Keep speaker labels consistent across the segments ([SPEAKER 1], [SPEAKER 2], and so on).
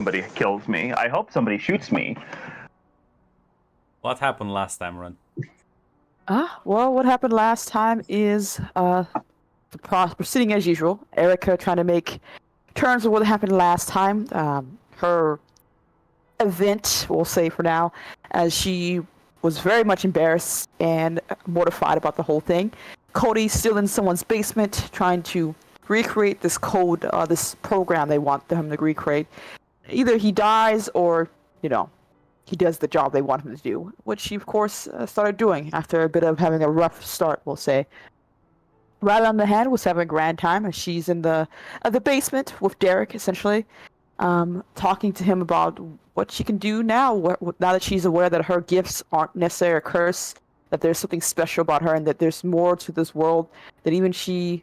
[SPEAKER 1] somebody kills me. I hope somebody shoots me.
[SPEAKER 2] What happened last time, Ron?
[SPEAKER 3] Well, what happened last time is proceeding as usual. Erica trying to make terms of what happened last time. Her event, we'll say for now, as she was very much embarrassed and mortified about the whole thing. Cody's still in someone's basement trying to recreate this code, this program they want him to recreate. Either he dies or, he does the job they want him to do, which he, of course, started doing after a bit of having a rough start, we'll say. Right on the hand was having a grand time as she's in the basement with Derek, essentially, talking to him about what she can do now, now that she's aware that her gifts aren't necessarily a curse, that there's something special about her, and that there's more to this world that even she,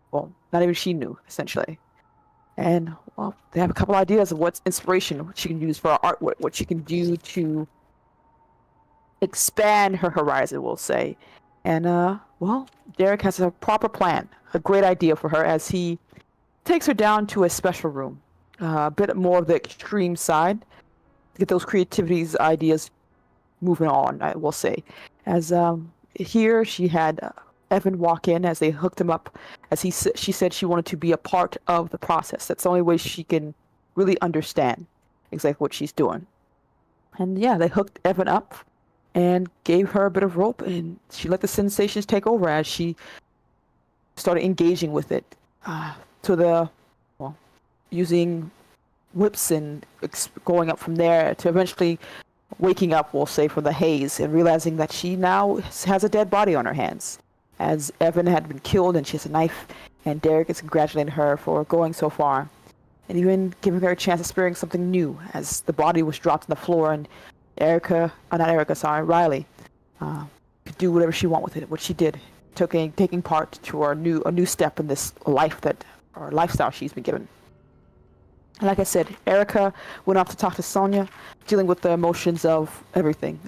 [SPEAKER 3] well, not even she knew, essentially. And, well, they have a couple ideas of what's inspiration, what she can use for her art, what she can do to expand her horizon, we'll say. And, well, Derek has a proper plan, a great idea for her as he takes her down to a special room, a bit more of the extreme side, to get those creativities, ideas moving on, I will say. As here she had Evan walk in as they hooked him up, as she said she wanted to be a part of the process. That's the only way she can really understand exactly what she's doing. And yeah, they hooked Evan up and gave her a bit of rope, and she let the sensations take over as she started engaging with it, using whips and going up from there to eventually waking up, we'll say, from the haze and realizing that she now has a dead body on her hands, as Evan had been killed and she has a knife, and Derek is congratulating her for going so far and even giving her a chance of experiencing something new as the body was dropped on the floor, and Riley could do whatever she wanted with it, what she did, taking part to a new step in this lifestyle she's been given. And like I said, Erica went off to talk to Sonya, dealing with the emotions of everything.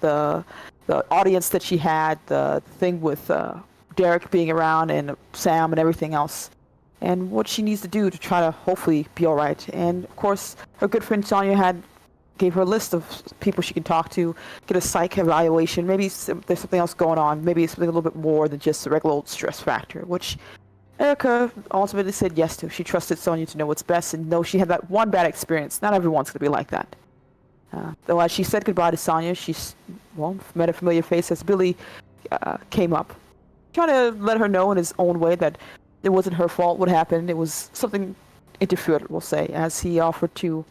[SPEAKER 3] The audience that she had, the thing with Derek being around and Sam and everything else. And what she needs to do to try to hopefully be all right. And of course, her good friend Sonya gave her a list of people she can talk to, get a psych evaluation. Maybe there's something else going on. Maybe it's something a little bit more than just a regular old stress factor, which Erica ultimately said yes to. She trusted Sonya to know what's best, and though she had that one bad experience, not everyone's going to be like that. Though as she said goodbye to Sonya, she met a familiar face as Billy came up, trying to let her know in his own way that it wasn't her fault what happened. It was something interfered, we'll say, as he offered to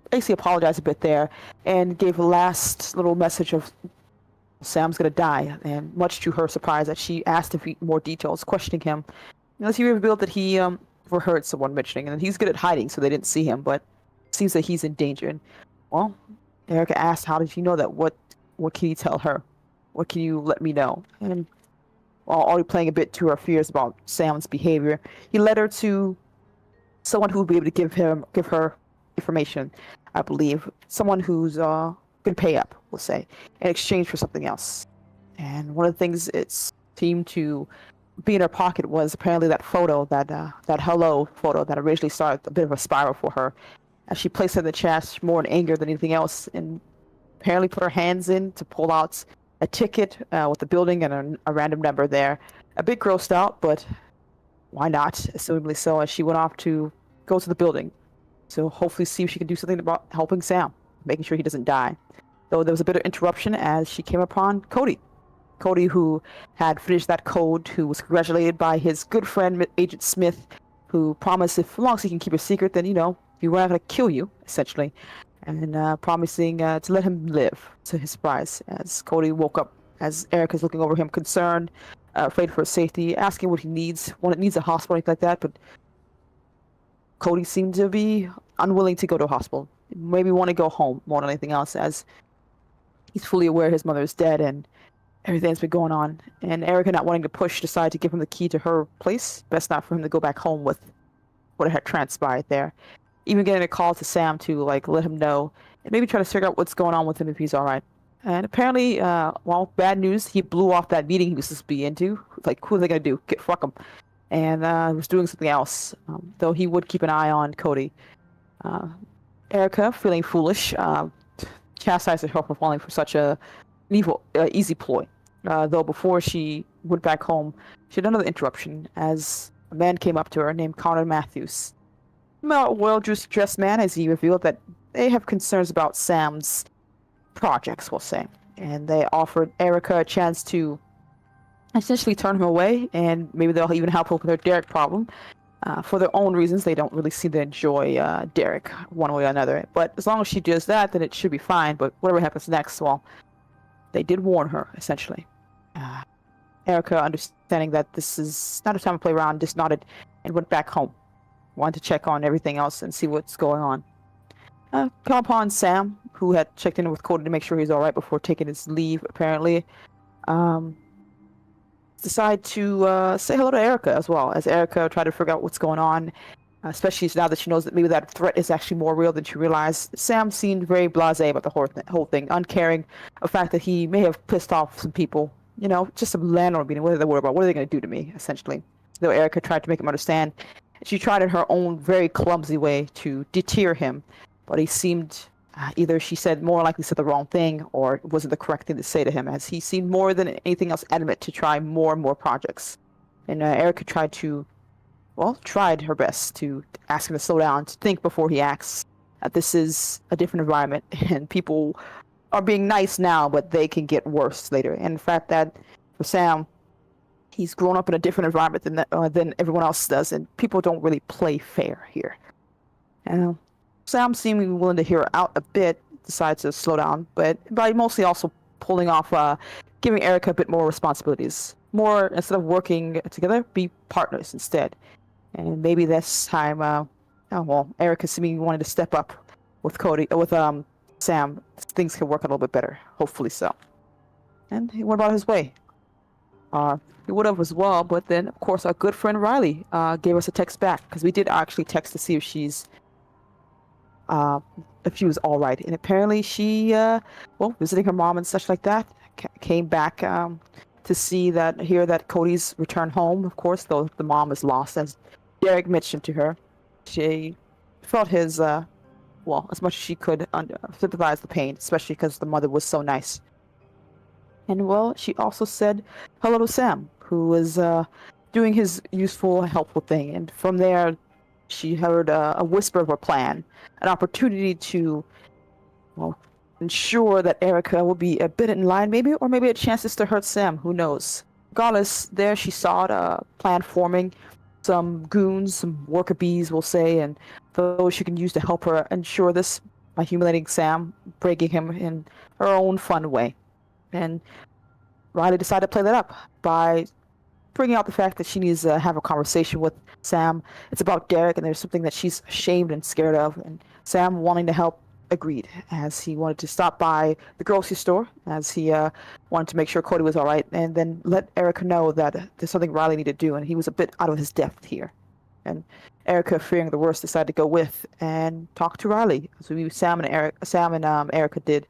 [SPEAKER 3] basically apologize a bit there and gave a last little message of Sam's gonna die, and much to her surprise that she asked him more details, questioning him. Unless he revealed that he overheard someone mentioning, and he's good at hiding, so they didn't see him, but it seems that he's in danger. And, well, Erica asked, how did you know that? What can you tell her? What can you let me know? And while already playing a bit to her fears about Sam's behavior, he led her to someone who would be able to give her information, I believe. Someone who's can pay up, we'll say, in exchange for something else. And one of the things it seemed to be in her pocket was apparently that photo, that hello photo that originally started a bit of a spiral for her. As she placed it in the chest, more in anger than anything else, and apparently put her hands in to pull out a ticket with the building and a random number there. A bit grossed out, but why not? Assumably so, as she went off to go to the building. So hopefully see if she can do something about helping Sam, making sure he doesn't die. Though there was a bit of interruption as she came upon Cody. Cody, who had finished that code, who was congratulated by his good friend, Agent Smith, who promised as long as he can keep a secret, then, he we're not going to kill you, essentially. And promising to let him live, to his surprise, as Cody woke up, as Erica's looking over him, concerned, afraid for his safety, asking what he needs, when it needs a hospital, anything like that, but Cody seemed to be unwilling to go to a hospital. Maybe want to go home more than anything else, as he's fully aware his mother is dead and everything that's been going on. And Erica, not wanting to push, decided to give him the key to her place. Best not for him to go back home with what had transpired there. Even getting a call to Sam to let him know and maybe try to figure out what's going on with him if he's all right. And apparently, bad news, he blew off that meeting he was supposed to be into. Who are they going to do? Fuck him. And was doing something else, though he would keep an eye on Cody. Erica, feeling foolish, chastised her for falling for such a easy ploy. Though before she went back home, she had another interruption as a man came up to her named Connor Matthews. A well-dressed man, as he revealed that they have concerns about Sam's projects, we'll say. And they offered Erica a chance to essentially turn him away, and maybe they'll even help her with their Derek problem. For their own reasons, they don't really seem to enjoy Derek one way or another. But as long as she does that, then it should be fine. But whatever happens next, well, they did warn her, essentially. Erica, understanding that this is not a time to play around, just nodded and went back home. Wanted to check on everything else and see what's going on. Come upon Sam, who had checked in with Cody to make sure he's all right before taking his leave, apparently. Decide to say hello to Erica as well, as Erica tried to figure out what's going on, especially now that she knows that maybe that threat is actually more real than she realized. Sam seemed very blasé about the whole thing, uncaring of the fact that he may have pissed off some people. You know, just some landlord meeting. What are they worried about? What are they going to do to me, essentially? Though Erica tried to make him understand. She tried in her own very clumsy way to deter him, but he seemed either she said more likely said the wrong thing or it wasn't the correct thing to say to him, as he seemed more than anything else adamant to try more and more projects. And Erica tried her best to ask him to slow down, to think before he acts. This is a different environment, and people are being nice now, but they can get worse later. And the fact that for Sam, he's grown up in a different environment than everyone else does, and people don't really play fair here. And Sam, seeming willing to hear her out a bit, decides to slow down, but by mostly also pulling off, giving Erica a bit more responsibilities. More, instead of working together, be partners instead. And maybe this time, Erica seemingly wanted to step up with Sam. Things can work a little bit better, hopefully so. And he went about his way. He would have as well, but then, of course, our good friend Riley gave us a text back, because we did actually text to see if she was all right. And apparently she, visiting her mom and such like that, came back to hear that Cody's returned home, of course, though the mom is lost, as Derek mentioned to her. She felt his, as much as she could sympathize the pain, especially because the mother was so nice. And, she also said hello to Sam, who was doing his useful, helpful thing. And from there, she heard a whisper of her plan, an opportunity to, ensure that Erica will be a bit in line, maybe, or maybe a chance to hurt Sam, who knows. Regardless, there she saw a plan forming, some goons, some worker bees, we'll say, and those she can use to help her ensure this by humiliating Sam, breaking him in her own fun way. And Riley decided to play that up by bringing out the fact that she needs to have a conversation with Sam. It's about Derek, and there's something that she's ashamed and scared of. And Sam, wanting to help, agreed, as he wanted to stop by the grocery store, as he wanted to make sure Cody was all right, and then let Erica know that there's something Riley needed to do, and he was a bit out of his depth here. And Erica, fearing the worst, decided to go with and talk to Riley. So Sam and Erica did.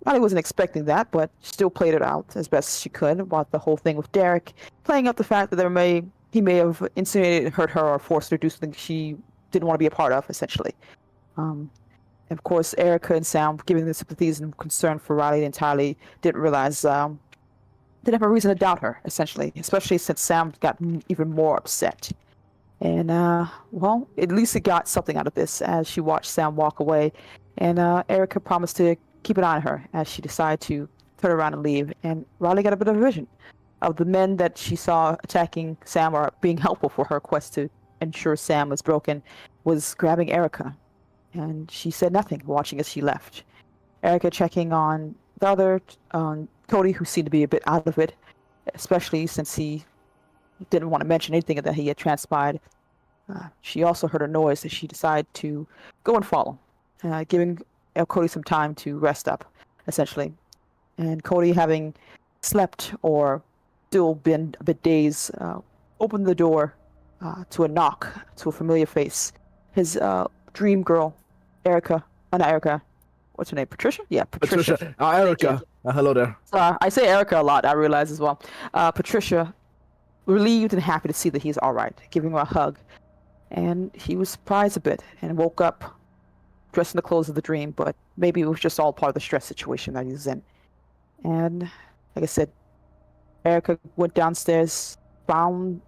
[SPEAKER 3] Riley wasn't expecting that, but still played it out as best she could about the whole thing with Derek, playing up the fact that he may have insinuated, hurt her, or forced her to do something she didn't want to be a part of, essentially. Of course, Erica and Sam, giving the sympathies and concern for Riley entirely, didn't realize, didn't have a reason to doubt her, essentially, especially since Sam got even more upset. And, at least it got something out of this as she watched Sam walk away, and Erica promised to keep an eye on her as she decided to turn around and leave. And Riley got a bit of a vision of the men that she saw attacking Sam or being helpful for her quest to ensure Sam was broken, was grabbing Erica. And she said nothing, watching as she left. Erica checking on the other, Cody, who seemed to be a bit out of it, especially since he didn't want to mention anything that he had transpired. She also heard a noise, so she decided to go and follow, giving Cody some time to rest up, essentially. And Cody, having slept or still been a bit dazed, opened the door to a knock to a familiar face. His dream girl, Erica. Not Erica. What's her name? Patricia? Yeah, Patricia.
[SPEAKER 4] Erica. Hello there.
[SPEAKER 3] I say Erica a lot, I realize as well. Patricia, relieved and happy to see that he's all right, giving her a hug. And he was surprised a bit and woke up dressed in the clothes of the dream, but maybe it was just all part of the stress situation that he was in. And like I said, Erica went downstairs, found,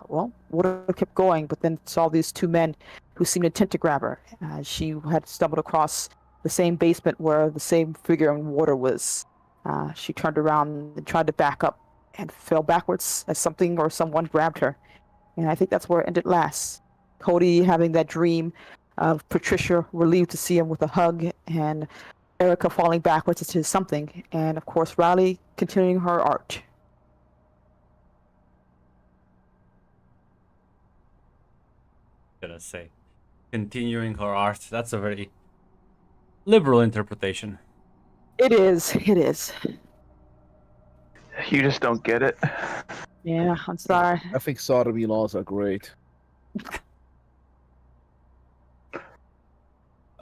[SPEAKER 3] water kept going, but then saw these two men who seemed intent to grab her. She had stumbled across the same basement where the same figure in water was. She turned around and tried to back up and fell backwards as something or someone grabbed her. And I think that's where it ended last. Cody having that dream of Patricia relieved to see him with a hug, and Erica falling backwards into something, and of course Riley continuing her art.
[SPEAKER 2] Gonna say, continuing her art. That's a very liberal interpretation.
[SPEAKER 3] It is. It is.
[SPEAKER 1] You just don't get it.
[SPEAKER 3] Yeah, I'm sorry.
[SPEAKER 4] I think sodomy laws are great.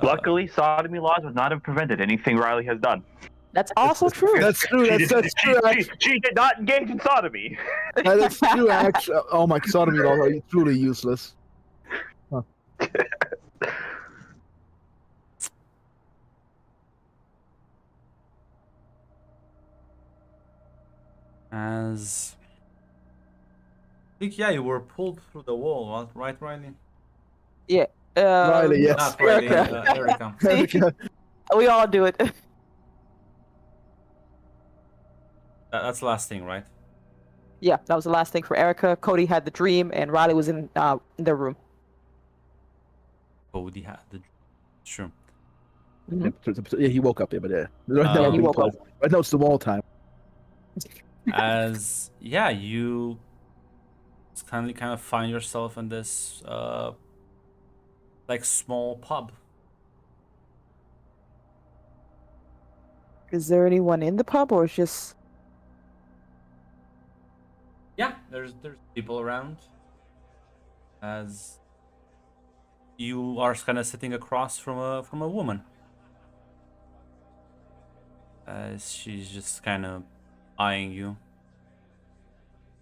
[SPEAKER 1] Luckily, sodomy laws would not have prevented anything Riley has done.
[SPEAKER 3] That's also true.
[SPEAKER 4] That's true. That's true.
[SPEAKER 1] She did not engage in sodomy.
[SPEAKER 4] That's true. Actually, oh my, sodomy laws are truly useless. Huh.
[SPEAKER 2] As I think, yeah, you were pulled through the wall, right, Riley?
[SPEAKER 3] Yeah.
[SPEAKER 4] Riley, yes.
[SPEAKER 2] Not Riley,
[SPEAKER 3] Erica.
[SPEAKER 2] Erica.
[SPEAKER 4] Erica.
[SPEAKER 3] We all do it.
[SPEAKER 2] That's the last thing, right?
[SPEAKER 3] Yeah, that was the last thing for Erica. Cody had the dream, and Riley was in their room.
[SPEAKER 2] Cody had the. Sure.
[SPEAKER 4] Yeah, he woke up there, but yeah. Right now,
[SPEAKER 2] Yeah, he
[SPEAKER 3] woke up.
[SPEAKER 4] Right now it's the wall time.
[SPEAKER 2] As yeah, you kind of find yourself in this like small pub.
[SPEAKER 3] Is there anyone in the pub, or is just?
[SPEAKER 2] Yeah, there's people around. As you are kind of sitting across from a woman. As she's just kind of eyeing you.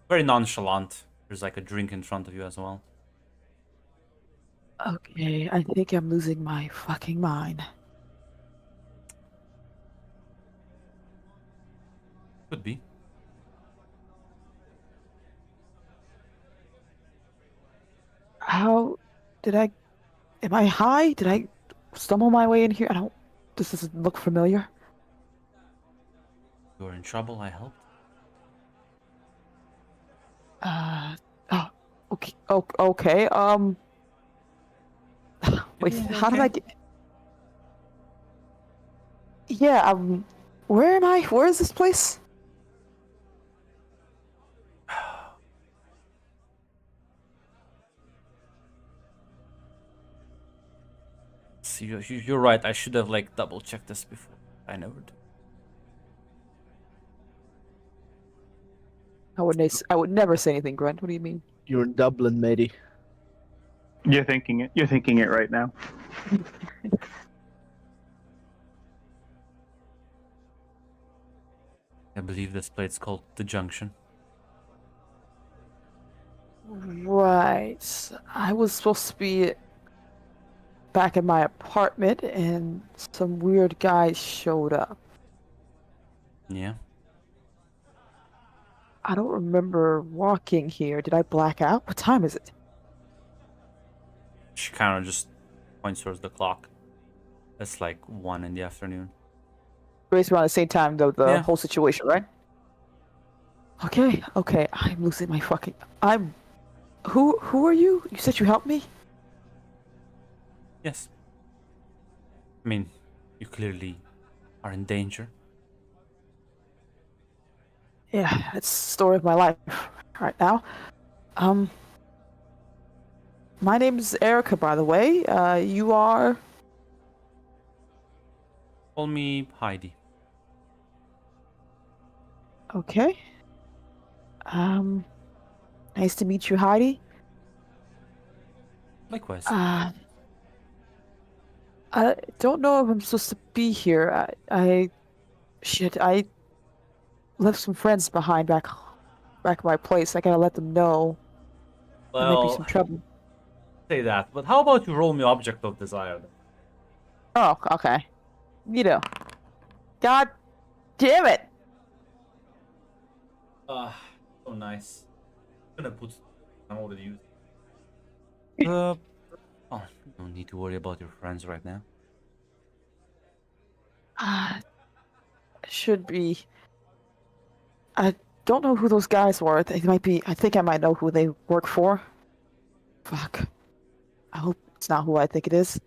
[SPEAKER 2] Very nonchalant. There's like a drink in front of you as well.
[SPEAKER 3] Okay, I think I'm losing my fucking mind.
[SPEAKER 2] Could be.
[SPEAKER 3] How did I? Am I high? Did I stumble my way in here? I don't. This doesn't look familiar.
[SPEAKER 2] You're in trouble, I helped.
[SPEAKER 3] Oh, okay. Oh, okay. Wait.
[SPEAKER 2] doing
[SPEAKER 3] How did I
[SPEAKER 2] okay?
[SPEAKER 3] get? Yeah. Where am I? Where is this place?
[SPEAKER 2] See, you're right. I should have like double checked this before. I never do.
[SPEAKER 3] I would never say anything, Grant. What do you mean?
[SPEAKER 4] You're in Dublin, matey.
[SPEAKER 1] You're thinking it. You're thinking it right now.
[SPEAKER 2] I believe this place called the Junction.
[SPEAKER 3] Right. I was supposed to be back in my apartment, and some weird guys showed up.
[SPEAKER 2] Yeah.
[SPEAKER 3] I don't remember walking here. Did I black out? What time is it?
[SPEAKER 2] She kind of just points towards the clock. It's like 1 in the afternoon.
[SPEAKER 3] Based around the same time, though, the
[SPEAKER 2] Yeah.
[SPEAKER 3] whole situation, right? Okay. I'm losing my fucking. Who are you? You said you helped me?
[SPEAKER 2] Yes. I mean, you clearly are in danger.
[SPEAKER 3] Yeah, it's the story of my life right now. My name's Erica, by the way. You are.
[SPEAKER 2] Call me Heidi.
[SPEAKER 3] Okay. Nice to meet you, Heidi.
[SPEAKER 2] Likewise.
[SPEAKER 3] I don't know if I'm supposed to be here. I left some friends behind back at my place. I gotta let them know. There might be
[SPEAKER 2] well,
[SPEAKER 3] some trouble.
[SPEAKER 2] say that. But how about you roll me Object of Desire? Then?
[SPEAKER 3] Oh, okay. You know. God damn it!
[SPEAKER 2] So nice. I'm gonna put. I'm already used. Oh, no need to worry about your friends right now.
[SPEAKER 3] Should be. I don't know who those guys were. They might be. I think I might know who they work for. Fuck. I hope it's not who I think it is.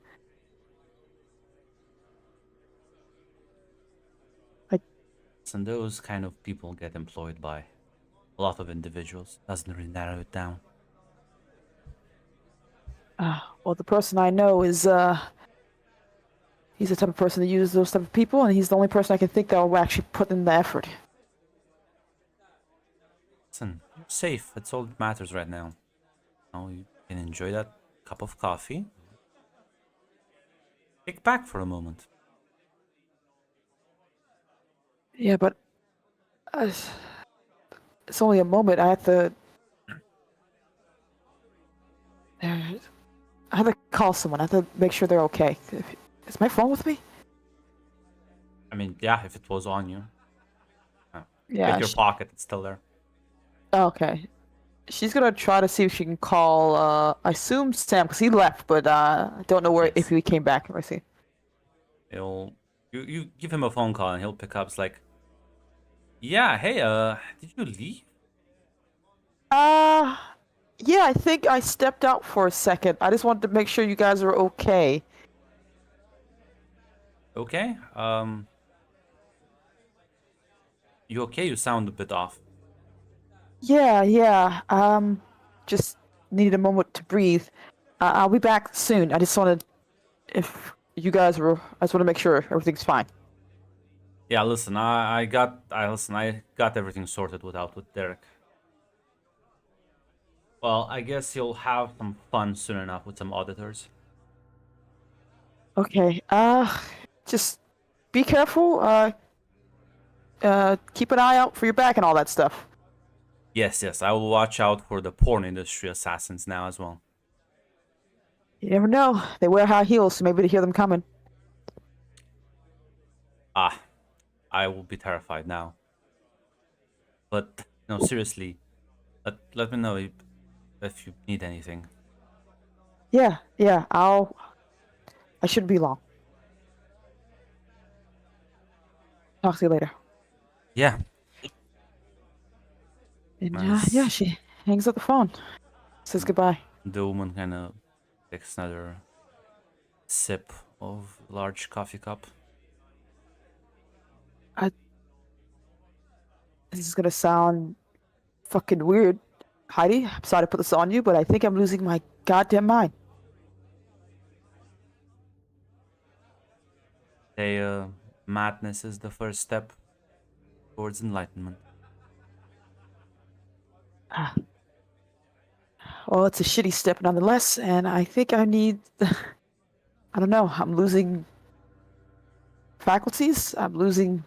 [SPEAKER 2] And those kind of people get employed by a lot of individuals. Doesn't really narrow it down.
[SPEAKER 3] Well, the person I know is he's the type of person that uses those type of people, and he's the only person I can think that will actually put in the effort.
[SPEAKER 2] Listen, you're safe. That's all that matters right now. Now you can enjoy that cup of coffee. Kick back for a moment.
[SPEAKER 3] Yeah, but it's only a moment. I have to. I have to call someone. I have to make sure they're okay. Is my phone with me?
[SPEAKER 2] I mean, yeah, if it was on you.
[SPEAKER 3] Yeah.
[SPEAKER 2] Check your pocket, it's still there.
[SPEAKER 3] Okay. She's gonna try to see if she can call. I assume Sam, because he left, but I don't know where
[SPEAKER 2] Yes.
[SPEAKER 3] if he came back. Let me see.
[SPEAKER 2] You give him a phone call and he'll pick up. It's like, yeah, hey, did you leave?
[SPEAKER 3] Yeah, I think I stepped out for a second. I just wanted to make sure you guys are okay.
[SPEAKER 2] Okay. You okay? You sound a bit off.
[SPEAKER 3] Yeah. Just needed a moment to breathe. I'll be back soon. I just wanted, if you guys were, I just want to make sure everything's fine.
[SPEAKER 2] Yeah, listen, I got everything sorted with Derek. Well, I guess you'll have some fun soon enough with some auditors.
[SPEAKER 3] Okay. Just be careful. Keep an eye out for your back and all that stuff.
[SPEAKER 2] Yes, I will watch out for the porn industry assassins now as well.
[SPEAKER 3] You never know. They wear high heels, so maybe to hear them coming.
[SPEAKER 2] I will be terrified now. But no, seriously, let me know if you need anything.
[SPEAKER 3] Yeah. I shouldn't be long. Talk to you later.
[SPEAKER 2] Yeah.
[SPEAKER 3] And
[SPEAKER 2] Nice.
[SPEAKER 3] yeah, she hangs up the phone. Says goodbye.
[SPEAKER 2] The woman kind of takes another sip of large coffee cup.
[SPEAKER 3] This is gonna sound fucking weird, Heidi. I'm sorry to put this on you, but I think I'm losing my goddamn mind.
[SPEAKER 2] They, madness is the first step towards enlightenment.
[SPEAKER 3] Well, it's a shitty step nonetheless, and I think I need. I don't know. I'm losing faculties. I'm losing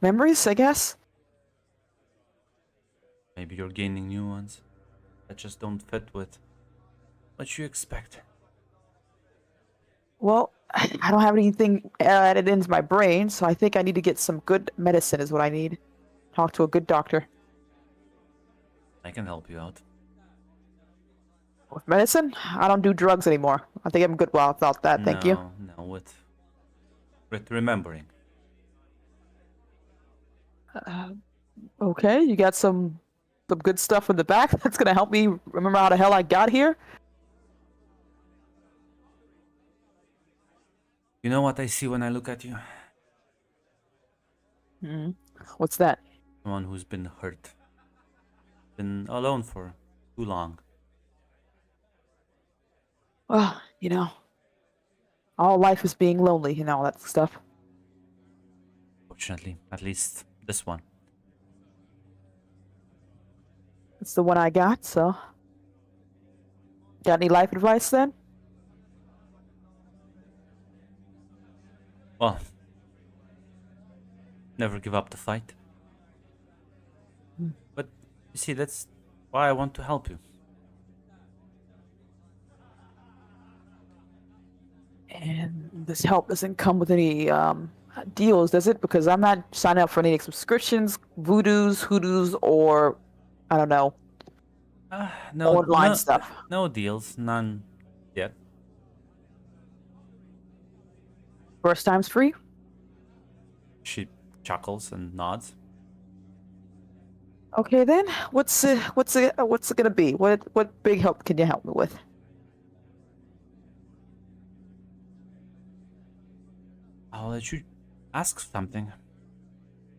[SPEAKER 3] memories, I guess.
[SPEAKER 2] Maybe you're gaining new ones that just don't fit with what you expect.
[SPEAKER 3] Well, I don't have anything added into my brain, so I think I need to get some good medicine, is what I need. Talk to a good doctor.
[SPEAKER 2] I can help you out.
[SPEAKER 3] With medicine? I don't do drugs anymore. I think I'm good without that, thank you.
[SPEAKER 2] No, with remembering.
[SPEAKER 3] Okay, you got some good stuff in the back that's gonna help me remember how the hell I got here?
[SPEAKER 2] You know what I see when I look at you?
[SPEAKER 3] What's that?
[SPEAKER 2] Someone who's been hurt. Been alone for too long.
[SPEAKER 3] Well, all life is being lonely and all that stuff.
[SPEAKER 2] Fortunately, at least this one.
[SPEAKER 3] It's the one I got, so. Got any life advice then?
[SPEAKER 2] Well, never give up the fight. But you see, that's why I want to help you.
[SPEAKER 3] And This help doesn't come with any deals, does it? Because I'm not signing up for any subscriptions, hoodoos, or I don't know,
[SPEAKER 2] No,
[SPEAKER 3] online stuff.
[SPEAKER 2] no deals, none yet.
[SPEAKER 3] First time's free.
[SPEAKER 2] She chuckles and nods.
[SPEAKER 3] Okay then, what's it gonna be? What big help can you help me with?
[SPEAKER 2] I'll let you ask something.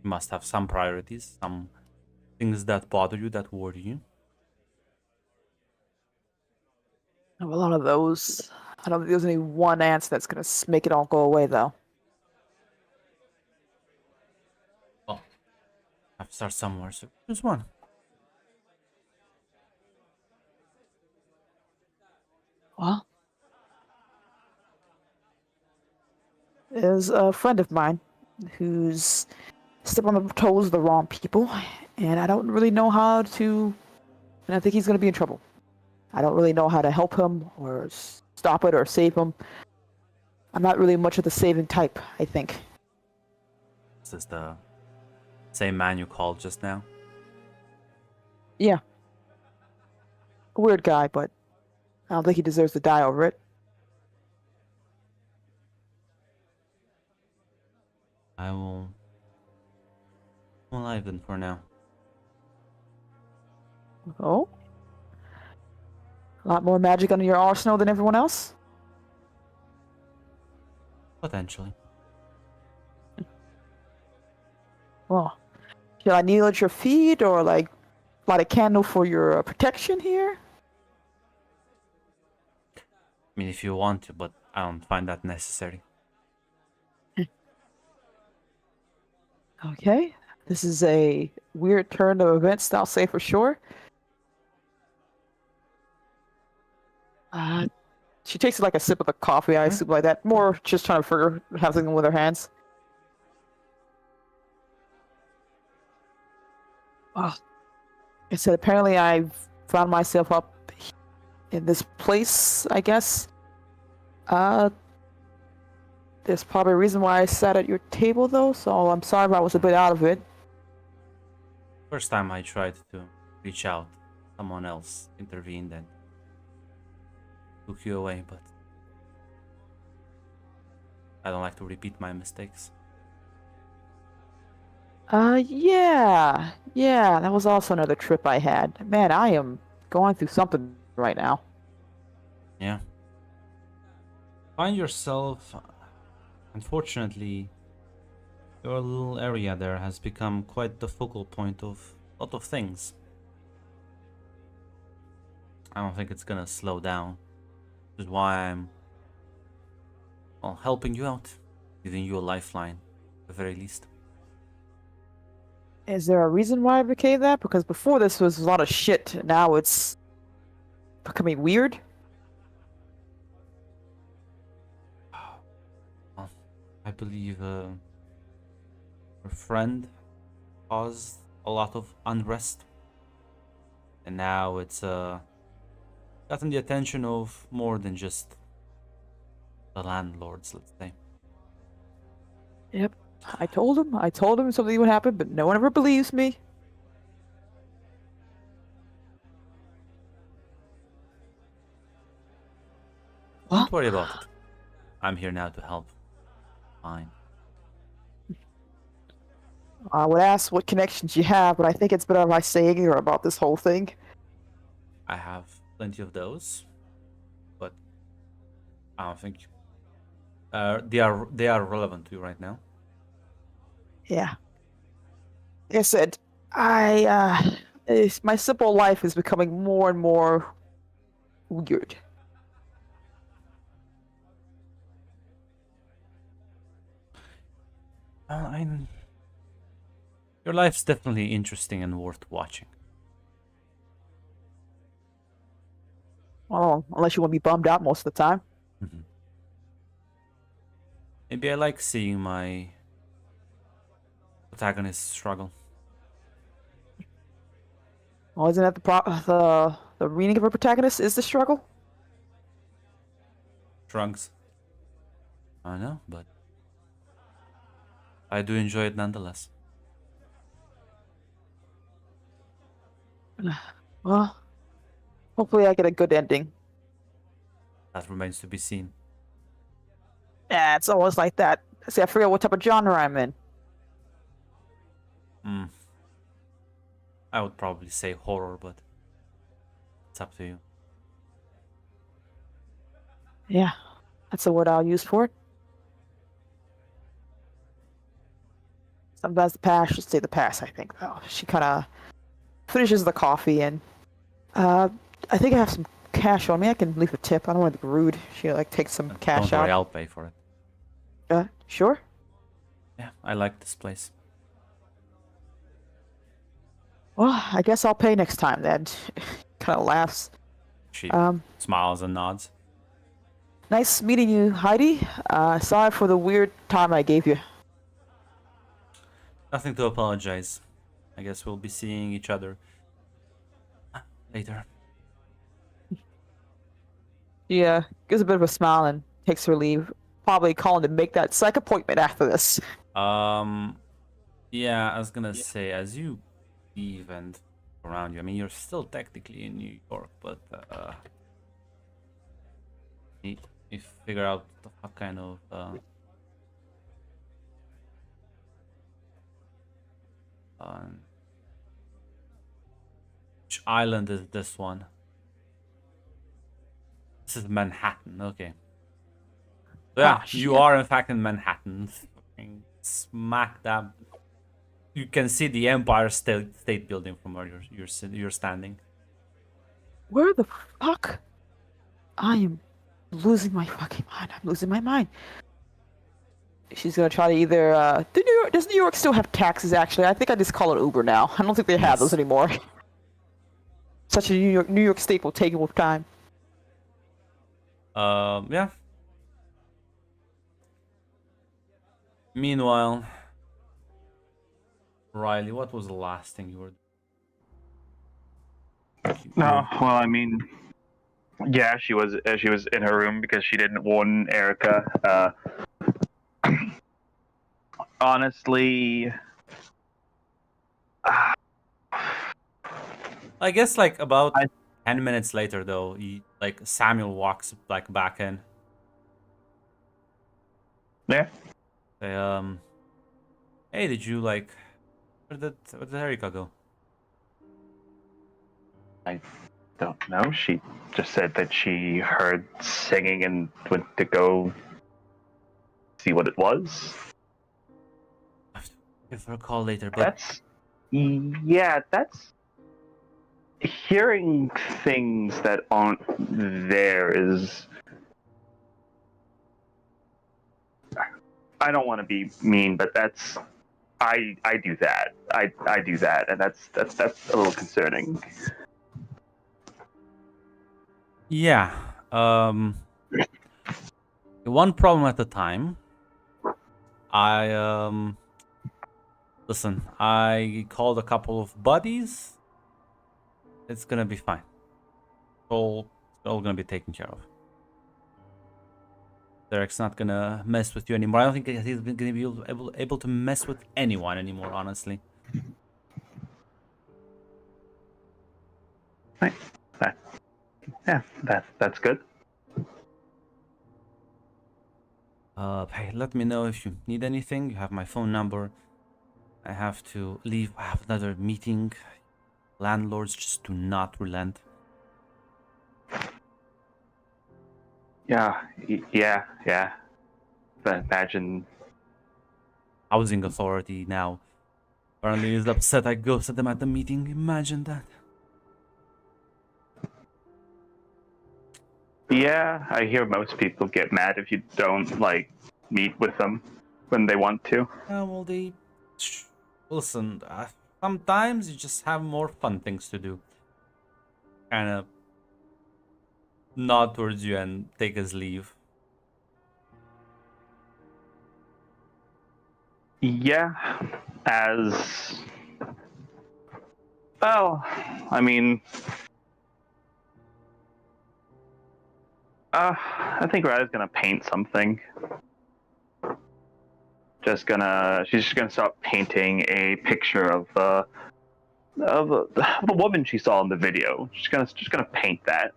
[SPEAKER 2] You must have some priorities, some things that bother you, that worry you.
[SPEAKER 3] I have a lot of those. I don't think there's any one answer that's gonna make it all go away, though.
[SPEAKER 2] Well, I have to start somewhere, so choose one.
[SPEAKER 3] Well, there's a friend of mine who's stepping on the toes of the wrong people, and I don't really know how to. And I think he's gonna be in trouble. I don't really know how to help him or stop it or save him. I'm not really much of the saving type, I think.
[SPEAKER 2] Is this the same man you called just now?
[SPEAKER 3] Yeah. A weird guy, but I don't think he deserves to die over it.
[SPEAKER 2] I will. I'm alive then for now.
[SPEAKER 3] Oh? A lot more magic under your arsenal than everyone else?
[SPEAKER 2] Potentially.
[SPEAKER 3] Well, should I kneel at your feet or like light a candle for your protection here?
[SPEAKER 2] I mean, if you want to, but I don't find that necessary.
[SPEAKER 3] Okay. This is a weird turn of events, I'll say for sure. She takes like a sip of the coffee, I assume, like that. More just trying to figure have something with her hands. Well, I said apparently I've found myself up in this place, I guess. There's probably a reason why I sat at your table though, so I'm sorry if I was a bit out of it.
[SPEAKER 2] First time I tried to reach out, someone else intervened and took you away, but I don't like to repeat my mistakes.
[SPEAKER 3] Yeah, that was also another trip I had. Man, I am going through something right now.
[SPEAKER 2] Yeah. Find yourself, unfortunately, your little area there has become quite the focal point of a lot of things. I don't think it's gonna slow down, which is why I'm, well, helping you out, giving you a lifeline, at the very least.
[SPEAKER 3] Is there a reason why I became that? Because before this was a lot of shit, now it's becoming weird.
[SPEAKER 2] Well, I believe her friend caused a lot of unrest, and now it's gotten the attention of more than just the landlords, let's say.
[SPEAKER 3] Yep. I told him something would happen, but no one ever believes me.
[SPEAKER 2] Don't worry about it. I'm here now to help. Fine.
[SPEAKER 3] I would ask what connections you have, but I think it's better if I say ignorant about this whole thing.
[SPEAKER 2] I have plenty of those, but I don't think they are relevant to you right now.
[SPEAKER 3] Yeah. Like I said, my simple life is becoming more and more weird.
[SPEAKER 2] Your life's definitely interesting and worth watching.
[SPEAKER 3] Well, unless you want to be bummed out most of the time.
[SPEAKER 2] Mm-hmm. Maybe I like seeing my protagonist struggle.
[SPEAKER 3] Well, isn't that the meaning of a protagonist is the struggle?
[SPEAKER 2] Drugs. I know, but I do enjoy it nonetheless.
[SPEAKER 3] Well, hopefully I get a good ending.
[SPEAKER 2] That remains to be seen.
[SPEAKER 3] Yeah, it's always like that. See, I forget what type of genre I'm in.
[SPEAKER 2] Hmm. I would probably say horror, but it's up to you.
[SPEAKER 3] Yeah, that's the word I'll use for it. Sometimes the past should stay the past, I think, though. She kind of finishes the coffee, and I think I have some cash on me. I can leave a tip. I don't want to be rude. She, like, takes some cash
[SPEAKER 2] Don't worry,
[SPEAKER 3] out.
[SPEAKER 2] I'll pay for it.
[SPEAKER 3] Sure?
[SPEAKER 2] Yeah, I like this place.
[SPEAKER 3] Well, I guess I'll pay next time, then. Kind of laughs.
[SPEAKER 2] She
[SPEAKER 3] Um,
[SPEAKER 2] smiles and nods.
[SPEAKER 3] Nice meeting you, Heidi. Sorry for the weird time I gave you.
[SPEAKER 2] Nothing to apologize. I guess we'll be seeing each other later.
[SPEAKER 3] Yeah, gives a bit of a smile and takes her leave. Probably calling to make that psych appointment after this.
[SPEAKER 2] Yeah, I was gonna say, as you leave and around you, I mean, you're still technically in New York, but you figure out what kind of which island is this one? This is Manhattan. Okay. So yeah,
[SPEAKER 3] Ah,
[SPEAKER 2] you
[SPEAKER 3] shit.
[SPEAKER 2] are in fact in Manhattan. Fucking smack dab. You can see the Empire State Building from where you're standing.
[SPEAKER 3] Where the fuck? I am losing my fucking mind. I'm losing my mind. She's gonna try to either does New York still have taxis actually? I think I just call it Uber now. I don't think they have those
[SPEAKER 2] Yes.
[SPEAKER 3] anymore. Such a New York State will take it with time.
[SPEAKER 2] Yeah. Meanwhile, Riley, what was the last thing you were
[SPEAKER 1] No, well, I mean, yeah, she was in her room because she didn't warn Erica. Honestly,
[SPEAKER 2] I guess like about
[SPEAKER 1] I-
[SPEAKER 2] 10 minutes later though, like Samuel walks like back in.
[SPEAKER 1] yeah,
[SPEAKER 2] Say, hey, did you like where did Erica go?
[SPEAKER 1] I don't know. She just said that she heard singing and went to go see what it was.
[SPEAKER 2] I have to give her a call later, but
[SPEAKER 1] That's hearing things that aren't there is. I don't want to be mean, but that's I do that. I do that, and that's a little concerning.
[SPEAKER 2] yeah. One problem at the time. Listen, I called a couple of buddies. It's gonna be fine. All gonna be taken care of. Derek's not gonna mess with you anymore. I don't think he's gonna be able to mess with anyone anymore, honestly.
[SPEAKER 1] Right. That's good.
[SPEAKER 2] Hey, let me know if you need anything. You have my phone number. I have to leave. I have another meeting. Landlords just do not relent.
[SPEAKER 1] Yeah. But imagine.
[SPEAKER 2] Housing authority now apparently is upset I ghosted them at the meeting. Imagine that.
[SPEAKER 1] Yeah, I hear most people get mad if you don't like meet with them when they want to.
[SPEAKER 2] Yeah, well, listen. Sometimes you just have more fun things to do. Kind of nod towards you and take his leave.
[SPEAKER 1] Yeah, as well. I mean, I think Riley's gonna paint something. she's just gonna start painting a picture of a woman she saw in the video. She's gonna paint that.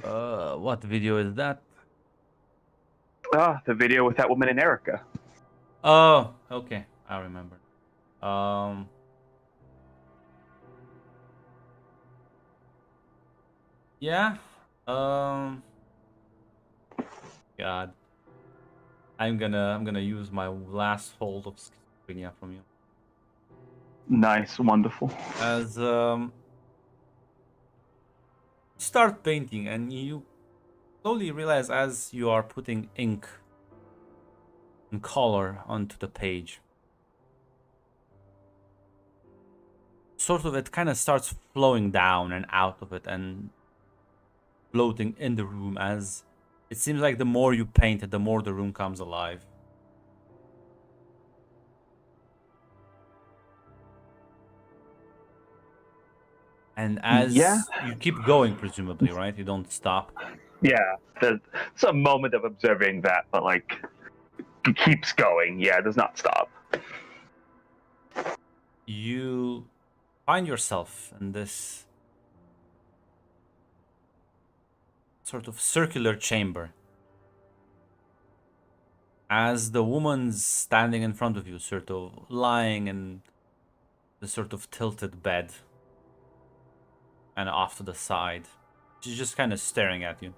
[SPEAKER 2] What video is that?
[SPEAKER 1] The video with that woman and Erica.
[SPEAKER 2] Oh, okay, I remember. Yeah. God. I'm gonna use my last hold of schizophrenia from you.
[SPEAKER 1] Nice, wonderful.
[SPEAKER 2] As start painting, and you slowly realize as you are putting ink and color onto the page, sort of it kind of starts flowing down and out of it and floating in the room, as it seems like the more you paint it, the more the room comes alive. And as you keep going, presumably, right? You don't stop.
[SPEAKER 1] Yeah, it's a moment of observing that, but like it keeps going. Yeah, it does not stop.
[SPEAKER 2] You find yourself in this sort of circular chamber as the woman's standing in front of you, sort of lying in the sort of tilted bed and off to the side. She's just kind of staring at you.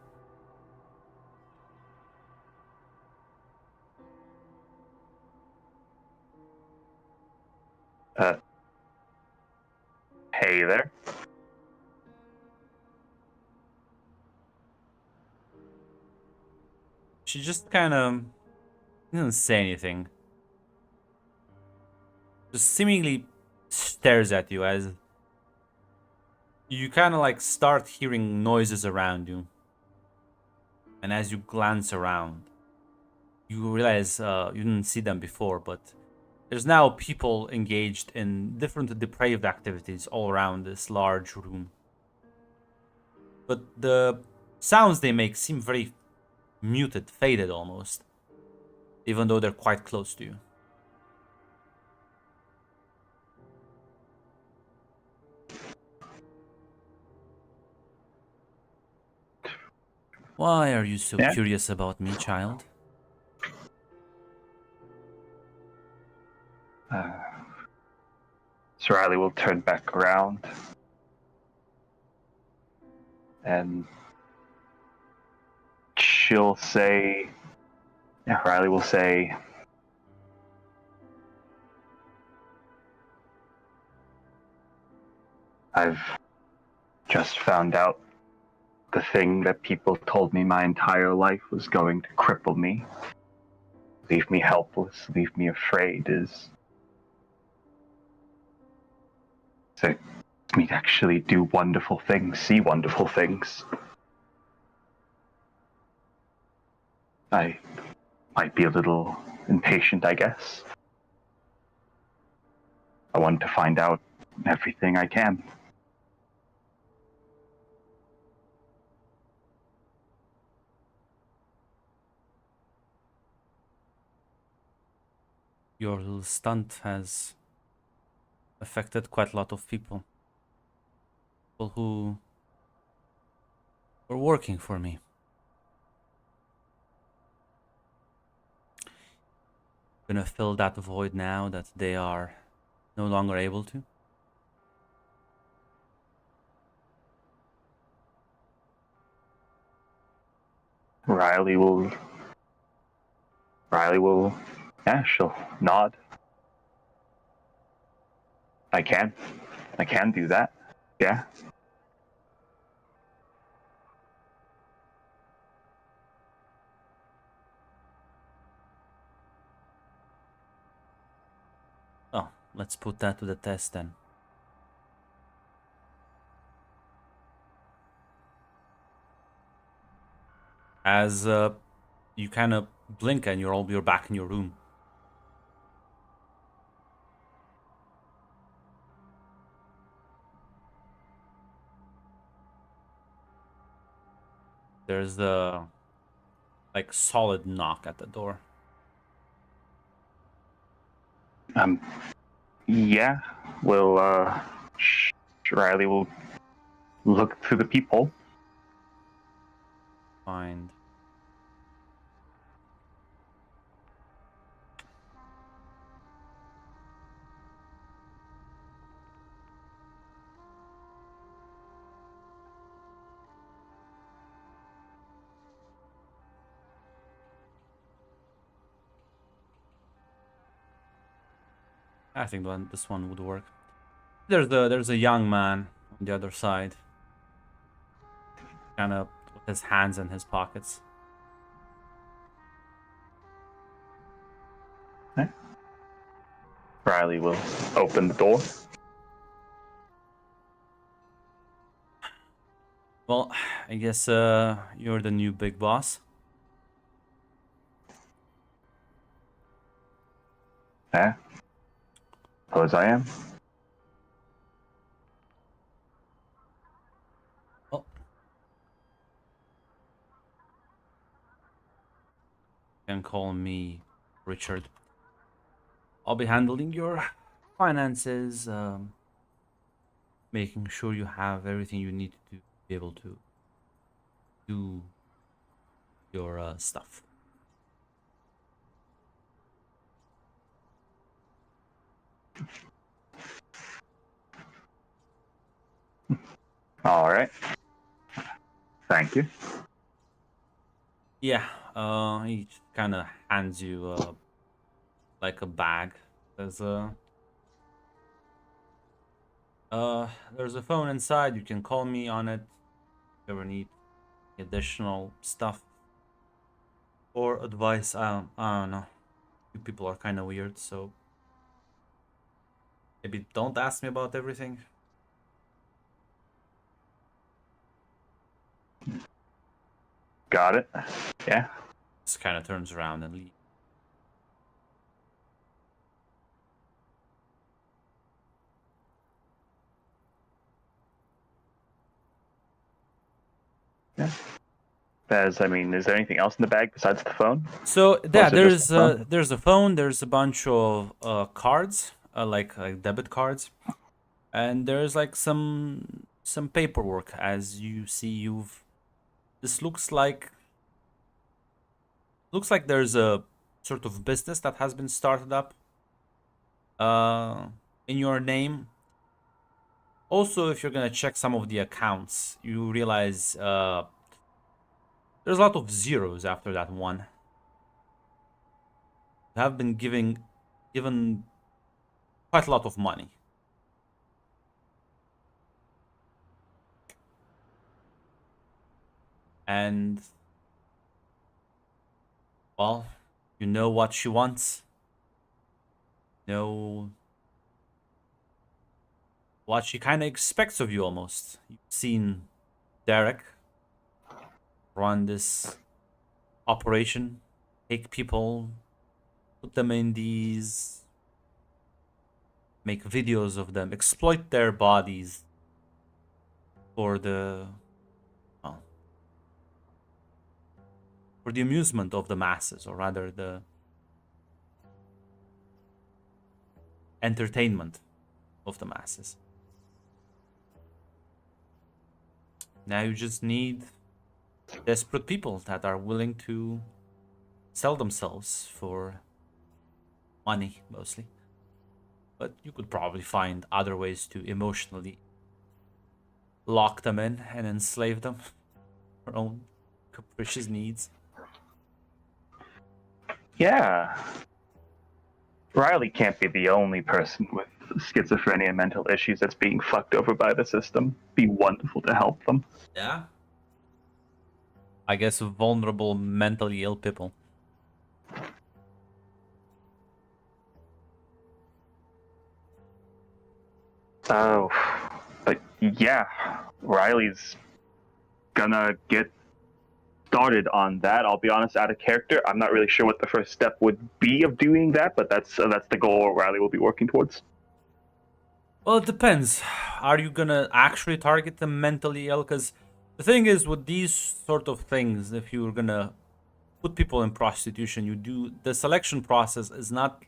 [SPEAKER 1] Hey there.
[SPEAKER 2] She just kind of doesn't say anything. Just seemingly stares at you as you kind of like start hearing noises around you. And as you glance around, you realize you didn't see them before, but there's now people engaged in different depraved activities all around this large room. But the sounds they make seem very muted, faded almost, even though they're quite close to you. Why are you so curious about me, child?
[SPEAKER 1] So Riley will turn back around and she'll say, Riley will say, I've just found out the thing that people told me my entire life was going to cripple me, leave me helpless, leave me afraid, is to me to actually do wonderful things, see wonderful things. I might be a little impatient, I guess. I want to find out everything I can.
[SPEAKER 2] Your little stunt has affected quite a lot of people. People who were working for me. Gonna fill that void now that they are no longer able to.
[SPEAKER 1] Riley will, yeah, she'll nod. I can do that. Yeah.
[SPEAKER 2] Oh, let's put that to the test then. As you kind of blink and you're back in your room. There's a like solid knock at the door.
[SPEAKER 1] Um, yeah, we'll, Riley will look to the people.
[SPEAKER 2] Find. I think this one would work. There's a young man on the other side, kind of with his hands in his pockets.
[SPEAKER 1] Okay. Riley will open the door.
[SPEAKER 2] Well, I guess you're the new big boss.
[SPEAKER 1] Yeah. Suppose I am.
[SPEAKER 2] Well, you can call me Richard. I'll be handling your finances, making sure you have everything you need to be able to do your stuff.
[SPEAKER 1] All right. Thank you.
[SPEAKER 2] Yeah, he kind of hands you like a bag. There's a there's a phone inside. You can call me on it if you ever need additional stuff or advice. I don't know. You people are kind of weird, so maybe don't ask me about everything.
[SPEAKER 1] Got it. Yeah.
[SPEAKER 2] Just kind of turns around and leaves.
[SPEAKER 1] Yeah. Is there anything else in the bag besides the phone?
[SPEAKER 2] So
[SPEAKER 1] Or
[SPEAKER 2] yeah,
[SPEAKER 1] is it just the phone?
[SPEAKER 2] there's a phone. There's a bunch of cards, like debit cards, and there's like some paperwork. As you see, this looks like there's a sort of business that has been started up in your name. Also, if you're gonna check some of the accounts, you realize there's a lot of zeros after that one. You have been given quite a lot of money. And well, you know what she wants. Know what she kind of expects of you almost. You've seen Derek run this operation, take people, put them in these, make videos of them, exploit their bodies for the well, for the amusement of the masses, or rather the entertainment of the masses. Now you just need desperate people that are willing to sell themselves for money, mostly. But you could probably find other ways to emotionally lock them in and enslave them for their own capricious needs.
[SPEAKER 1] Yeah. Riley can't be the only person with schizophrenia and mental issues that's being fucked over by the system. Be wonderful to help them.
[SPEAKER 2] Yeah. I guess vulnerable, mentally ill people.
[SPEAKER 1] Oh, but yeah, Riley's gonna get started on that. I'll be honest, out of character, I'm not really sure what the first step would be of doing that, but that's the goal Riley will be working towards.
[SPEAKER 2] Well, it depends. Are you gonna actually target the mentally ill? Because the thing is, with these sort of things, if you're gonna put people in prostitution, the selection process is not.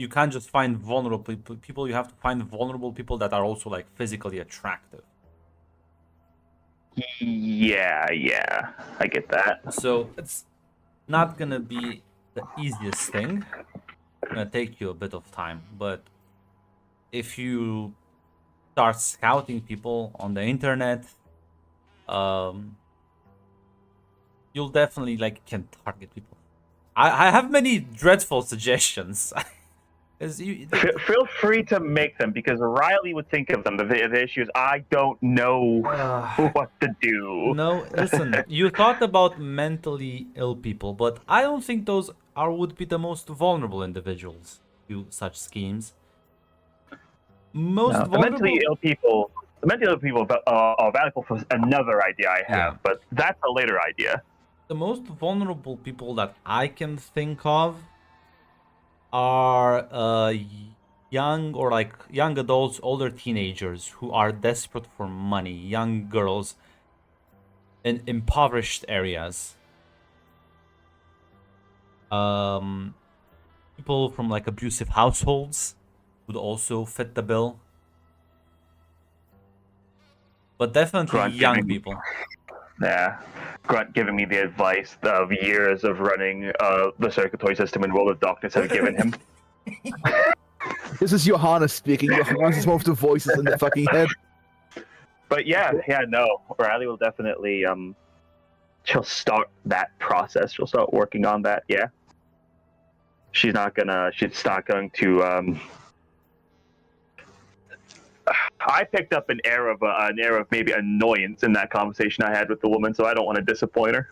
[SPEAKER 2] you can't just find vulnerable people. You have to find vulnerable people that are also like physically attractive.
[SPEAKER 1] Yeah, I get that.
[SPEAKER 2] So it's not gonna be the easiest thing. It's gonna take you a bit of time, but if you start scouting people on the internet, you'll definitely like can target people. I have many dreadful suggestions.
[SPEAKER 1] Feel free to make them because Riley would think of them. The issue is I don't know what to do.
[SPEAKER 2] No, listen, you thought about mentally ill people, but I don't think those would be the most vulnerable individuals to such schemes. Most
[SPEAKER 1] No,
[SPEAKER 2] vulnerable.
[SPEAKER 1] the mentally ill people are valuable for another idea I have,
[SPEAKER 2] Yeah.
[SPEAKER 1] but that's a later idea.
[SPEAKER 2] The most vulnerable people that I can think of are young or like young adults, older teenagers who are desperate for money, young girls in impoverished areas. People from like abusive households would also fit the bill. But definitely
[SPEAKER 1] Grunt
[SPEAKER 2] young
[SPEAKER 1] giving-
[SPEAKER 2] people.
[SPEAKER 1] Yeah. Grunt giving me the advice of years of running the circuitory system and World of Darkness have given him.
[SPEAKER 4] This is Johannes speaking. Johannes is one of the voices in the fucking head.
[SPEAKER 1] But no. Riley will definitely she'll start that process. She'll start working on that, yeah. She's not going to I picked up an air of maybe annoyance in that conversation I had with the woman, so I don't want to disappoint her.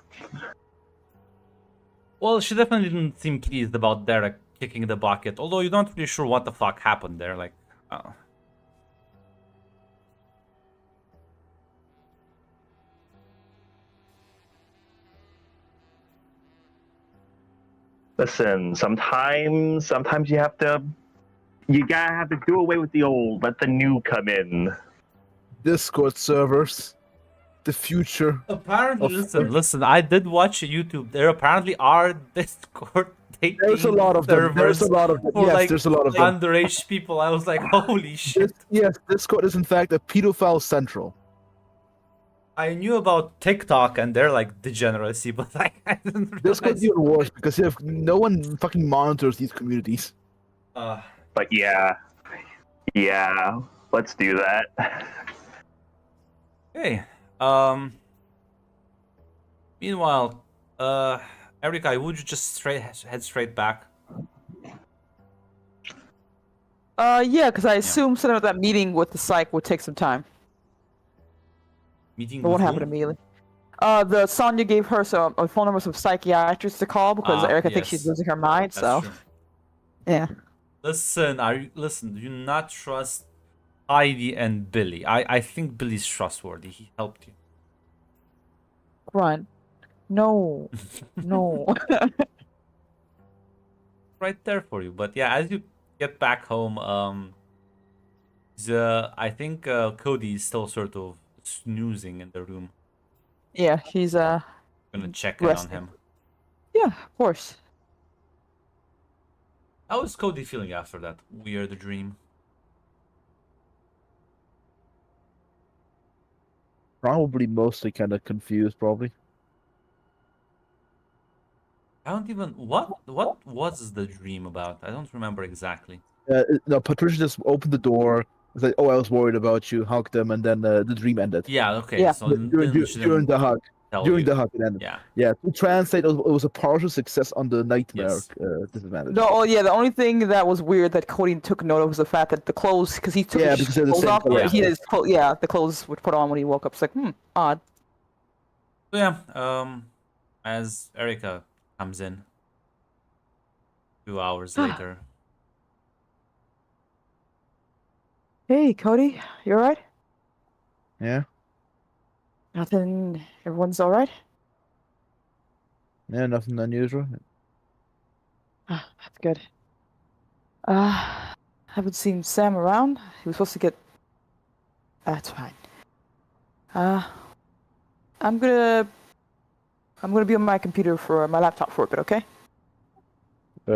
[SPEAKER 2] Well, she definitely didn't seem pleased about Derek kicking the bucket, although you're not really sure what the fuck happened there. Like,
[SPEAKER 1] Listen, sometimes you gotta have to do away with the old, let the new come in.
[SPEAKER 4] Discord servers. The future.
[SPEAKER 2] apparently,
[SPEAKER 4] Of-
[SPEAKER 2] listen. I did watch YouTube. There apparently are Discord dating
[SPEAKER 4] There's a lot of them. There's
[SPEAKER 2] servers
[SPEAKER 4] a lot of them.
[SPEAKER 2] for
[SPEAKER 4] Yes,
[SPEAKER 2] like
[SPEAKER 4] there's a lot of them.
[SPEAKER 2] underage people. I was like, holy shit.
[SPEAKER 4] Yes, Discord is in fact a pedophile central.
[SPEAKER 2] I knew about TikTok and their like degeneracy, but like I didn't
[SPEAKER 4] Discord is
[SPEAKER 2] realize.
[SPEAKER 4] even worse because no one fucking monitors these communities.
[SPEAKER 1] But yeah, let's do that.
[SPEAKER 2] Okay. Meanwhile, Erica, would you just head straight back?
[SPEAKER 3] Yeah, because I assume setting up that meeting with the psych would take some time.
[SPEAKER 2] Meeting
[SPEAKER 3] It won't
[SPEAKER 2] with
[SPEAKER 3] happen
[SPEAKER 2] whom?
[SPEAKER 3] immediately. The Sonya gave her some a phone numbers of psychiatrists to call because Erica thinks she's
[SPEAKER 2] yes.
[SPEAKER 3] losing her mind.
[SPEAKER 2] That's
[SPEAKER 3] So
[SPEAKER 2] true.
[SPEAKER 3] yeah.
[SPEAKER 2] Listen, do you not trust Heidi and Billy? I think Billy's trustworthy. He helped you.
[SPEAKER 3] Grunt. No. No.
[SPEAKER 2] Right there for you. But yeah, as you get back home, I think Cody is still sort of snoozing in the room.
[SPEAKER 3] Yeah, she's
[SPEAKER 2] Gonna check in on
[SPEAKER 3] resting.
[SPEAKER 2] him.
[SPEAKER 3] Yeah, of course.
[SPEAKER 2] How is Cody feeling after that weird dream?
[SPEAKER 4] Probably mostly kind of confused, probably.
[SPEAKER 2] I don't even what was the dream about? I don't remember exactly.
[SPEAKER 4] No, Patricia just opened the door. Was like, "Oh, I was worried about you." Hugged them, and then the dream ended.
[SPEAKER 2] Yeah, okay.
[SPEAKER 3] Yeah.
[SPEAKER 2] So
[SPEAKER 4] During
[SPEAKER 2] then she didn't
[SPEAKER 4] the hug,
[SPEAKER 2] tell
[SPEAKER 4] during
[SPEAKER 2] you.
[SPEAKER 4] the hug, it ended.
[SPEAKER 2] Yeah.
[SPEAKER 4] Yeah, to translate, it was a partial success on the nightmare
[SPEAKER 2] Yes.
[SPEAKER 4] disadvantage.
[SPEAKER 3] No, oh yeah, the only thing that was weird that Cody took note of was the fact that the clothes, because he took
[SPEAKER 4] Yeah,
[SPEAKER 3] his
[SPEAKER 4] because they're the
[SPEAKER 3] clothes
[SPEAKER 4] same
[SPEAKER 3] off,
[SPEAKER 4] color.
[SPEAKER 3] yeah, the clothes would put on when he woke up. It's like, odd.
[SPEAKER 2] So yeah, as Erica comes in 2 hours later.
[SPEAKER 3] Hey, Cody, you alright?
[SPEAKER 4] Yeah,
[SPEAKER 3] Nothing. Everyone's alright?
[SPEAKER 4] yeah, nothing unusual.
[SPEAKER 3] That's good. Haven't seen Sam around. He was supposed to get. That's fine. I'm gonna be on my computer for my laptop for a bit, okay?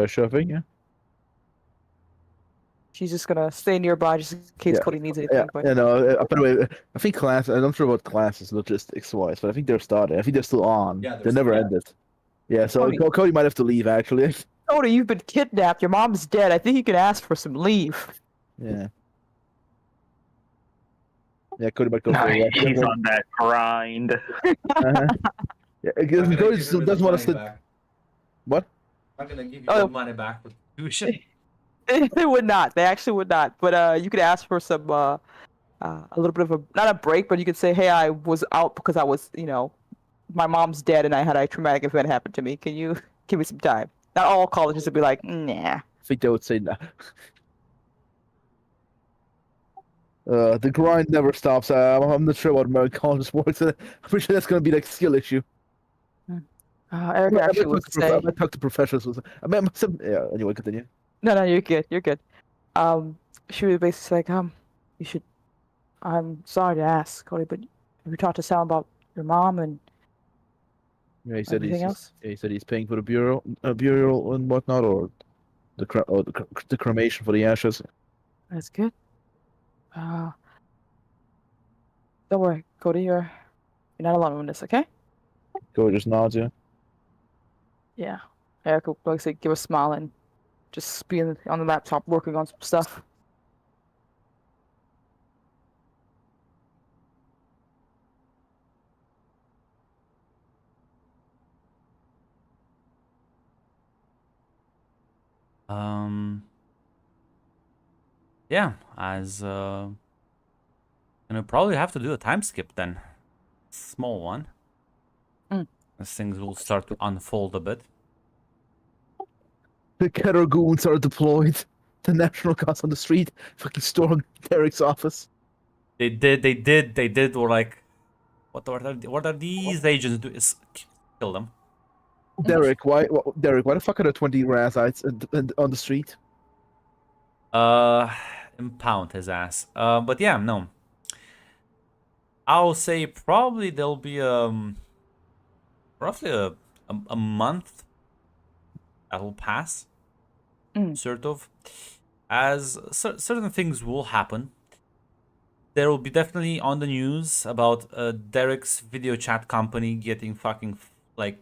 [SPEAKER 4] Sure thing. Yeah.
[SPEAKER 3] She's just gonna stay nearby just in case
[SPEAKER 4] Yeah.
[SPEAKER 3] Cody needs
[SPEAKER 4] Yeah,
[SPEAKER 3] anything. But
[SPEAKER 4] you know. By the way, I think class. I'm not sure about classes logistics wise, but I think they're starting. I think they're still on.
[SPEAKER 2] Yeah,
[SPEAKER 4] They never ended. Yeah, so
[SPEAKER 3] Cody.
[SPEAKER 4] Cody might have to leave actually.
[SPEAKER 3] Cody, you've been kidnapped. Your mom's dead. I think you can ask for some leave.
[SPEAKER 4] Yeah. Yeah, Cody might go for a walk.
[SPEAKER 1] He's on that grind.
[SPEAKER 4] Uh-huh. Yeah, because Cody still doesn't want to sit. What?
[SPEAKER 2] I'm gonna give you
[SPEAKER 3] Oh.
[SPEAKER 2] the money back for tuition.
[SPEAKER 3] They would not. They actually would not. But you could ask for some a little bit of a not a break, but you could say, "Hey, I was out because I was, my mom's dead and I had a traumatic event happen to me. Can you give me some time?" Not all colleges would be like, "Nah."
[SPEAKER 4] I think they would say no. The grind never stops. I'm not sure what American colleges works. I'm pretty sure that's gonna be like a skill issue.
[SPEAKER 3] Eric actually would say,
[SPEAKER 4] I might talk to professors. I mean, yeah. Anyway, continue.
[SPEAKER 3] "No, you're good. You're good." She was basically like, you should. I'm sorry to ask, Cody, but have you talked to Sam about your mom and
[SPEAKER 4] Yeah, he said
[SPEAKER 3] everything else?
[SPEAKER 4] he said he's paying for the burial and whatnot, or the cremation for the ashes.
[SPEAKER 3] That's good. Don't worry, Cody. You're not alone in this, okay?
[SPEAKER 4] Cody just nods. Yeah.
[SPEAKER 3] Yeah. Eric will like say, give a smile and just be on the laptop working on some stuff.
[SPEAKER 2] Yeah, as gonna probably have to do a time skip then. Small one. As things will start to unfold a bit.
[SPEAKER 4] The Keter goons are deployed. The National Guards on the street fucking stormed Derek's office.
[SPEAKER 2] They did, or like, what are these agents do? Is kill them.
[SPEAKER 4] Derek, why the fuck are there 20 Razites on the street?
[SPEAKER 2] Impound his ass. But yeah, no. I'll say probably there'll be roughly a month that will pass, sort of, as certain things will happen. There will be definitely on the news about Derek's video chat company getting fucking like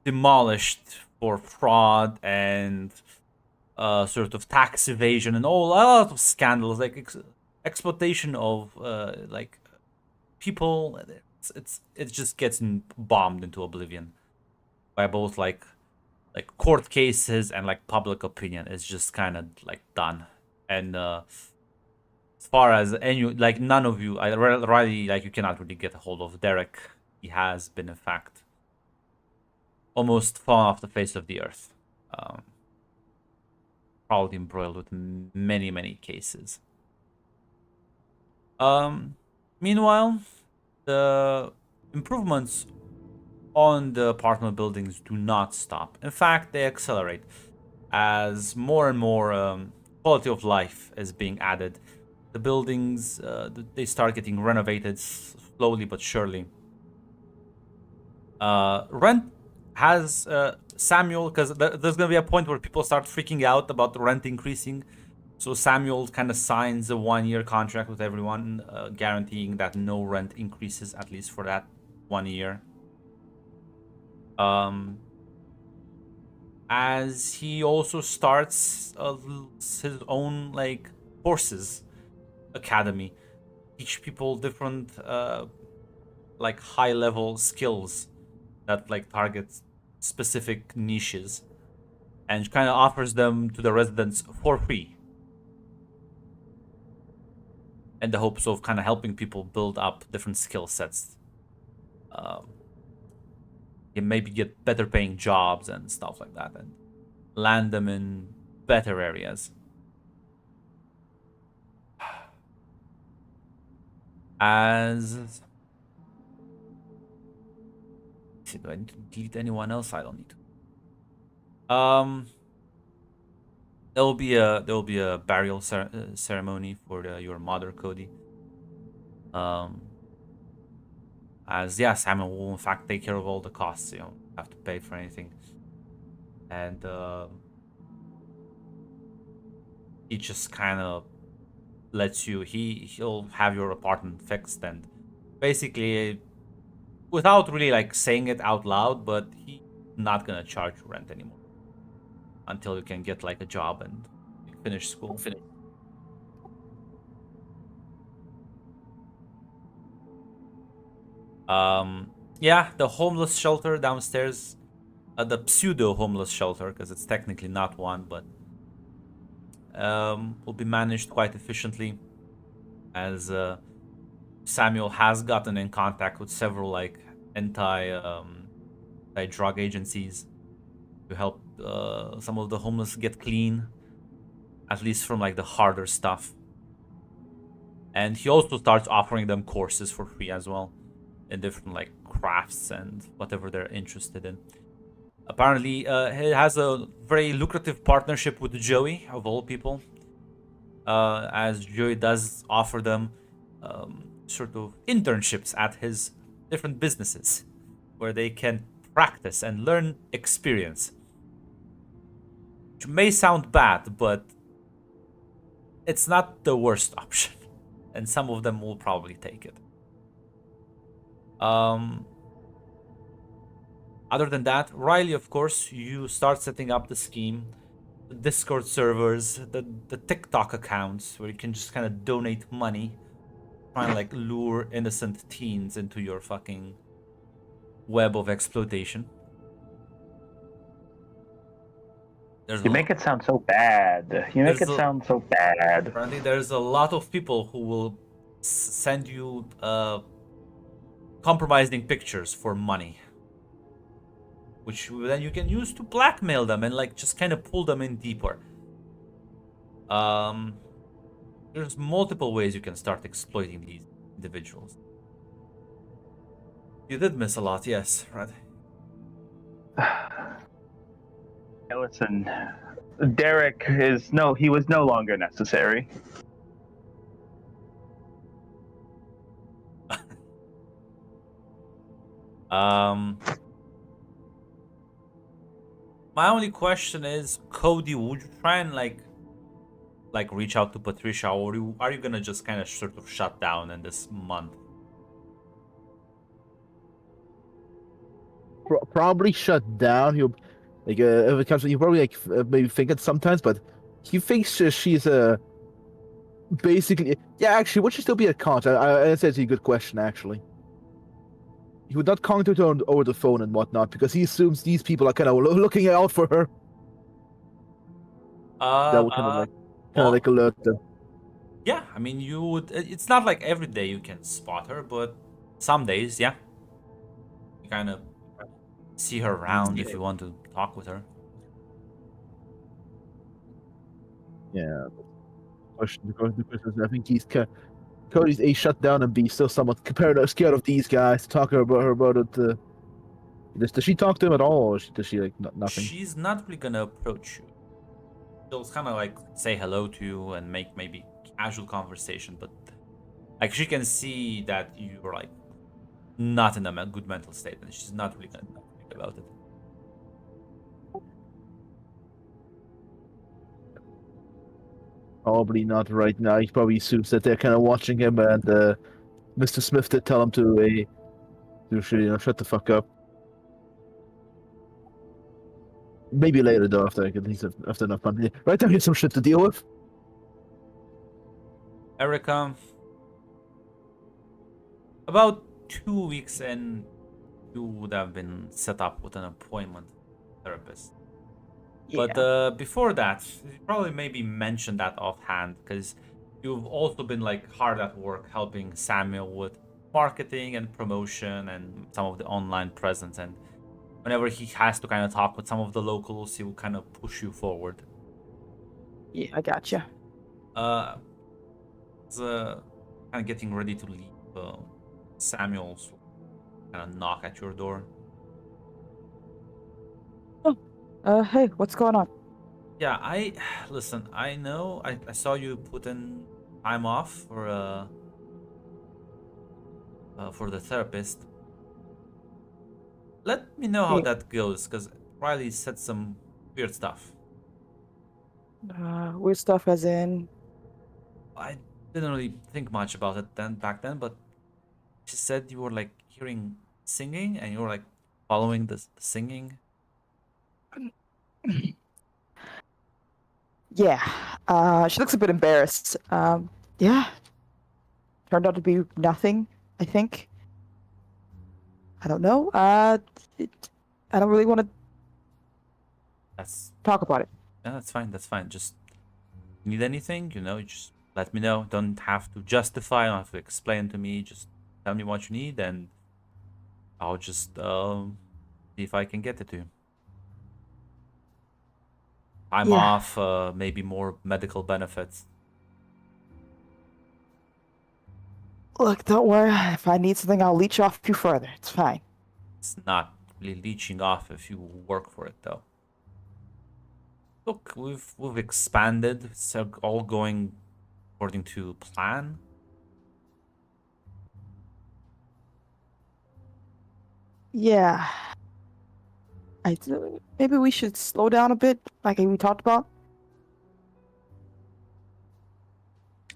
[SPEAKER 2] demolished for fraud and sort of tax evasion and a lot of scandals, like exploitation of like people. It just gets bombed into oblivion by both like court cases and like public opinion. It's just kind of like done. And as far as any, like, none of you, I really, like, you cannot really get a hold of Derek. He has been, in fact, almost fallen off the face of the earth. Probably embroiled with many cases. Meanwhile, the improvements on the apartment buildings do not stop. In fact, they accelerate as more and more quality of life is being added. The buildings, they start getting renovated slowly but surely. Rent has Samuel, because there's going to be a point where people start freaking out about the rent increasing. So Samuel kind of signs a 1-year contract with everyone, guaranteeing that no rent increases, at least for that 1 year. As he also starts his own like courses academy, teach people different like high level skills that like target specific niches, and kind of offers them to the residents for free, in the hopes of kind of helping people build up different skill sets. You maybe get better paying jobs and stuff like that, and land them in better areas. As do I need to delete anyone else? I don't need to. There will be a burial ceremony for your mother, Cody. As yeah, Samuel will in fact take care of all the costs. You don't have to pay for anything, and he just kind of lets you. He'll have your apartment fixed, and basically, without really like saying it out loud, but he's not gonna charge you rent anymore until you can get like a job and finish school. Yeah, the homeless shelter downstairs, the pseudo homeless shelter, because it's technically not one, but will be managed quite efficiently, as Samuel has gotten in contact with several like anti-drug agencies to help some of the homeless get clean, at least from like the harder stuff. And he also starts offering them courses for free as well, in different like crafts and whatever they're interested in. Apparently, he has a very lucrative partnership with Joey, of all people, as Joey does offer them sort of internships at his different businesses, where they can practice and learn experience. Which may sound bad, but it's not the worst option, and some of them will probably take it. Other than that, Riley, of course, you start setting up the scheme, the Discord servers, the TikTok accounts where you can just kind of donate money, try and like lure innocent teens into your fucking web of exploitation.
[SPEAKER 1] You make it sound so bad. You make it sound so bad.
[SPEAKER 2] Apparently, there's a lot of people who will send you compromising pictures for money, which then you can use to blackmail them and like just kind of pull them in deeper. There's multiple ways you can start exploiting these individuals. You did miss a lot, yes, right?
[SPEAKER 1] Hey, listen, Derek he was no longer necessary.
[SPEAKER 2] My only question is, Cody, would you try and like reach out to Patricia, or are you gonna just kind of sort of shut down in this month?
[SPEAKER 4] Probably shut down. He'll like if it comes, he'll probably like maybe think it sometimes, but he thinks she's basically, yeah. Actually, would she still be a contact? That's actually a good question. Actually, he would not contact her over the phone and whatnot because he assumes these people are kind of looking out for her. That would kind of like alert them.
[SPEAKER 2] Yeah, I mean, you would. It's not like every day you can spot her, but some days, yeah, you kind of see her around if you want to talk with her.
[SPEAKER 4] Yeah. The question is, I think Cody's A, shut down, and B, still somewhat scared of these guys. Talk to her about it. Does she talk to him at all, or does she like nothing?
[SPEAKER 2] She's not really gonna approach you. She'll kind of like say hello to you and make maybe casual conversation, but like she can see that you're like not in a good mental state, and she's not really gonna think about it.
[SPEAKER 4] Probably not right now. He probably assumes that they're kind of watching him, and Mr. Smith did tell him to shut the fuck up. Maybe later though, after enough money. Right now, he has some shit to deal with.
[SPEAKER 2] Erica, about 2 weeks in, you would have been set up with an appointment therapist.
[SPEAKER 3] Yeah.
[SPEAKER 2] But before that, you probably maybe mentioned that offhand, because you've also been like hard at work helping Samuel with marketing and promotion and some of the online presence, and whenever he has to kind of talk with some of the locals, he will kind of push you forward.
[SPEAKER 3] Yeah, I gotcha.
[SPEAKER 2] It's kind of getting ready to leave. Samuel's kind of knock at your door.
[SPEAKER 3] Hey, what's going on?
[SPEAKER 2] Yeah, listen. I know. I saw you put in time off for the therapist. Let me know how that goes, because Riley said some weird stuff.
[SPEAKER 3] Weird stuff as in.
[SPEAKER 2] I didn't really think much about it back then, but she said you were like hearing singing and you were like following the singing.
[SPEAKER 3] Yeah. She looks a bit embarrassed. Yeah. Turned out to be nothing, I think. I don't know. I don't really want to
[SPEAKER 2] That's
[SPEAKER 3] talk about it.
[SPEAKER 2] yeah, that's fine. That's fine. Just need anything, you just let me know. Don't have to justify. Don't have to explain to me. Just tell me what you need, and I'll just see if I can get it to you. I'm
[SPEAKER 3] Yeah.
[SPEAKER 2] off. Maybe more medical benefits.
[SPEAKER 3] Look, don't worry. If I need something, I'll leech off you further. It's fine.
[SPEAKER 2] It's not really leeching off if you work for it, though. Look, we've expanded. It's all going according to plan.
[SPEAKER 3] Yeah. Maybe we should slow down a bit, like we talked about.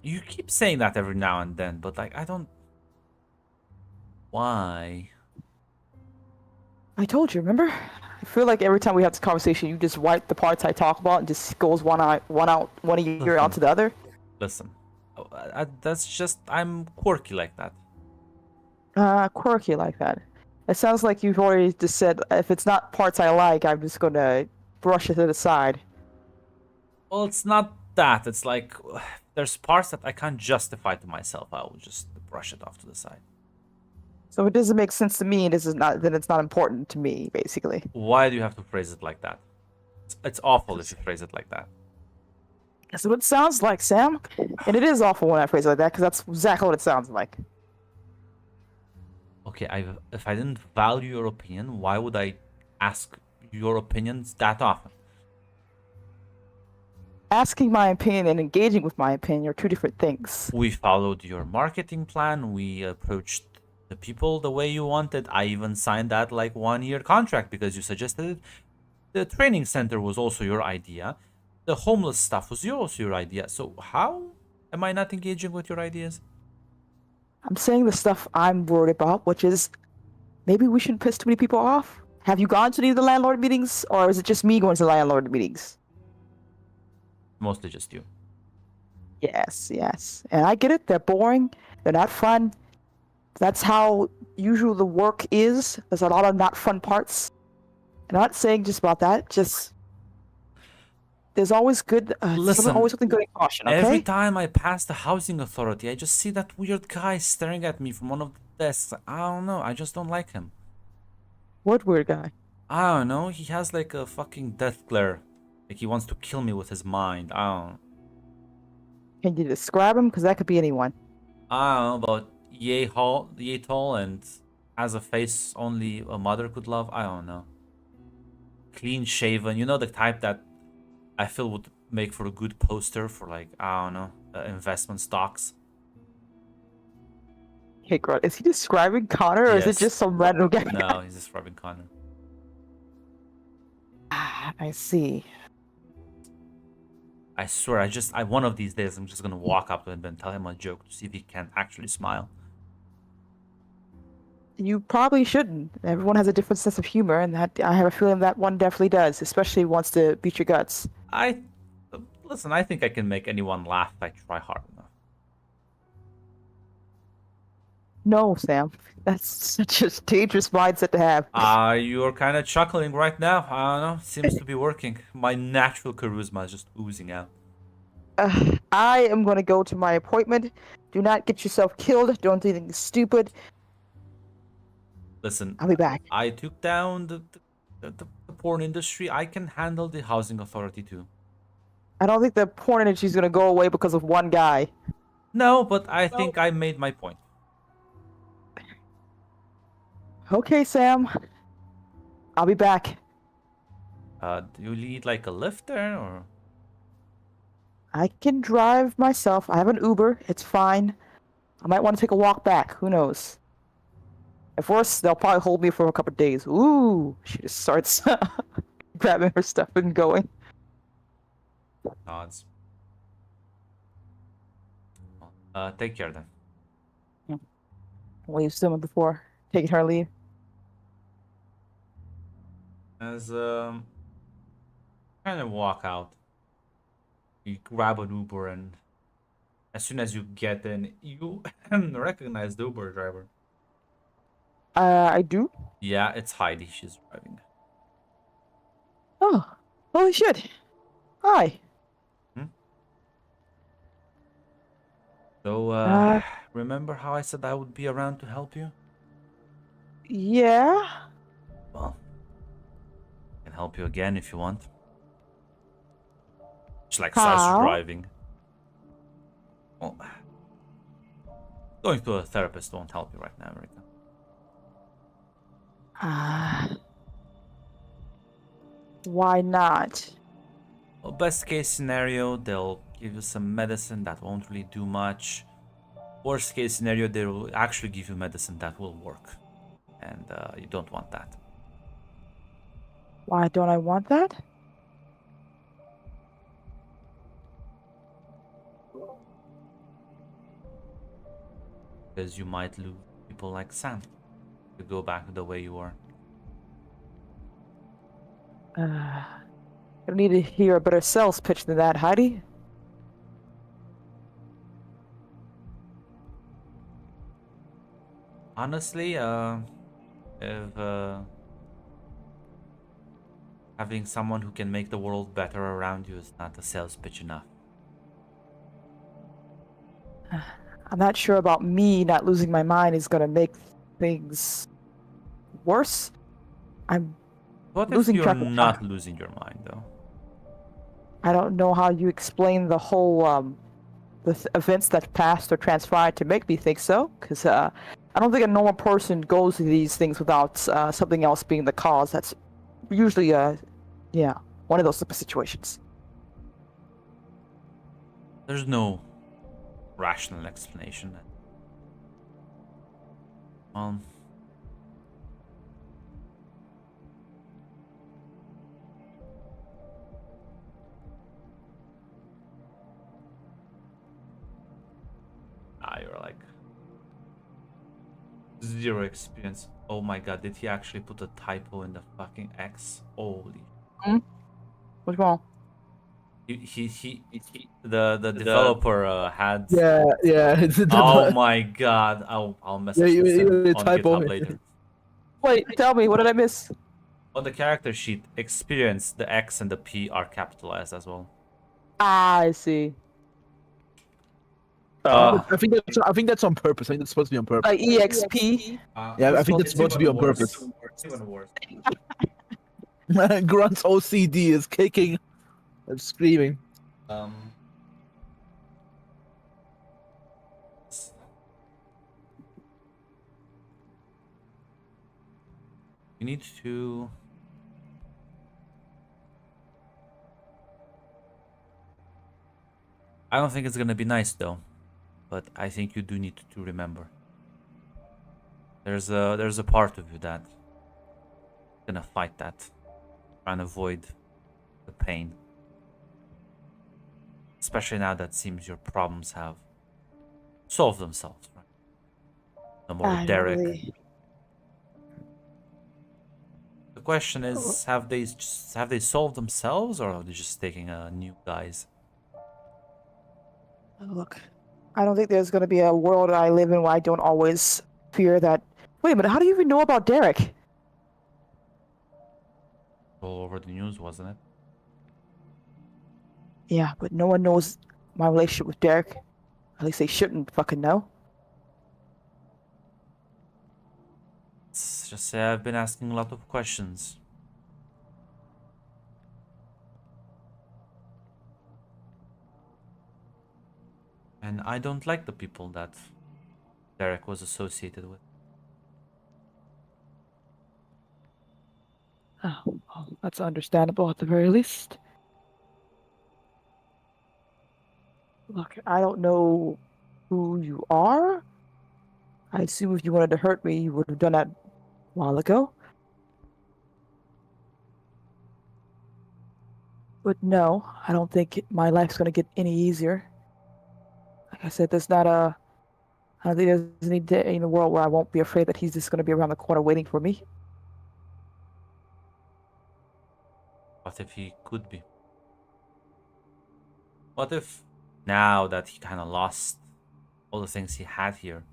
[SPEAKER 2] You keep saying that every now and then, but like I don't. Why?
[SPEAKER 3] I told you, remember? I feel like every time we have this conversation, you just wipe the parts I talk about and just goes one ear out to the other.
[SPEAKER 2] Listen, that's just I'm quirky like that.
[SPEAKER 3] Quirky like that. It sounds like you've already just said, if it's not parts I like, I'm just gonna brush it to the side.
[SPEAKER 2] Well, it's not that. It's like there's parts that I can't justify to myself. I will just brush it off to the side.
[SPEAKER 3] So it doesn't make sense to me, and then it's not important to me, basically.
[SPEAKER 2] Why do you have to phrase it like that? It's awful if you phrase it like that.
[SPEAKER 3] That's what it sounds like, Sam. And it is awful when I phrase it like that, because that's exactly what it sounds like.
[SPEAKER 2] Okay, if I didn't value your opinion, why would I ask your opinions that often?
[SPEAKER 3] Asking my opinion and engaging with my opinion are two different things.
[SPEAKER 2] We followed your marketing plan. We approached the people the way you wanted. I even signed that like 1-year contract because you suggested it. The training center was also your idea. The homeless stuff was also your idea. So how am I not engaging with your ideas?
[SPEAKER 3] I'm saying the stuff I'm worried about, which is maybe we shouldn't piss too many people off. Have you gone to any of the landlord meetings, or is it just me going to the landlord meetings?
[SPEAKER 2] Mostly just you.
[SPEAKER 3] Yes. And I get it. They're boring. They're not fun. That's how usual the work is. There's a lot of not fun parts. I'm not saying just about that. Just there's always good.
[SPEAKER 2] Listen,
[SPEAKER 3] always something good in caution. Okay.
[SPEAKER 2] Every time I pass the housing authority, I just see that weird guy staring at me from one of the desks. I don't know. I just don't like him.
[SPEAKER 3] What weird guy?
[SPEAKER 2] I don't know. He has like a fucking death glare. Like he wants to kill me with his mind. I don't know.
[SPEAKER 3] Can you describe him? Because that could be anyone.
[SPEAKER 2] I don't know about yay tall, and has a face only a mother could love. I don't know. Clean shaven. You know the type that I feel would make for a good poster for like, I don't know, investment stocks.
[SPEAKER 3] Hey, Grunt, is he describing Connor, or is it
[SPEAKER 2] Yes.
[SPEAKER 3] just some random guy?
[SPEAKER 2] No, he's describing Connor.
[SPEAKER 3] I see.
[SPEAKER 2] I swear, one of these days, I'm just gonna walk up to him and tell him a joke to see if he can actually smile.
[SPEAKER 3] You probably shouldn't. Everyone has a different sense of humor, and that I have a feeling that one definitely does, especially wants to beat your guts.
[SPEAKER 2] Listen, I think I can make anyone laugh if I try hard enough.
[SPEAKER 3] No, Sam. That's such a dangerous mindset to have.
[SPEAKER 2] You're kind of chuckling right now. I don't know. Seems to be working. My natural charisma is just oozing out.
[SPEAKER 3] I am going to go to my appointment. Do not get yourself killed. Don't do anything stupid.
[SPEAKER 2] Listen,
[SPEAKER 3] I'll be back.
[SPEAKER 2] I took down the porn industry. I can handle the housing authority too.
[SPEAKER 3] I don't think the porn industry is going to go away because of one guy.
[SPEAKER 2] No, but I think I made my point.
[SPEAKER 3] Okay, Sam. I'll be back.
[SPEAKER 2] Do you need like a lift there, or?
[SPEAKER 3] I can drive myself. I have an Uber. It's fine. I might want to take a walk back. Who knows? If worse, they'll probably hold me for a couple of days. Ooh, she just starts grabbing her stuff and going.
[SPEAKER 2] Nods. Well, take care then.
[SPEAKER 3] Leave soon before taking her leave.
[SPEAKER 2] As kind of walk out, you grab an Uber, and as soon as you get in, you recognize the Uber driver.
[SPEAKER 3] I do.
[SPEAKER 2] Yeah, it's Heidi. She's driving.
[SPEAKER 3] Oh, holy shit. Hi.
[SPEAKER 2] So,
[SPEAKER 3] Uh,
[SPEAKER 2] remember how I said I would be around to help you?
[SPEAKER 3] yeah.
[SPEAKER 2] Well, I can help you again if you want. She like starts
[SPEAKER 3] How?
[SPEAKER 2] driving. Well, going to a therapist won't help you right now, America.
[SPEAKER 3] Why not?
[SPEAKER 2] Well, best case scenario, they'll give you some medicine that won't really do much. Worst case scenario, they will actually give you medicine that will work. And you don't want that.
[SPEAKER 3] Why don't I want that?
[SPEAKER 2] Because you might lose people like Sam to go back the way you were.
[SPEAKER 3] I don't need to hear a better sales pitch than that, Heidi.
[SPEAKER 2] Honestly, if having someone who can make the world better around you is not a sales pitch enough.
[SPEAKER 3] I'm not sure about me not losing my mind is gonna make things worse. I'm
[SPEAKER 2] What if
[SPEAKER 3] losing
[SPEAKER 2] you're
[SPEAKER 3] track of
[SPEAKER 2] not
[SPEAKER 3] time.
[SPEAKER 2] losing your mind, though?
[SPEAKER 3] I don't know how you explain the whole events that passed or transpired to make me think so, because I don't think a normal person goes to these things without something else being the cause. That's usually yeah, one of those type of situations.
[SPEAKER 2] There's no rational explanation. Um, you're like zero experience. Oh my god, did he actually put a typo in the fucking X? Holy.
[SPEAKER 3] What's wrong?
[SPEAKER 2] The developer had.
[SPEAKER 4] Yeah, yeah. It's
[SPEAKER 2] Oh my god, I'll
[SPEAKER 4] yeah,
[SPEAKER 2] message this
[SPEAKER 4] you
[SPEAKER 2] on
[SPEAKER 4] typo.
[SPEAKER 2] GitHub later.
[SPEAKER 3] Wait, tell me, what did I miss?
[SPEAKER 2] On the character sheet, experience, the X and the P are capitalized as well.
[SPEAKER 3] Ah, I see.
[SPEAKER 4] I think that's on purpose. I think that's supposed to be on purpose.
[SPEAKER 3] Like EXP.
[SPEAKER 4] Yeah, I think that's supposed to be on purpose.
[SPEAKER 2] Even worse.
[SPEAKER 4] Grunt's OCD is kicking and screaming.
[SPEAKER 2] You need to. I don't think it's gonna be nice though, but I think you do need to remember. There's a part of you that gonna fight that, try and avoid the pain. Especially now that seems your problems have solved themselves, right? No more
[SPEAKER 3] I
[SPEAKER 2] Derek.
[SPEAKER 3] really...
[SPEAKER 2] The question is, have they solved themselves, or are they just taking new guys?
[SPEAKER 3] Look, I don't think there's going to be a world I live in where I don't always fear that. Wait a minute, how do you even know about Derek?
[SPEAKER 2] All over the news, wasn't it?
[SPEAKER 3] Yeah, but no one knows my relationship with Derek. At least they shouldn't fucking know.
[SPEAKER 2] Let's just say I've been asking a lot of questions. And I don't like the people that Derek was associated with.
[SPEAKER 3] Oh, well, that's understandable at the very least. Look, I don't know who you are. I assume if you wanted to hurt me, you would have done that a while ago. But no, I don't think my life's gonna get any easier. Like I said, I don't think there's any day in the world where I won't be afraid that he's just gonna be around the corner waiting for me.
[SPEAKER 2] What if he could be? What if now that he kind of lost all the things he had here,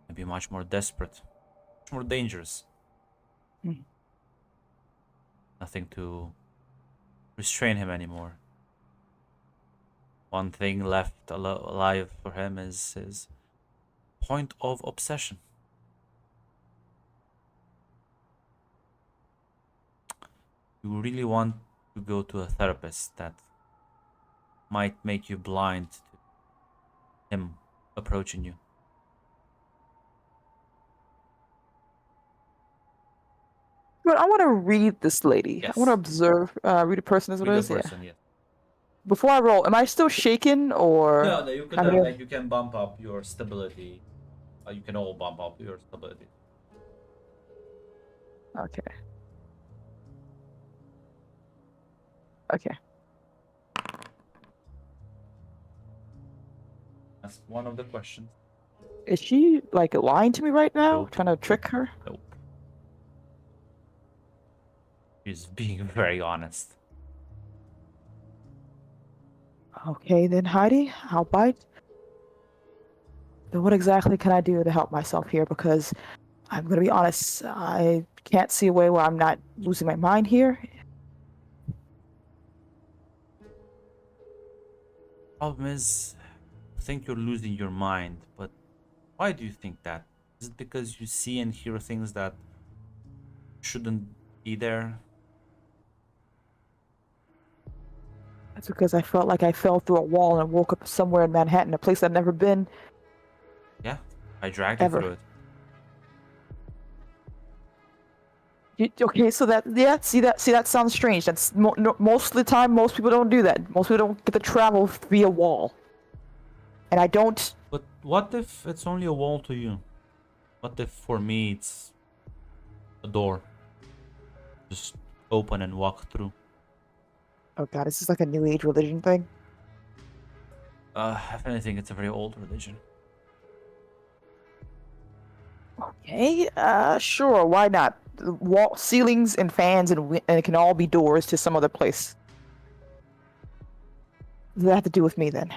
[SPEAKER 2] he'd be much more desperate, much more dangerous?
[SPEAKER 3] Hmm.
[SPEAKER 2] Nothing to restrain him anymore. One thing left alive for him is his point of obsession. You really want to go to a therapist that might make you blind to him approaching you.
[SPEAKER 3] But I want to read this lady.
[SPEAKER 2] Yes.
[SPEAKER 3] I want to observe, read a person is what
[SPEAKER 2] With
[SPEAKER 3] it
[SPEAKER 2] the
[SPEAKER 3] is. Yeah.
[SPEAKER 2] person, yes.
[SPEAKER 3] Before I roll, am I still shaken or?
[SPEAKER 2] No, you could
[SPEAKER 3] how many-
[SPEAKER 2] like you can bump up your stability. You can all bump up your stability.
[SPEAKER 3] Okay. Okay.
[SPEAKER 2] That's one of the questions.
[SPEAKER 3] Is she like lying to me right now?
[SPEAKER 2] Nope.
[SPEAKER 3] Trying to trick her?
[SPEAKER 2] Nope. She's being very honest.
[SPEAKER 3] Okay, then Heidi, I'll bite. Then what exactly can I do to help myself here? Because I'm gonna be honest, I can't see a way where I'm not losing my mind here.
[SPEAKER 2] Problem is, I think you're losing your mind, but why do you think that? Is it because you see and hear things that shouldn't be there?
[SPEAKER 3] That's because I felt like I fell through a wall and woke up somewhere in Manhattan, a place I'd never been
[SPEAKER 2] Yeah, I dragged
[SPEAKER 3] ever.
[SPEAKER 2] you through it.
[SPEAKER 3] Okay, so that sounds strange. That's most of the time, most people don't do that. Most people don't get to travel via wall, and I don't.
[SPEAKER 2] But what if it's only a wall to you? What if for me it's a door? Just open and walk through.
[SPEAKER 3] Oh god, is this like a new age religion thing?
[SPEAKER 2] If anything, it's a very old religion.
[SPEAKER 3] Okay, sure, why not? Wall, ceilings, and fans, and it can all be doors to some other place. What does that have to do with me then?
[SPEAKER 2] The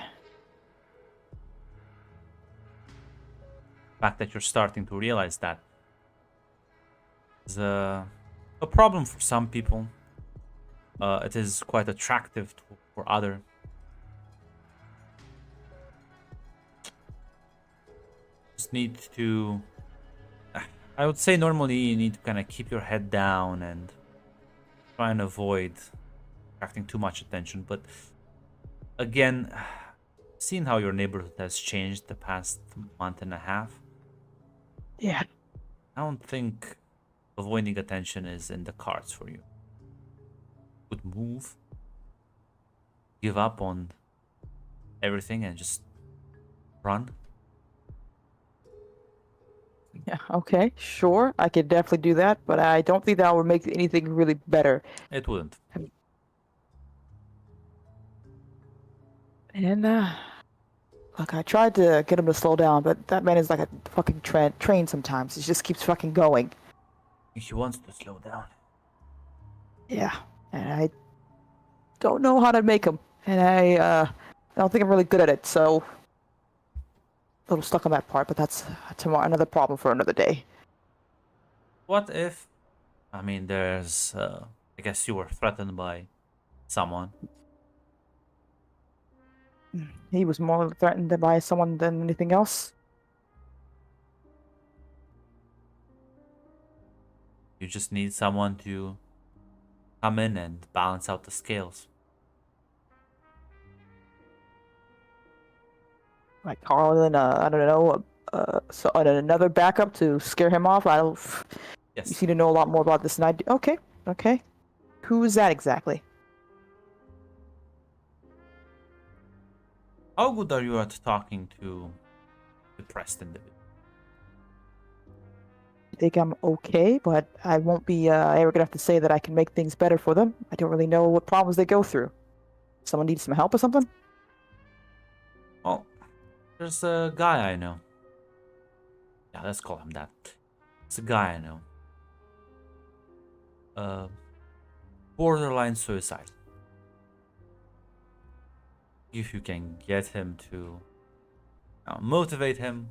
[SPEAKER 2] fact that you're starting to realize that is a problem for some people. It is quite attractive for other. Just need to. I would say normally you need to kind of keep your head down and try and avoid attracting too much attention. But again, seeing how your neighborhood has changed the past month and a half,
[SPEAKER 3] Yeah.
[SPEAKER 2] I don't think avoiding attention is in the cards for you. Would move, give up on everything, and just run.
[SPEAKER 3] Yeah, okay, sure. I could definitely do that, but I don't think that would make anything really better.
[SPEAKER 2] It wouldn't.
[SPEAKER 3] And, look, I tried to get him to slow down, but that man is like a fucking train sometimes. He just keeps fucking going.
[SPEAKER 2] He wants to slow down.
[SPEAKER 3] Yeah, and I don't know how to make him. And I don't think I'm really good at it, so a little stuck on that part, but that's tomorrow another problem for another day.
[SPEAKER 2] What if, I mean, there's, I guess you were threatened by someone.
[SPEAKER 3] He was more threatened by someone than anything else.
[SPEAKER 2] You just need someone to come in and balance out the scales.
[SPEAKER 3] Like Carlin, I don't know, so another backup to scare him off. I don't.
[SPEAKER 2] Yes.
[SPEAKER 3] You seem to know a lot more about this than I do. Okay, okay. Who is that exactly?
[SPEAKER 2] How good are you at talking to depressed individuals?
[SPEAKER 3] think I'm okay, but I won't be arrogant enough to say that I can make things better for them. I don't really know what problems they go through. Someone needs some help or something?
[SPEAKER 2] Well, there's a guy I know. Yeah, let's call him that. It's a guy I know. Borderline suicide. If you can get him to motivate him,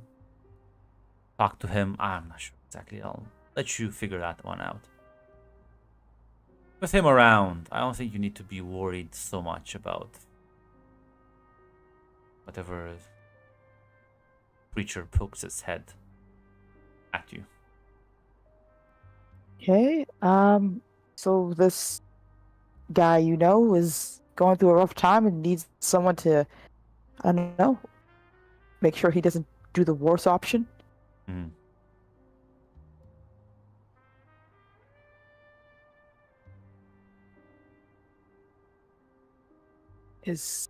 [SPEAKER 2] talk to him, I'm not sure exactly. I'll let you figure that one out. With him around, I don't think you need to be worried so much about whatever creature pokes its head at you.
[SPEAKER 3] Okay. So this guy you know is going through a rough time and needs someone to, I don't know, make sure he doesn't do the worst option.
[SPEAKER 2] Hmm.
[SPEAKER 3] Is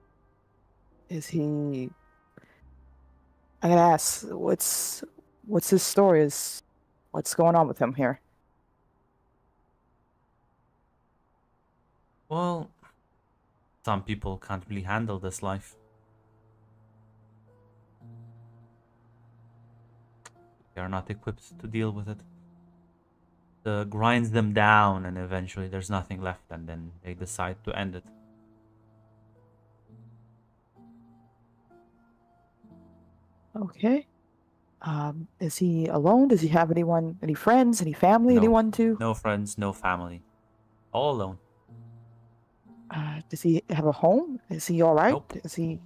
[SPEAKER 3] he? I gotta ask, what's his story? What's going on with him here?
[SPEAKER 2] Well, some people can't really handle this life. They are not equipped to deal with it. It grinds them down, and eventually there's nothing left, and then they decide to end it.
[SPEAKER 3] Okay. Is he alone? Does he have anyone, any friends, any family,
[SPEAKER 2] No,
[SPEAKER 3] anyone to?
[SPEAKER 2] no friends, no family, all alone.
[SPEAKER 3] Does he have a home? Is he all right?
[SPEAKER 2] Nope.
[SPEAKER 3] Is he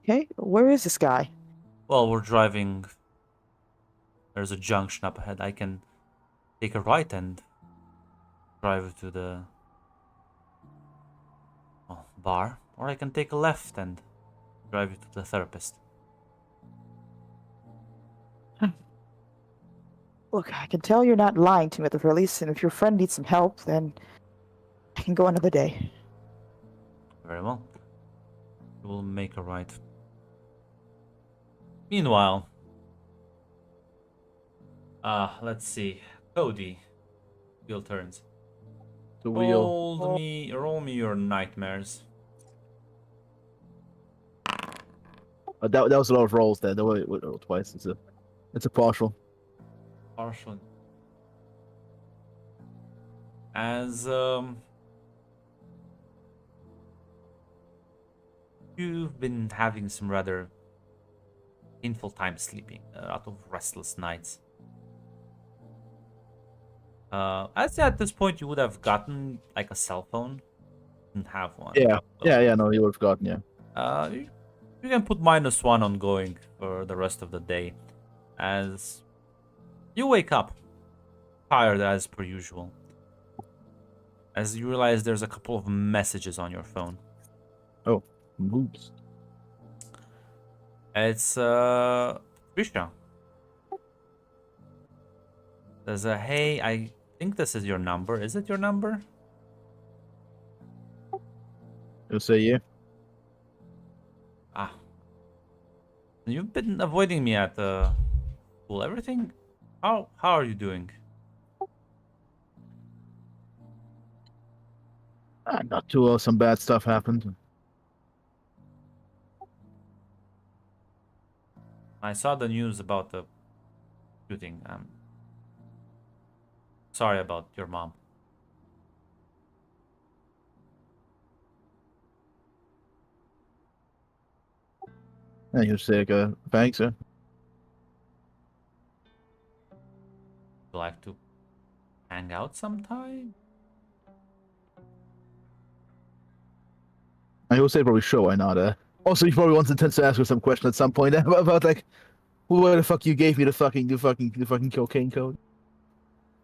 [SPEAKER 3] okay? Where is this guy?
[SPEAKER 2] Well, we're driving. There's a junction up ahead. I can take a right and drive to the bar, or I can take a left and drive you to the therapist.
[SPEAKER 3] Look, I can tell you're not lying to me at the very least, and if your friend needs some help, then I can go another day.
[SPEAKER 2] Very well. We'll make a right. Meanwhile, let's see. Cody, wheel turns.
[SPEAKER 4] The wheel.
[SPEAKER 2] Roll me your nightmares.
[SPEAKER 4] That was a lot of rolls there. Twice. It's a partial.
[SPEAKER 2] Partial. As you've been having some rather painful time sleeping, a lot of restless nights. I'd say at this point you would have gotten like a cell phone. Didn't have one.
[SPEAKER 4] Yeah.
[SPEAKER 2] So,
[SPEAKER 4] Yeah. No, you would have gotten. Yeah.
[SPEAKER 2] you can put -1 on going for the rest of the day, as you wake up tired as per usual. As you realize there's a couple of messages on your phone.
[SPEAKER 4] Oh, oops.
[SPEAKER 2] It's Trisha. There's a hey, I think this is your number. Is it your number?
[SPEAKER 4] You'll say yeah.
[SPEAKER 2] Ah. You've been avoiding me at school. Everything. How are you doing?
[SPEAKER 4] Not too well. Some bad stuff happened.
[SPEAKER 2] I saw the news about the shooting. Sorry about your mom.
[SPEAKER 4] And you'll say like, thanks, sir.
[SPEAKER 2] Would you like to hang out sometime?
[SPEAKER 4] I will say probably sure. Why not? Also, he probably wants to ask her some question at some point about like, where the fuck you gave me the fucking cocaine code?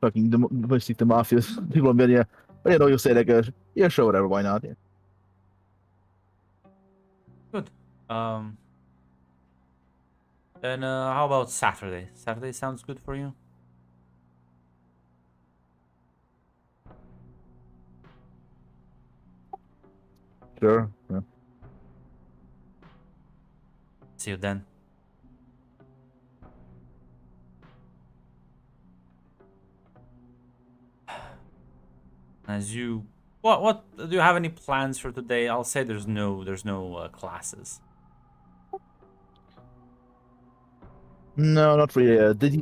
[SPEAKER 4] Fucking the mafias people in India. But you know, you'll say like, yeah, sure, whatever. Why not? Yeah.
[SPEAKER 2] Good. Then how about Saturday? Saturday sounds good for you?
[SPEAKER 4] Sure. Yeah.
[SPEAKER 2] See you then. As you, what do you have any plans for today? I'll say there's no classes.
[SPEAKER 4] No, not really. Did he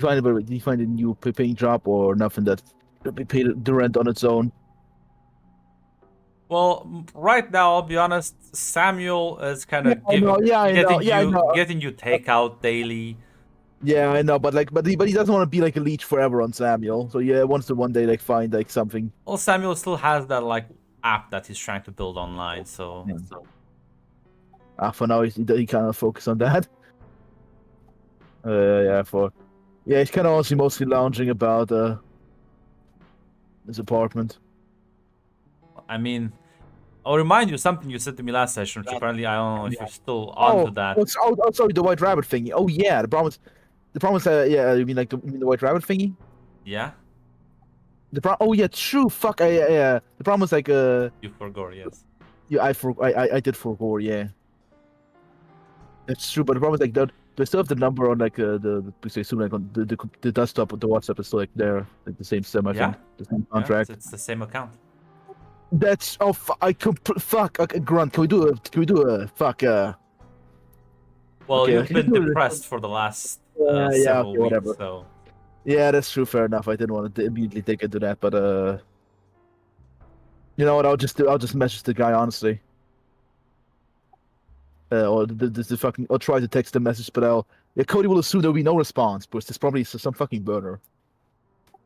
[SPEAKER 4] find a new paying job or nothing that paid the rent on its own?
[SPEAKER 2] Well, right now, I'll be honest. Samuel is kind
[SPEAKER 4] Yeah,
[SPEAKER 2] of
[SPEAKER 4] I know. Yeah, I know. Yeah, I know.
[SPEAKER 2] getting you takeout daily.
[SPEAKER 4] Yeah, I know. But he doesn't want to be like a leech forever on Samuel. So yeah, wants to one day like find like something.
[SPEAKER 2] Well, Samuel still has that like app that he's trying to build online. So
[SPEAKER 4] Yeah. For now, he kind of focus on that. He's kind of honestly mostly lounging about his apartment.
[SPEAKER 2] I mean, I'll remind you something you said to me last session, which apparently I don't know if you're still on to that.
[SPEAKER 4] Sorry, the white rabbit thingy. Oh yeah, the problem is, yeah, you mean the white rabbit thingy?
[SPEAKER 2] Yeah,
[SPEAKER 4] Oh yeah, true. Fuck, yeah. The problem is like,
[SPEAKER 2] you forgot. Yes.
[SPEAKER 4] yeah, I did forgo, yeah. That's true, but the problem is like they still have the number on like we say soon like on the desktop, the WhatsApp is still like there, like the same sim, I
[SPEAKER 2] Yeah.
[SPEAKER 4] think, the same
[SPEAKER 2] Yeah,
[SPEAKER 4] contract.
[SPEAKER 2] it's the same account.
[SPEAKER 4] That's fuck. Okay, Grunt, can we do a fuck?
[SPEAKER 2] Well,
[SPEAKER 4] Okay,
[SPEAKER 2] you've
[SPEAKER 4] can you
[SPEAKER 2] been
[SPEAKER 4] do it?
[SPEAKER 2] depressed for the last
[SPEAKER 4] Yeah,
[SPEAKER 2] several
[SPEAKER 4] okay,
[SPEAKER 2] weeks,
[SPEAKER 4] whatever.
[SPEAKER 2] so
[SPEAKER 4] Yeah, that's true. Fair enough. I didn't want to immediately dig into that, but you know what? I'll just message the guy honestly. Or the fucking. I'll try to text the message, but yeah, Cody will assume there'll be no response, but it's probably some fucking burner.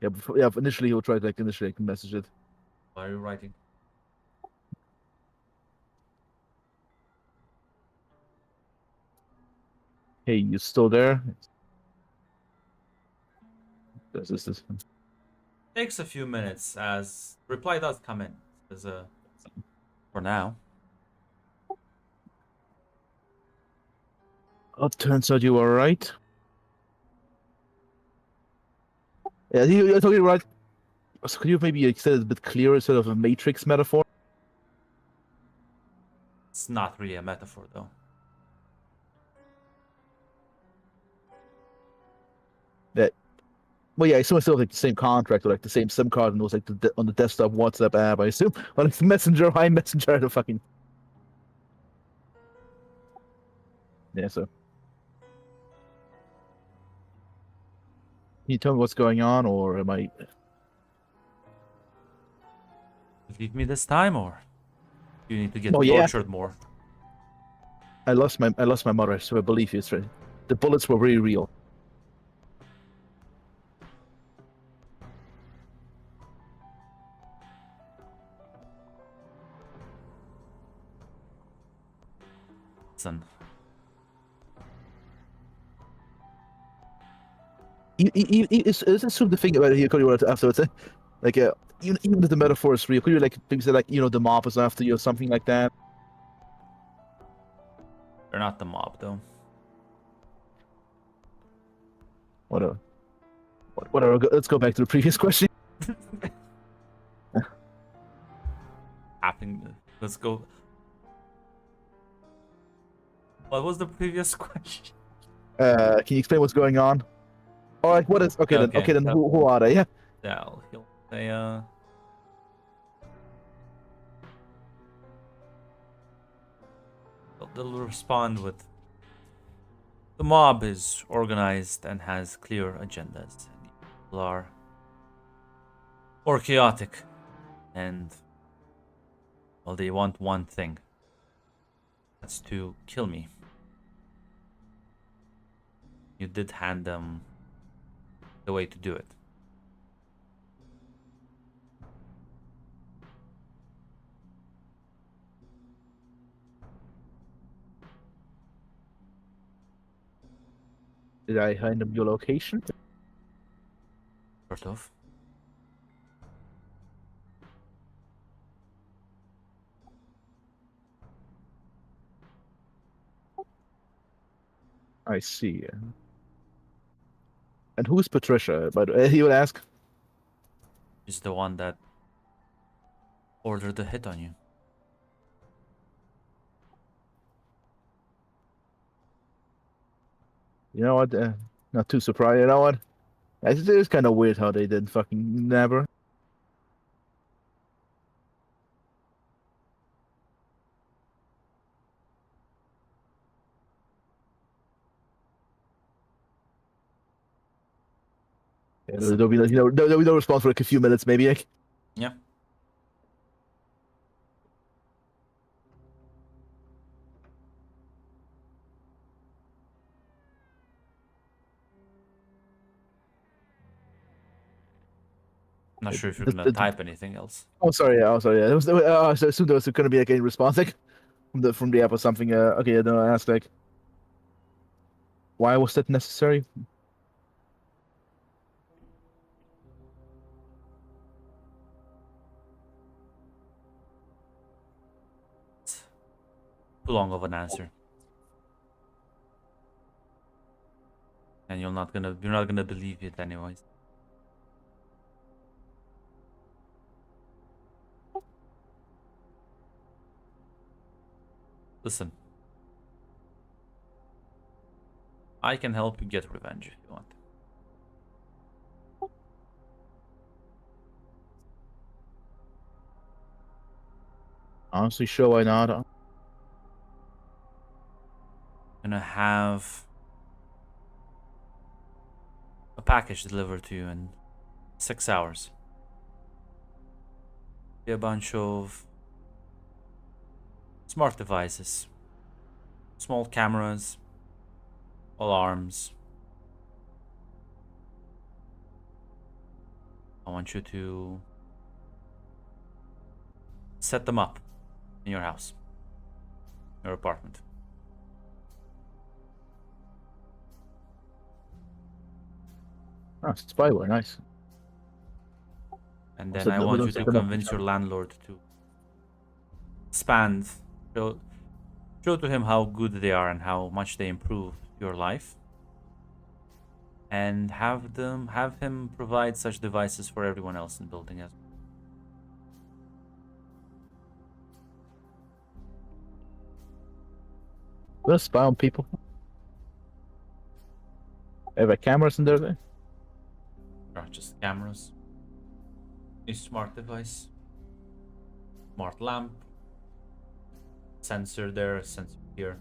[SPEAKER 4] Yeah, initially he'll try to like message it.
[SPEAKER 2] why are you writing?
[SPEAKER 4] Hey, you still there? This.
[SPEAKER 2] Takes a few minutes as reply does come in. As for now.
[SPEAKER 4] Oh, turns out you were right. Yeah, I told you right. So could you maybe extend it a bit clearer, sort of a matrix metaphor?
[SPEAKER 2] It's not really a metaphor though.
[SPEAKER 4] That Well, yeah, I assume it's still like the same contract or like the same SIM card and it was like on the desktop WhatsApp app. I assume, or like Messenger, Messenger, the fucking yeah. So, can you tell me what's going on, or am I?
[SPEAKER 2] Leave me this time, or you need to get
[SPEAKER 4] Oh yeah,
[SPEAKER 2] tortured more.
[SPEAKER 4] I lost my mother, so I believe you. It's right. The bullets were very real.
[SPEAKER 2] Listen,
[SPEAKER 4] It's sort of the thing about it here, Cody, what afterwards. Like, even if the metaphor is real, could you like maybe say like the mob is after you or something like that?
[SPEAKER 2] they're not the mob though.
[SPEAKER 4] Whatever. Whatever. Let's go back to the previous question.
[SPEAKER 2] Let's go. What was the previous question?
[SPEAKER 4] Can you explain what's going on? All right. What is okay then?
[SPEAKER 2] Okay,
[SPEAKER 4] Okay then. Who are they? Yeah.
[SPEAKER 2] Yeah, he'll say they'll respond with the mob is organized and has clear agendas. And people are more chaotic, and well, they want one thing. That's to kill me. You did hand them the way to do it.
[SPEAKER 4] Did I hand them your location?
[SPEAKER 2] Sort of.
[SPEAKER 4] I see. And who's Patricia? But he would ask.
[SPEAKER 2] She's the one that ordered the hit on you.
[SPEAKER 4] You know what? Not too surprised. You know what? It is kind of weird how they did fucking nab her. Yeah, there'll be like, there'll be no response for like a few minutes, maybe. Like,
[SPEAKER 2] Yeah. Not sure if you're gonna type anything else.
[SPEAKER 4] oh, sorry. Yeah, oh, sorry. Yeah. I assumed there was going to be like any response like from the app or something. Okay, yeah, no, I asked like, why was that necessary?
[SPEAKER 2] Too long of an answer. And you're not gonna believe it anyways. Listen. I can help you get revenge if you want.
[SPEAKER 4] Honestly, sure, why not?
[SPEAKER 2] Gonna have a package delivered to you in 6 hours. Be a bunch of smart devices, small cameras, alarms. I want you to set them up in your house, your apartment.
[SPEAKER 4] Oh, spyware, nice.
[SPEAKER 2] And then
[SPEAKER 4] So
[SPEAKER 2] I
[SPEAKER 4] we
[SPEAKER 2] want
[SPEAKER 4] don't
[SPEAKER 2] you to
[SPEAKER 4] set them up
[SPEAKER 2] convince your landlord to expand, show to him how good they are and how much they improve your life. And have him provide such devices for everyone else in the building as well.
[SPEAKER 4] We're gonna spy on people. They have cameras in there.
[SPEAKER 2] Or just cameras. A smart device. Smart lamp. Sensor there, sensor here.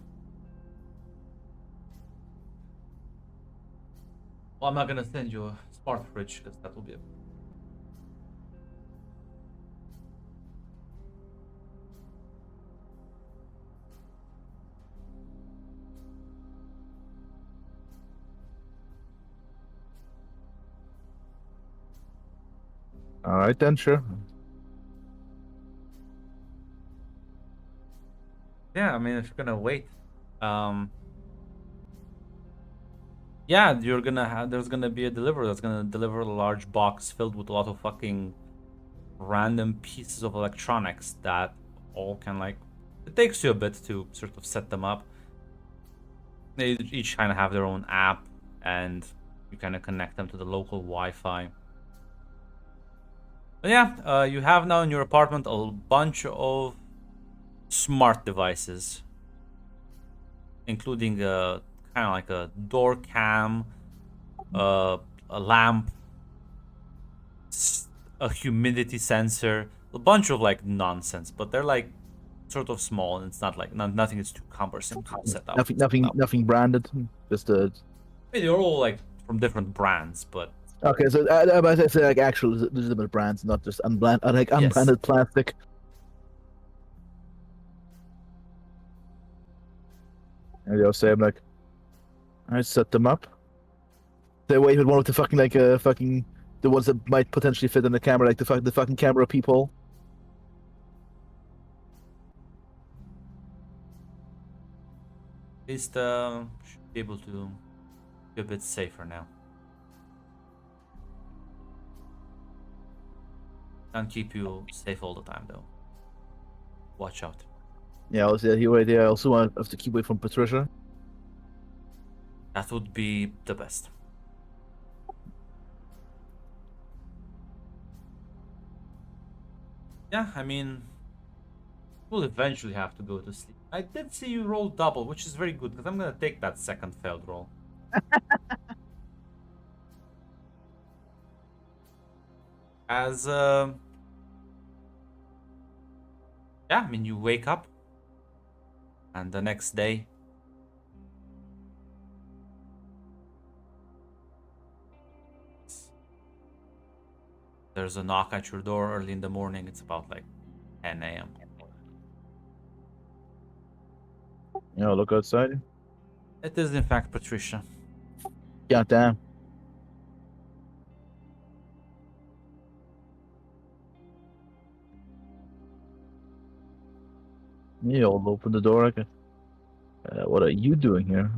[SPEAKER 2] Well, I'm not gonna send you a smart fridge because that will be a...
[SPEAKER 4] All right, then, sure.
[SPEAKER 2] Yeah, I mean, if you're gonna wait, yeah, you're gonna have. There's gonna be a deliverer that's gonna deliver a large box filled with a lot of fucking random pieces of electronics that all can like. It takes you a bit to sort of set them up. They each kind of have their own app, and you kind of connect them to the local Wi-Fi. But yeah, you have now in your apartment a bunch of smart devices, including a kind of like a door cam, a lamp, a humidity sensor, a bunch of like nonsense, but they're like sort of small and it's not like nothing is too cumbersome to set up.
[SPEAKER 4] Nothing branded. Just
[SPEAKER 2] I mean, they're all like from different brands, but
[SPEAKER 4] okay. So I say like actual legitimate brands, not just unbranded plastic. And they'll say I'm like, I set them up. They wait with one of the fucking the ones that might potentially fit in the camera, like the fucking camera peephole.
[SPEAKER 2] at least should be able to be a bit safer now. Can't keep you safe all the time though. Watch out.
[SPEAKER 4] Yeah, I was here right there. I also want to have to keep away from Patricia.
[SPEAKER 2] That would be the best. Yeah, I mean, we'll eventually have to go to sleep. I did see you roll double, which is very good because I'm gonna take that second failed roll. As yeah, I mean, you wake up, and the next day, There's a knock at your door early in the morning. It's about like 10 a.m.
[SPEAKER 4] Look outside.
[SPEAKER 2] It is in fact Patricia.
[SPEAKER 4] God damn. I'll open the door. What are you doing here?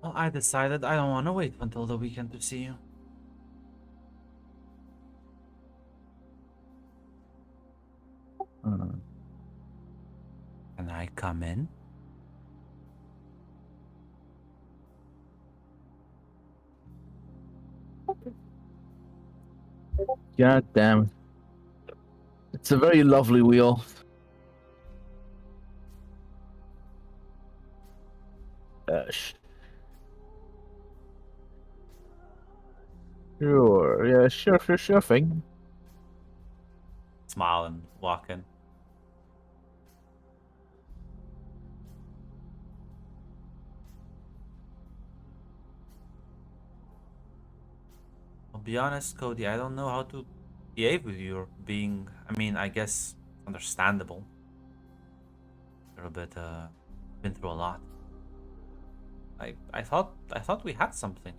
[SPEAKER 2] Well, I decided I don't want to wait until the weekend to see you. Can I come in?
[SPEAKER 4] God damn. It's a very lovely wheel. Sure. Yeah, sure thing.
[SPEAKER 2] Smile and walk in. I'll be honest, Cody, I don't know how to behave with you. Being, I mean, I guess understandable. You're a bit, been through a lot. I thought we had something.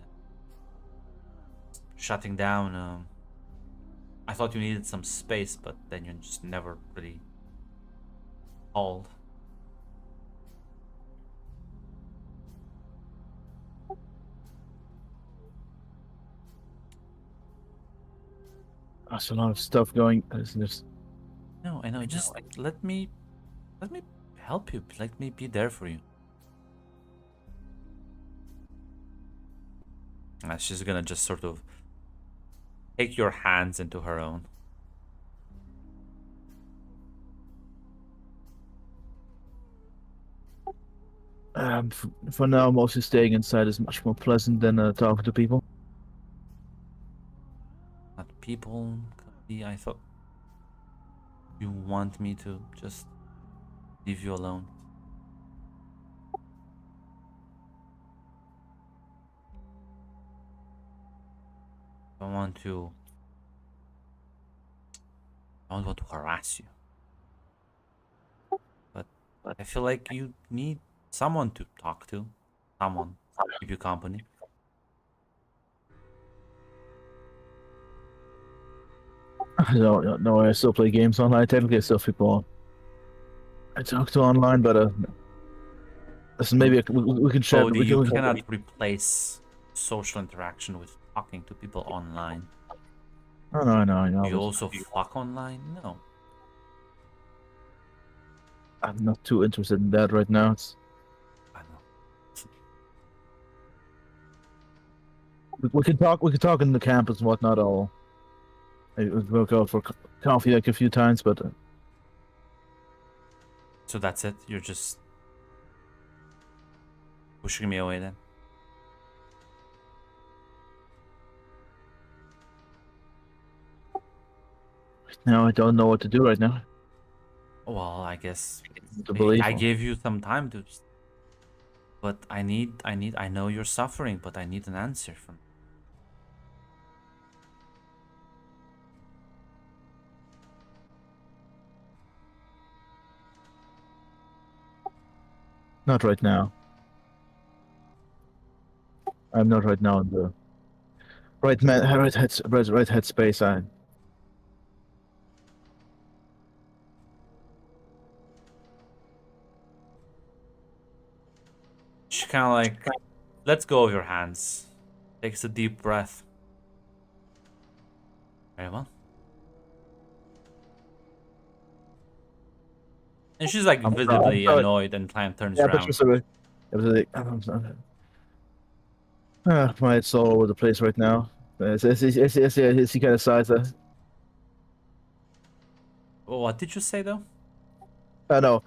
[SPEAKER 2] Shutting down, I thought you needed some space, but then you just never really called.
[SPEAKER 4] That's a lot of stuff going. There's
[SPEAKER 2] No, I know. Just let me help you. Let me be there for you. She's gonna just sort of take your hands into her own.
[SPEAKER 4] For now, mostly staying inside is much more pleasant than talking to people.
[SPEAKER 2] Not people, Cody. I thought you want me to just leave you alone. I don't want to harass you. But I feel like you need someone to talk to. Someone to keep you company.
[SPEAKER 4] I don't know. I still play games online. Technically, I still have people I talk to online, but listen, maybe we can share.
[SPEAKER 2] Cody, you cannot replace social interaction with talking to people online.
[SPEAKER 4] I know.
[SPEAKER 2] You also fuck online? No.
[SPEAKER 4] I'm not too interested in that right now.
[SPEAKER 2] I know.
[SPEAKER 4] We can talk. We can talk in the campus and whatnot. All we'll go for coffee like a few times, but
[SPEAKER 2] So that's it? You're just pushing me away then?
[SPEAKER 4] now I don't know what to do right now.
[SPEAKER 2] Well, I guess
[SPEAKER 4] To believe.
[SPEAKER 2] I gave you some time to, but I know you're suffering, but I need an answer from.
[SPEAKER 4] Not right now. I'm not right now in the right head space.
[SPEAKER 2] She kind of like lets go of your hands, takes a deep breath. Very well. And she's like visibly annoyed and turns around.
[SPEAKER 4] My head's all over the place right now. It's kind of size.
[SPEAKER 2] What did you say though?
[SPEAKER 4] No.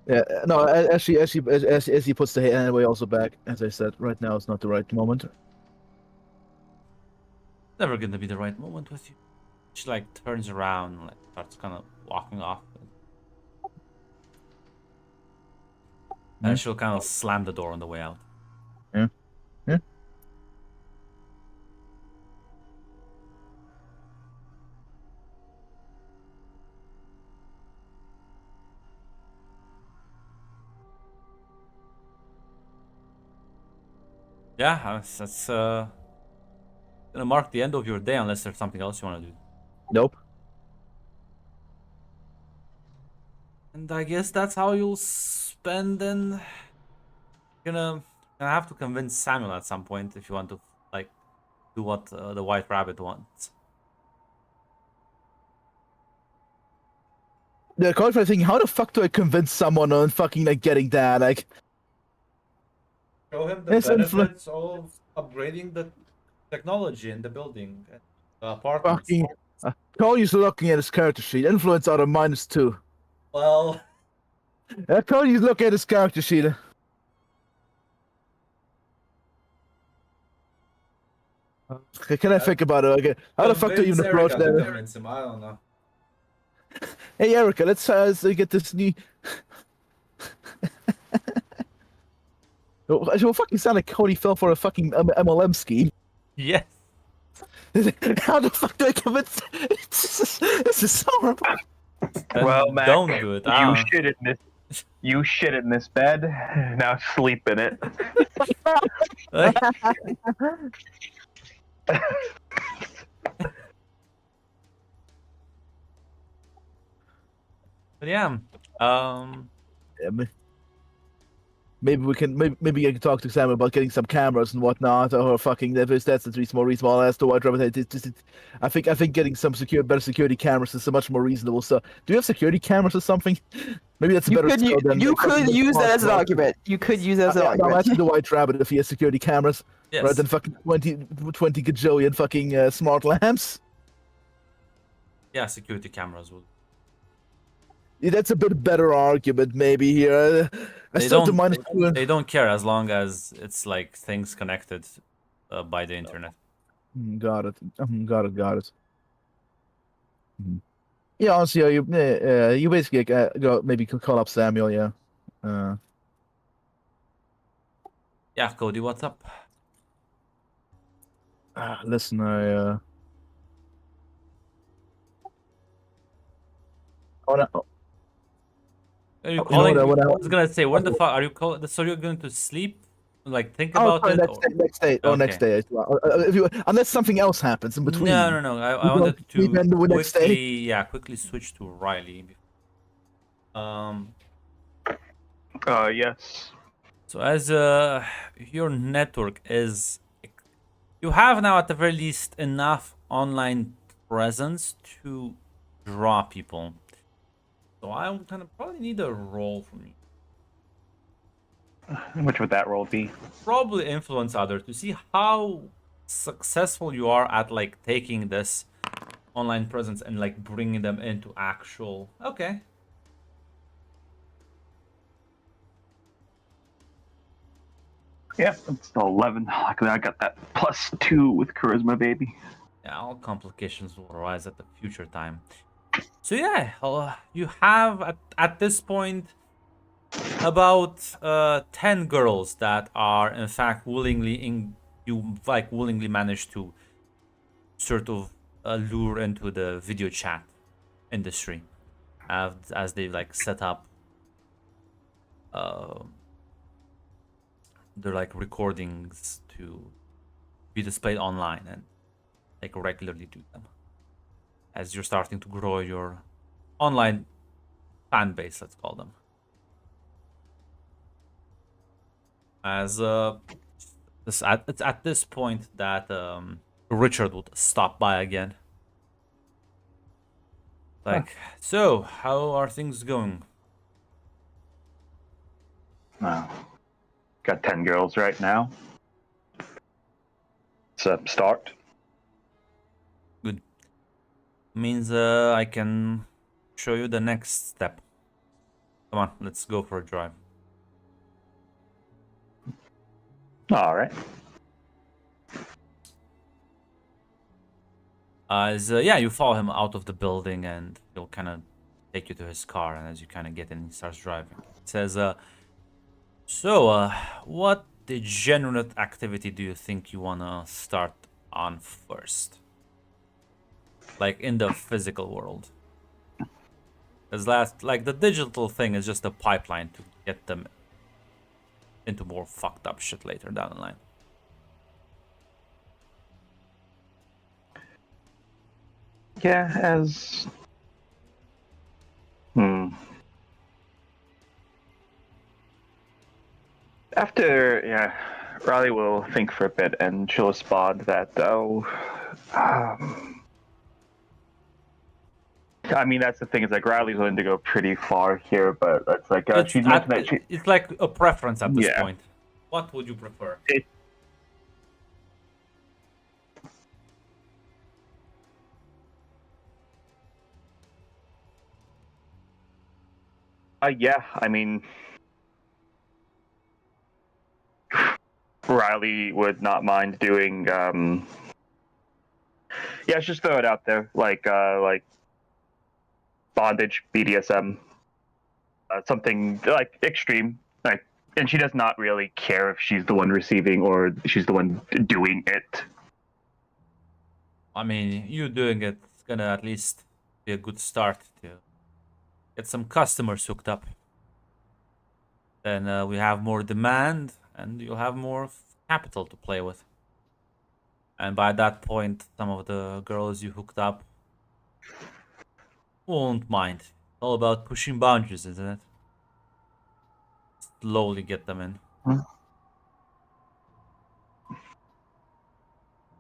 [SPEAKER 4] Yeah, no. As he puts the hand away also back. As I said, right now is not the right moment.
[SPEAKER 2] Never gonna be the right moment with you. She like turns around and like starts kind of walking off. And she'll kind of slam the door on the way out.
[SPEAKER 4] Yeah. Yeah.
[SPEAKER 2] Yeah, that's gonna mark the end of your day unless there's something else you want to do.
[SPEAKER 4] Nope.
[SPEAKER 2] And I guess that's how you'll spend. And gonna have to convince Samuel at some point if you want to like do what the White Rabbit wants.
[SPEAKER 4] The Cody thinking, how the fuck do I convince someone on fucking like getting that? Like,
[SPEAKER 2] Show him the
[SPEAKER 4] Yes,
[SPEAKER 2] benefits of upgrading the technology in the building, the apartments.
[SPEAKER 4] fucking. Cody's looking at his character sheet. Influence out of -2.
[SPEAKER 2] Well,
[SPEAKER 4] Cody's looking at his character sheet. Can I think about it? Okay. How the fuck do you even approach that?
[SPEAKER 2] Convince him. I don't know.
[SPEAKER 4] Hey, Erica, let's get this new. It will fucking sound like Cody fell for a fucking MLM scheme.
[SPEAKER 2] Yes.
[SPEAKER 4] How the fuck do I convince? This is so horrible.
[SPEAKER 2] Then
[SPEAKER 1] Well, Mac,
[SPEAKER 2] don't do it.
[SPEAKER 1] You shit in this bed. Now sleep in it.
[SPEAKER 2] Like, but yeah.
[SPEAKER 4] Yeah, maybe we can maybe I can talk to Sam about getting some cameras and whatnot, or fucking that's the more reasonable as to what I think getting some better security cameras is a much more reasonable. So, do you have security cameras or something? Maybe that's a better.
[SPEAKER 3] You could use that as an argument. You could use that as an
[SPEAKER 4] No,
[SPEAKER 3] argument.
[SPEAKER 4] that's the White Rabbit if he has security cameras
[SPEAKER 2] Yes.
[SPEAKER 4] rather than fucking 20 gajillion fucking smart lamps.
[SPEAKER 2] Yeah, security cameras will.
[SPEAKER 4] Yeah, that's a bit better argument maybe here.
[SPEAKER 2] They don't care as long as it's like things connected by the internet.
[SPEAKER 4] Got it. Got it. Mhm. Yeah, honestly, you basically go maybe call up Samuel. Yeah.
[SPEAKER 2] Yeah, Cody, what's up?
[SPEAKER 4] Listen,
[SPEAKER 2] Are you
[SPEAKER 4] know
[SPEAKER 2] calling?
[SPEAKER 4] what
[SPEAKER 2] I was gonna say, when the fuck are you calling? So you're going to sleep? Like think
[SPEAKER 4] Oh,
[SPEAKER 2] about
[SPEAKER 4] sorry,
[SPEAKER 2] it?
[SPEAKER 4] next day. Oh, next
[SPEAKER 2] Okay.
[SPEAKER 4] day as well. Unless something else happens in between.
[SPEAKER 2] No. I
[SPEAKER 4] You
[SPEAKER 2] wanted
[SPEAKER 4] don't sleep and the
[SPEAKER 2] to
[SPEAKER 4] next day?
[SPEAKER 2] quickly switch to Riley.
[SPEAKER 1] Yes.
[SPEAKER 2] So as your network is, you have now at the very least enough online presence to draw people. So I'm gonna probably need a role from you.
[SPEAKER 1] Which would that role be?
[SPEAKER 2] Probably influence others to see how successful you are at like taking this online presence and like bringing them into actual. Okay.
[SPEAKER 1] Yeah, it's still 11. Luckily, I got that +2 with charisma, baby.
[SPEAKER 2] Yeah, all complications will arise at the future time. So yeah, you have at this point about 10 girls that are in fact willingly manage to sort of lure into the video chat industry as they like set up their like recordings to be displayed online and like regularly do them as you're starting to grow your online fan base, let's call them. As it's at this point that Richard would stop by again. Like, so how are things going?
[SPEAKER 1] Got 10 girls right now. It's a start.
[SPEAKER 2] Good. Means I can show you the next step. Come on, let's go for a drive.
[SPEAKER 1] All right.
[SPEAKER 2] Yeah, you follow him out of the building and he'll kind of take you to his car, and as you kind of get in, he starts driving. It says, so, what degenerate activity do you think you want to start on first? Like, in the physical world. Because the digital thing is just a pipeline to get them into more fucked up shit later down the line.
[SPEAKER 1] Yeah, as after, Riley will think for a bit and she'll respond that, I mean, that's the thing, is like Riley's willing to go pretty far here, but it's like, she's mentioned that she,
[SPEAKER 2] it's like a preference at this
[SPEAKER 1] Yeah.
[SPEAKER 2] point. What would you prefer?
[SPEAKER 1] yeah, I mean, Riley would not mind doing, let's just throw it out there, like bondage, BDSM, something like extreme, like, and she does not really care if she's the one receiving or she's the one doing it.
[SPEAKER 2] I mean, you doing it's gonna at least be a good start to get some customers hooked up. Then we have more demand, and you'll have more capital to play with. And by that point, some of the girls you hooked up won't mind. It's all about pushing boundaries, isn't it? Slowly get them in.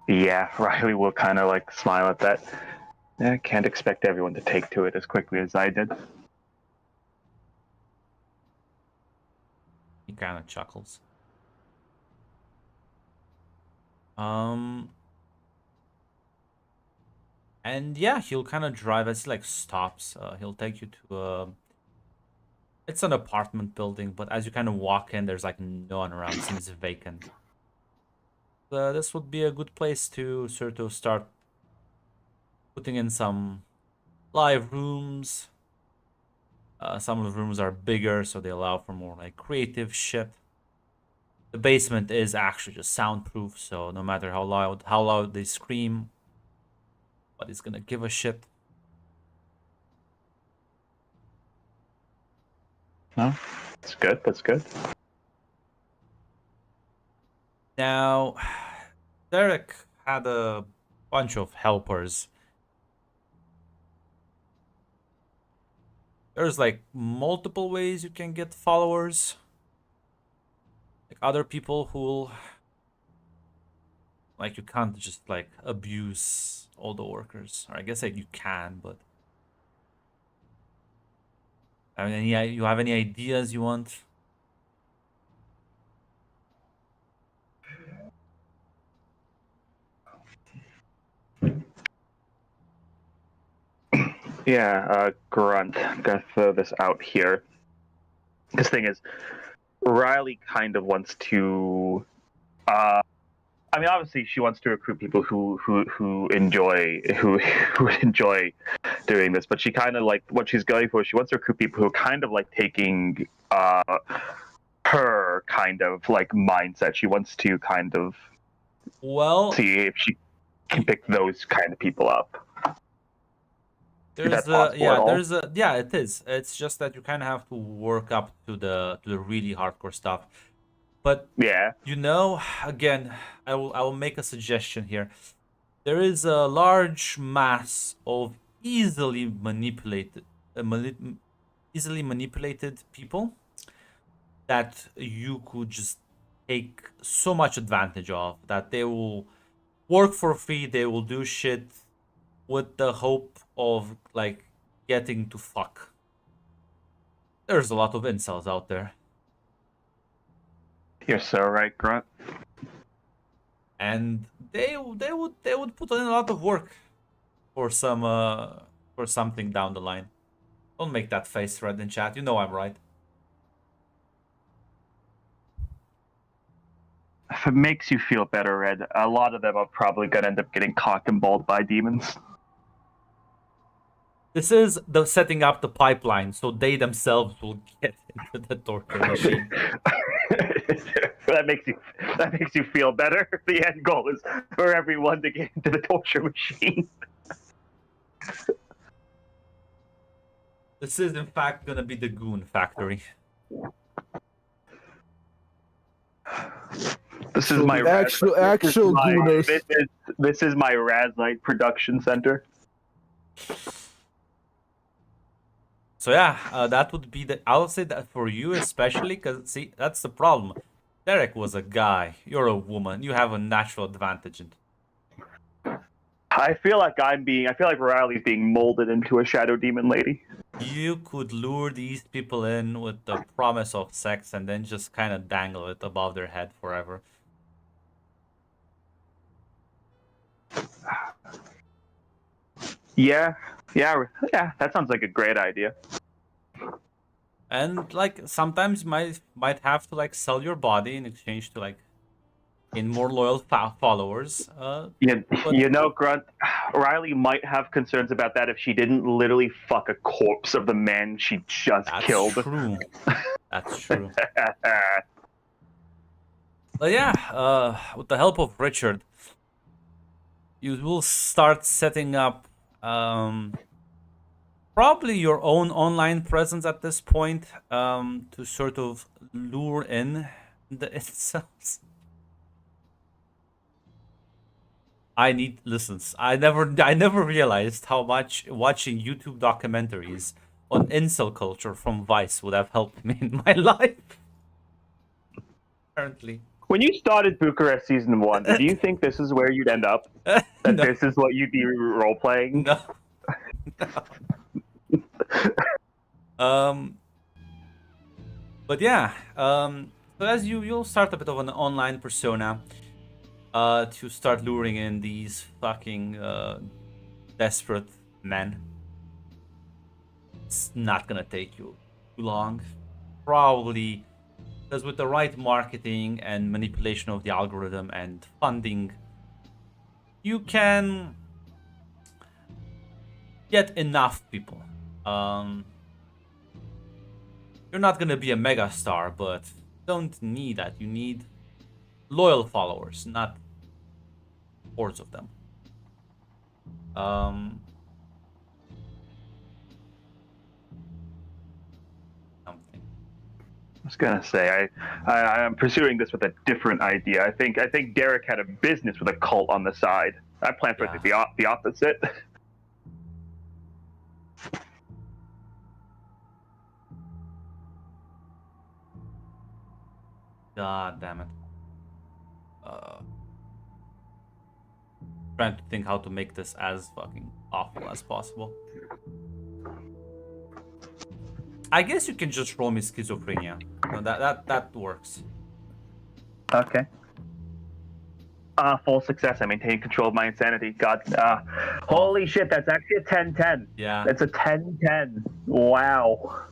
[SPEAKER 1] Yeah, Riley will kind of like smile at that. I can't expect everyone to take to it as quickly as I did.
[SPEAKER 2] He kind of chuckles. And yeah, he'll kind of drive as he like stops. He'll take you to it's an apartment building, but as you kind of walk in, there's like no one around. Seems vacant. This would be a good place to sort of start putting in some live rooms. Some of the rooms are bigger, so they allow for more like creative shit. The basement is actually just soundproof, so no matter how loud they scream, nobody's gonna give a shit.
[SPEAKER 1] No, that's good. That's good.
[SPEAKER 2] Now, Derek had a bunch of helpers. There's like multiple ways you can get followers. Like other people who'll like, you can't just like abuse all the workers. Or I guess like you can, but I mean, you have any ideas you want?
[SPEAKER 1] Yeah, Grunt. Gotta throw this out here. This thing is, Riley kind of wants to. I mean, obviously, she wants to recruit people who enjoy who enjoy doing this, but she kind of like what she's going for. She wants to recruit people who are kind of like taking her kind of like mindset. She wants to kind of see if she can pick those kind of people up.
[SPEAKER 2] There's it is. It's just that you kind of have to work up to the really hardcore stuff. But
[SPEAKER 1] yeah,
[SPEAKER 2] again, I will make a suggestion here. There is a large mass of easily manipulated people that you could just take so much advantage of, that they will work for free, they will do shit with the hope of like getting to fuck. There's a lot of incels out there.
[SPEAKER 1] You're so right, Grunt.
[SPEAKER 2] And they would put in a lot of work for something down the line. Don't make that face, Red, in chat. You know I'm right.
[SPEAKER 1] If it makes you feel better, Red, a lot of them are probably gonna end up getting cock and balled by demons.
[SPEAKER 2] This is the setting up the pipeline, so they themselves will get into the torture machine.
[SPEAKER 1] that makes you feel better. The end goal is for everyone to get into the torture machine.
[SPEAKER 2] This is in fact gonna be the Goon Factory.
[SPEAKER 1] This is my
[SPEAKER 4] actual Gooners.
[SPEAKER 1] This is my Razite production center.
[SPEAKER 2] So yeah, that would be the. I would say that for you especially, because see, that's the problem. Derek was a guy. You're a woman. You have a natural advantage.
[SPEAKER 1] I feel like I feel like Riley's being molded into a shadow demon lady.
[SPEAKER 2] You could lure these people in with the promise of sex and then just kind of dangle it above their head forever.
[SPEAKER 1] Yeah, that sounds like a great idea.
[SPEAKER 2] And like sometimes you might have to like sell your body in exchange to like in more loyal followers. But
[SPEAKER 1] You know, Grunt, Riley might have concerns about that if she didn't literally fuck a corpse of the man she just
[SPEAKER 2] that's
[SPEAKER 1] killed.
[SPEAKER 2] true. That's true. But yeah, with the help of Richard, you will start setting up probably your own online presence at this point to sort of lure in the incels. Listens. I never realized how much watching YouTube documentaries on incel culture from Vice would have helped me in my life. Apparently.
[SPEAKER 1] When you started Bucharest season 1, did you think this is where you'd end up? That
[SPEAKER 2] No.
[SPEAKER 1] this is what you'd be role playing?
[SPEAKER 2] No. But yeah, so as you'll start a bit of an online persona to start luring in these fucking desperate men. It's not gonna take you too long, probably, because with the right marketing and manipulation of the algorithm and funding, you can get enough people. You're not gonna be a mega star, but don't need that. You need loyal followers, not hordes of them. Something.
[SPEAKER 1] I was gonna say I'm pursuing this with a different idea. I think Derek had a business with a cult on the side. I plan for it to be the opposite.
[SPEAKER 2] God damn it. Trying to think how to make this as fucking awful as possible. I guess you can just roll me schizophrenia. No, that works.
[SPEAKER 1] Okay. Full success. I maintain control of my insanity. God. Holy shit, that's actually a 10-10.
[SPEAKER 2] Yeah.
[SPEAKER 1] That's a 10-10. Wow.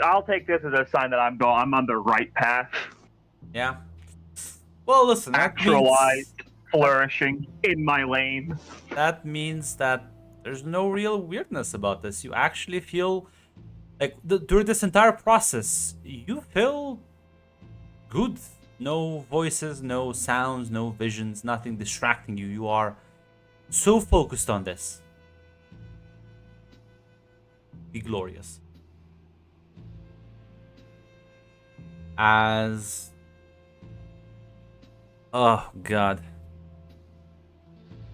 [SPEAKER 1] I'll take this as a sign that I'm on the right path.
[SPEAKER 2] Yeah. Well, listen.
[SPEAKER 1] Actualized, flourishing in my lane.
[SPEAKER 2] That means that there's no real weirdness about this. You actually feel like during this entire process, you feel good. No voices, no sounds, no visions, nothing distracting you. You are so focused on this. Be glorious. Oh god.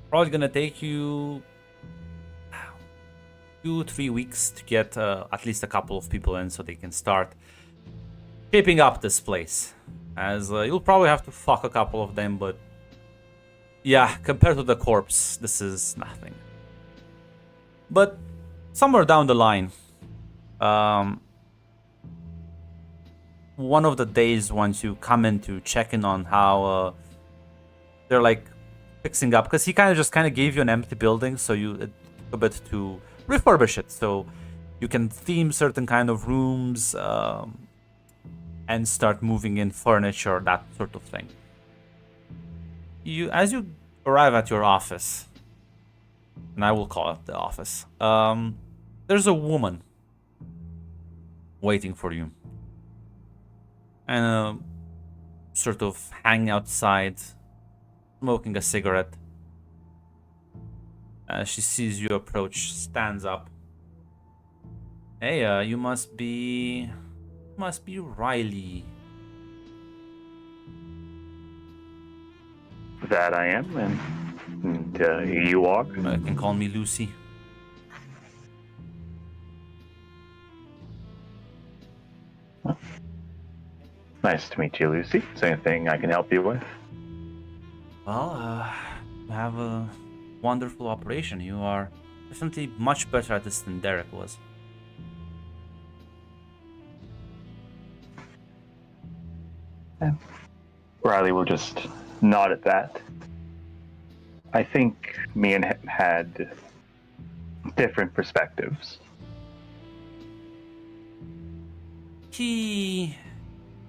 [SPEAKER 2] Probably gonna take you 2-3 weeks to get at least a couple of people in so they can start shaping up this place. As you'll probably have to fuck a couple of them, but yeah, compared to the corpse, this is nothing. But somewhere down the line, one of the days once you come in to check in on how they're like fixing up, because he kind of gave you an empty building, so it took a bit to refurbish it, so you can theme certain kind of rooms and start moving in furniture, that sort of thing. As you arrive at your office, and I will call it the office, there's a woman waiting for you. And sort of hanging outside, smoking a cigarette. As she sees you approach, stands up. Hey, you must be Riley.
[SPEAKER 1] That I am, and And you are?
[SPEAKER 2] You can call me Lucy.
[SPEAKER 1] Nice to meet you, Lucy. Is there anything I can help you with?
[SPEAKER 2] Well, you have a wonderful operation. You are definitely much better at this than Derek was.
[SPEAKER 1] Riley will just nod at that. I think me and him had different perspectives.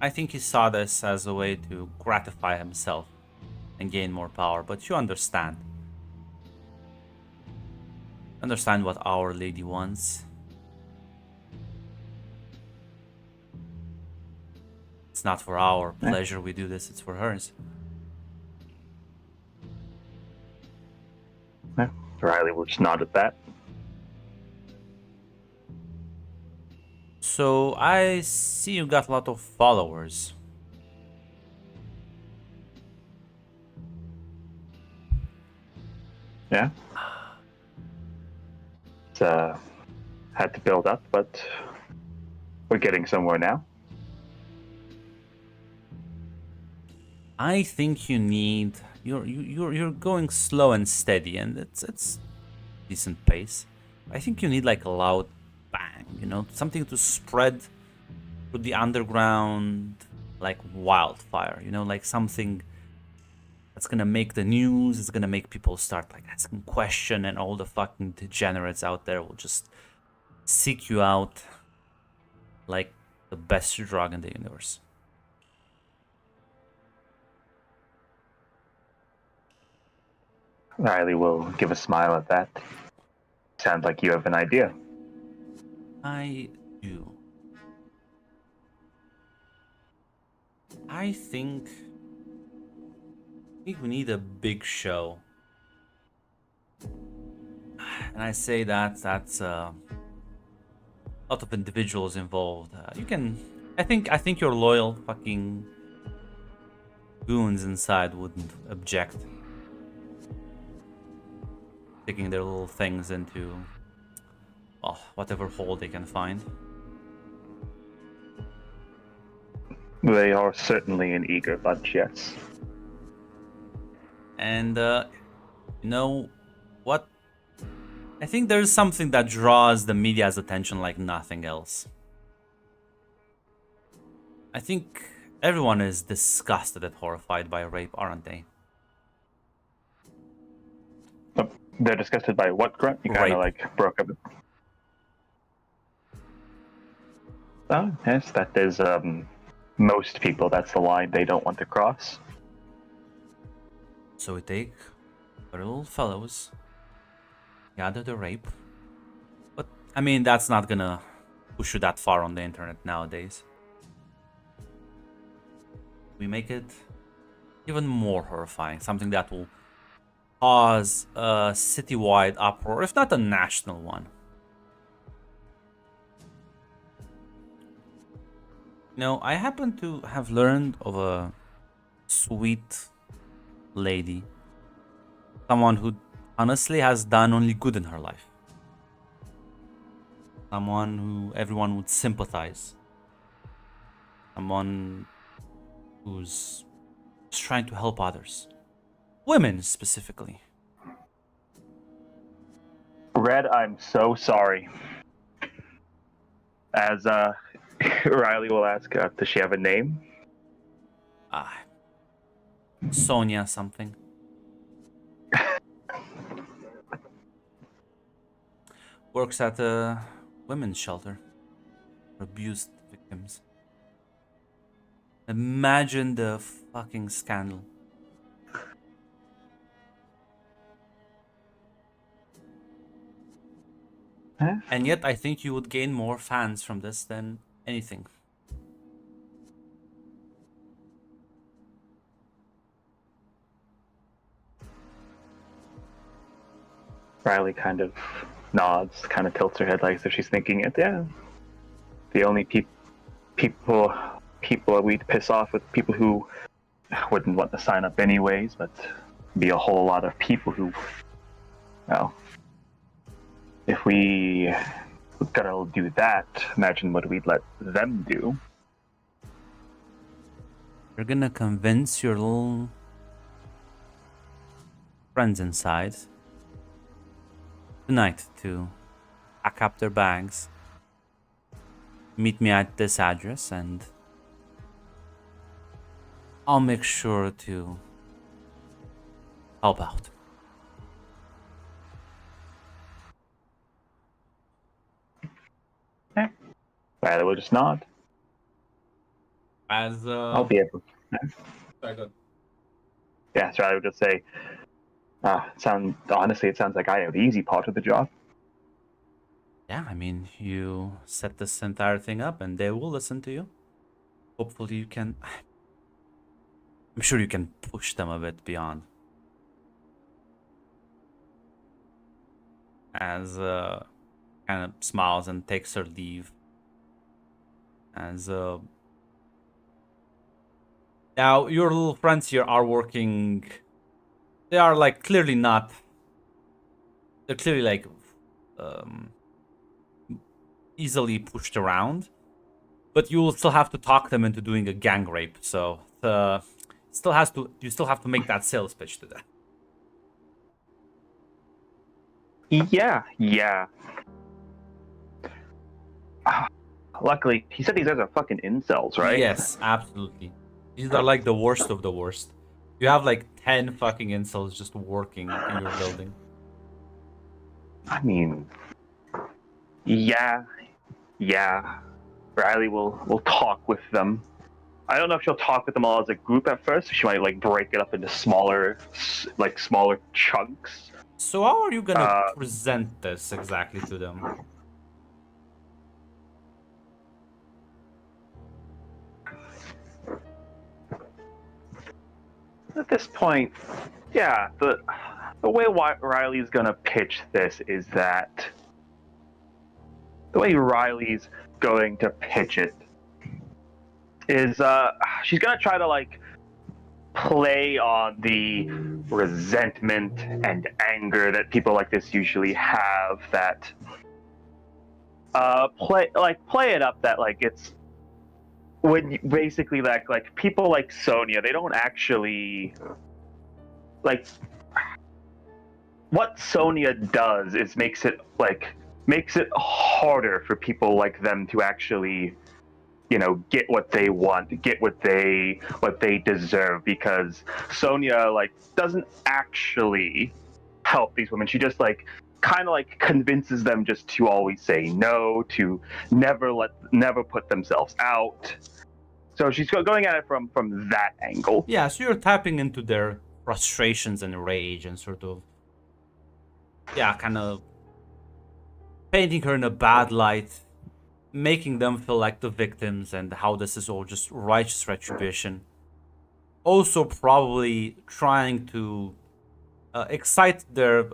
[SPEAKER 2] I think he saw this as a way to gratify himself and gain more power, but you understand. Understand what Our Lady wants. It's not for our pleasure we do this, it's for hers.
[SPEAKER 1] Riley will just nod at that.
[SPEAKER 2] So I see you got a lot of followers.
[SPEAKER 1] Yeah. It's had to build up, but we're getting somewhere now.
[SPEAKER 2] I think you need you're going slow and steady, and it's decent pace. I think you need like a loud bang, you know, something to spread through the underground like wildfire, you know, like something that's gonna make the news. It's gonna make people start like asking questions, and all the fucking degenerates out there will just seek you out like the best drug in the universe.
[SPEAKER 1] Riley will give a smile at that. Sounds like you have an idea.
[SPEAKER 2] I do. I think we need a big show. And I say that's a lot of individuals involved. You can, I think your loyal fucking goons inside wouldn't object. Taking their little things into, well, whatever hole they can find.
[SPEAKER 1] They are certainly an eager bunch, yes.
[SPEAKER 2] And, you know what? I think there's something that draws the media's attention like nothing else. I think everyone is disgusted and horrified by rape, aren't they?
[SPEAKER 1] They're disgusted by what, Grunt? You kind of like broke up. Oh, yes, that is most people. That's the line they don't want to cross.
[SPEAKER 2] So we take our little fellows, gather the rape. But, I mean, that's not gonna push you that far on the internet nowadays. We make it even more horrifying, something that will cause a citywide uproar, if not a national one. You know, I happen to have learned of a sweet lady, someone who honestly has done only good in her life, someone who everyone would sympathize, someone who's just trying to help others. Women, specifically.
[SPEAKER 1] Red, I'm so sorry. As Riley will ask, does she have a name?
[SPEAKER 2] Sonia something. Works at a women's shelter for abused victims. Imagine the fucking scandal.
[SPEAKER 1] Huh?
[SPEAKER 2] And yet, I think you would gain more fans from this than anything.
[SPEAKER 1] Riley kind of nods, kind of tilts her head like as if she's thinking it. Yeah. The only people we'd piss off with people who wouldn't want to sign up anyways, but be a whole lot of people who, well, if we gotta do that, imagine what we'd let them do.
[SPEAKER 2] You're gonna convince your little friends inside tonight to pack up their bags, meet me at this address, and I'll make sure to help out.
[SPEAKER 1] Riley will just nod.
[SPEAKER 2] As
[SPEAKER 1] I'll be able.
[SPEAKER 2] Sorry, go.
[SPEAKER 1] Yeah, so I would just say, honestly, it sounds like I have the easy part of the job.
[SPEAKER 2] Yeah, I mean, you set this entire thing up and they will listen to you. Hopefully you can... I'm sure you can push them a bit beyond. As kind of smiles and takes her leave. As now your little friends here are working. They are like clearly not. They're clearly like easily pushed around, but you will still have to talk them into doing a gang rape. So you still have to make that sales pitch to them.
[SPEAKER 1] Yeah. Luckily, he said these guys are fucking incels, right?
[SPEAKER 2] Yes, absolutely. These are like the worst of the worst. You have like 10 fucking incels just working in your building.
[SPEAKER 1] I mean, yeah. Riley will talk with them. I don't know if she'll talk with them all as a group at first. She might like break it up into smaller chunks.
[SPEAKER 2] So how are you gonna present this exactly to them?
[SPEAKER 1] At this point, yeah, the way Riley's gonna pitch this is that the way Riley's going to pitch it is she's gonna try to like play on the resentment and anger that people like this usually have, that play it up that like it's when basically like people like Sonia, they don't actually like what Sonia does is makes it harder for people like them to actually, you know, get what they want, get what they deserve, because Sonia like doesn't actually help these women. She just like kind of like convinces them just to always say no, to never put themselves out. So she's going at it from that angle.
[SPEAKER 2] Yeah, so you're tapping into their frustrations and rage and sort of, yeah, kind of painting her in a bad light, making them feel like the victims and how this is all just righteous retribution. Also probably trying to excite their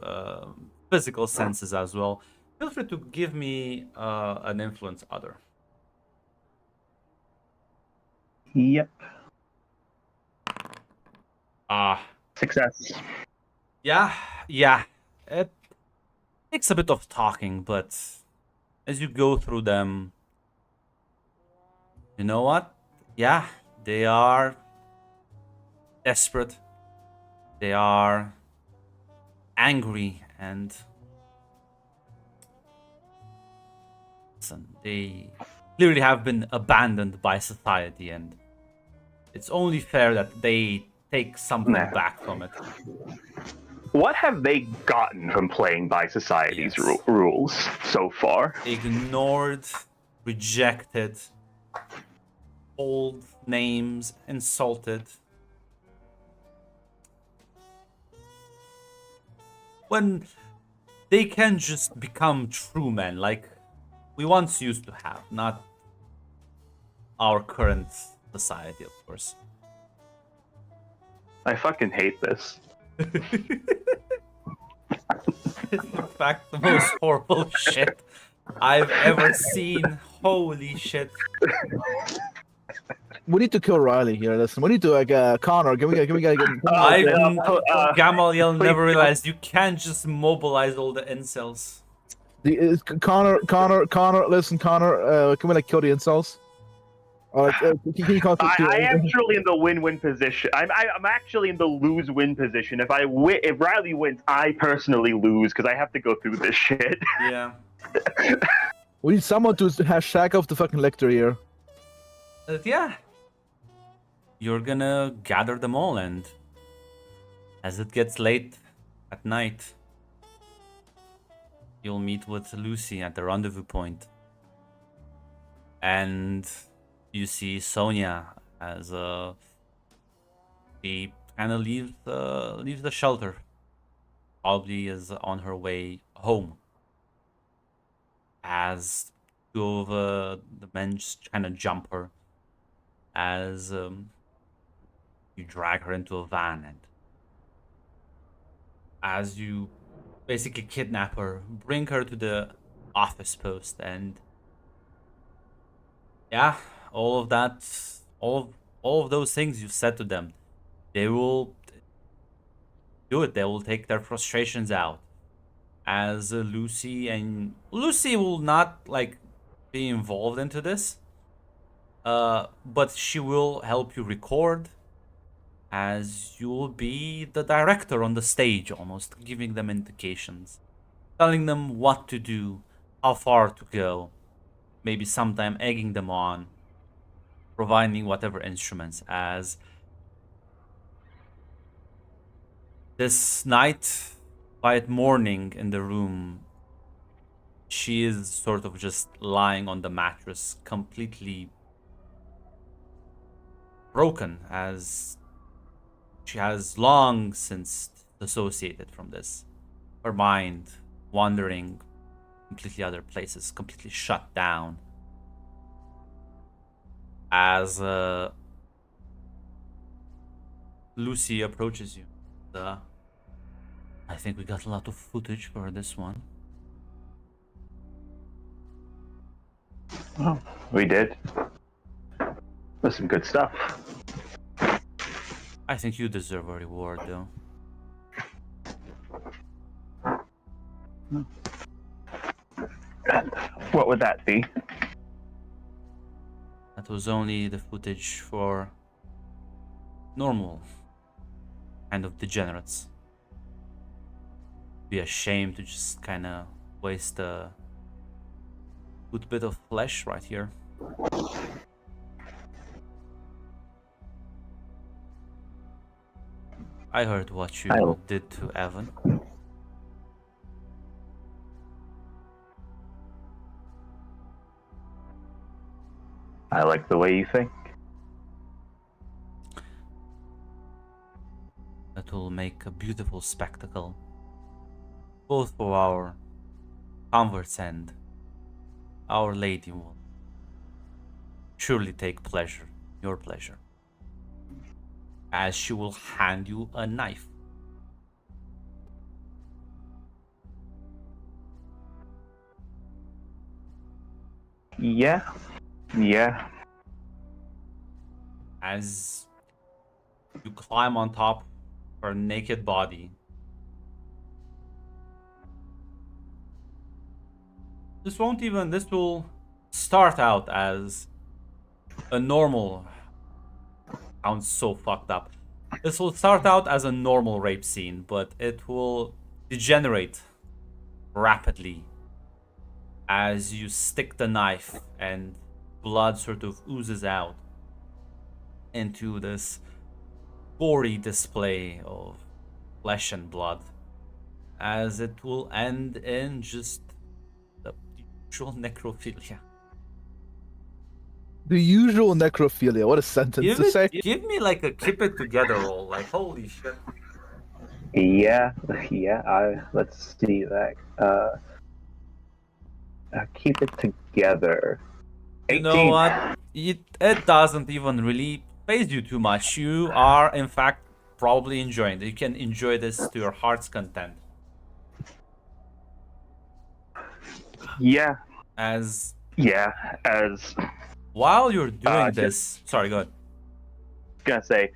[SPEAKER 2] physical senses as well. Feel free to give me an influence other.
[SPEAKER 1] Yep. Success.
[SPEAKER 2] Yeah. It takes a bit of talking, but as you go through them, you know what? Yeah, they are desperate. They are angry, and listen, they clearly have been abandoned by society, and it's only fair that they take something back from it.
[SPEAKER 1] What have they gotten from playing by society's rules so far?
[SPEAKER 2] Ignored, rejected, called names, insulted. When they can just become true men, like we once used to have, not our current society, of course.
[SPEAKER 1] I fucking hate this.
[SPEAKER 2] It's in fact the most horrible shit I've ever seen. Holy shit.
[SPEAKER 4] we need to kill Riley here. Listen, we need to Connor. Can we get?
[SPEAKER 2] Gamaliel
[SPEAKER 1] please
[SPEAKER 2] never
[SPEAKER 1] don't.
[SPEAKER 2] realized you can't just mobilize all the incels.
[SPEAKER 4] Connor. Listen, Connor. Can we like kill the insults? All right, can you call
[SPEAKER 1] I am truly in the win-win position. I'm actually in the lose-win position. If Riley wins, I personally lose because I have to go through this shit.
[SPEAKER 2] Yeah.
[SPEAKER 4] We need someone to hashtag off the fucking lector here.
[SPEAKER 2] Yeah. You're gonna gather them all, and as it gets late at night, you'll meet with Lucy at the rendezvous point. And you see Sonia as she kind of leaves the shelter. Probably is on her way home. As two of the men just kind of jump her. As you drag her into a van, and as you basically kidnap her, bring her to the office post, and yeah, all of that, all of those things you've said to them, they will do it. They will take their frustrations out. As Lucy will not like be involved into this, but she will help you record, as you will be the director on the stage, almost giving them indications, telling them what to do, how far to go, maybe sometime egging them on, providing whatever instruments. As this night, quiet morning in the room, she is sort of just lying on the mattress, completely broken, as she has long since dissociated from this. Her mind wandering completely other places, completely shut down. As Lucy approaches you, I think we got a lot of footage for this one.
[SPEAKER 1] Oh, we did. That's some good stuff.
[SPEAKER 2] I think you deserve a reward, though.
[SPEAKER 1] What would that be?
[SPEAKER 2] That was only the footage for normal kind of degenerates. Be a shame to just kind of waste a good bit of flesh right here. I heard what you did to Evan.
[SPEAKER 1] I like the way you think.
[SPEAKER 2] That will make a beautiful spectacle, both for our converts and Our Lady will surely take pleasure, your pleasure, as she will hand you a knife.
[SPEAKER 1] Yeah.
[SPEAKER 2] As you climb on top of her naked body, this will start out as a normal, sounds so fucked up. This will start out as a normal rape scene, but it will degenerate rapidly as you stick the knife and blood sort of oozes out into this gory display of flesh and blood, as it will end in just the usual necrophilia.
[SPEAKER 4] The usual necrophilia. What a sentence to say.
[SPEAKER 2] Give me like a keep it together roll. Like, holy shit.
[SPEAKER 1] Yeah. Let's see that. Keep it together. 18.
[SPEAKER 2] You know what? It doesn't even really phase you too much. You are, in fact, probably enjoying it. You can enjoy this to your heart's content.
[SPEAKER 1] Yeah.
[SPEAKER 2] As
[SPEAKER 1] Yeah. As
[SPEAKER 2] while you're doing
[SPEAKER 1] just-
[SPEAKER 2] this, sorry, go ahead.
[SPEAKER 1] gonna say,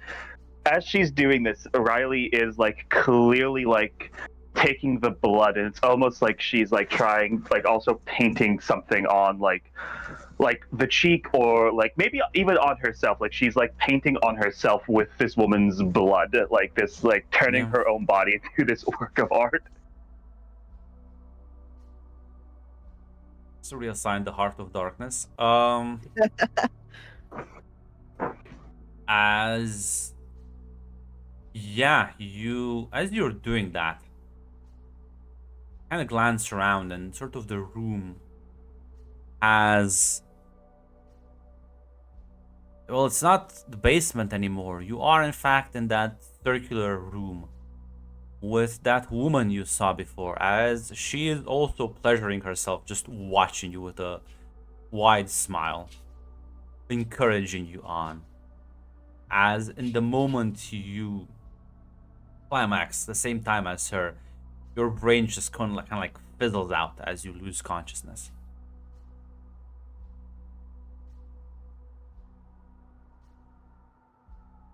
[SPEAKER 1] as she's doing this, Riley is like clearly like taking the blood, and it's almost like she's like trying, like also painting something on like the cheek, or like maybe even on herself. Like she's like painting on herself with this woman's blood, like this, like turning
[SPEAKER 2] Yeah.
[SPEAKER 1] her own body into this work of art.
[SPEAKER 2] It's a real sign, the heart of darkness. As yeah, as you're doing that, kind of glance around, and sort of the room has, well, it's not the basement anymore. You are in fact in that circular room with that woman you saw before, as she is also pleasuring herself just watching you with a wide smile, encouraging you on. As in the moment you climax the same time as her, your brain just kind of like fizzles out as you lose consciousness.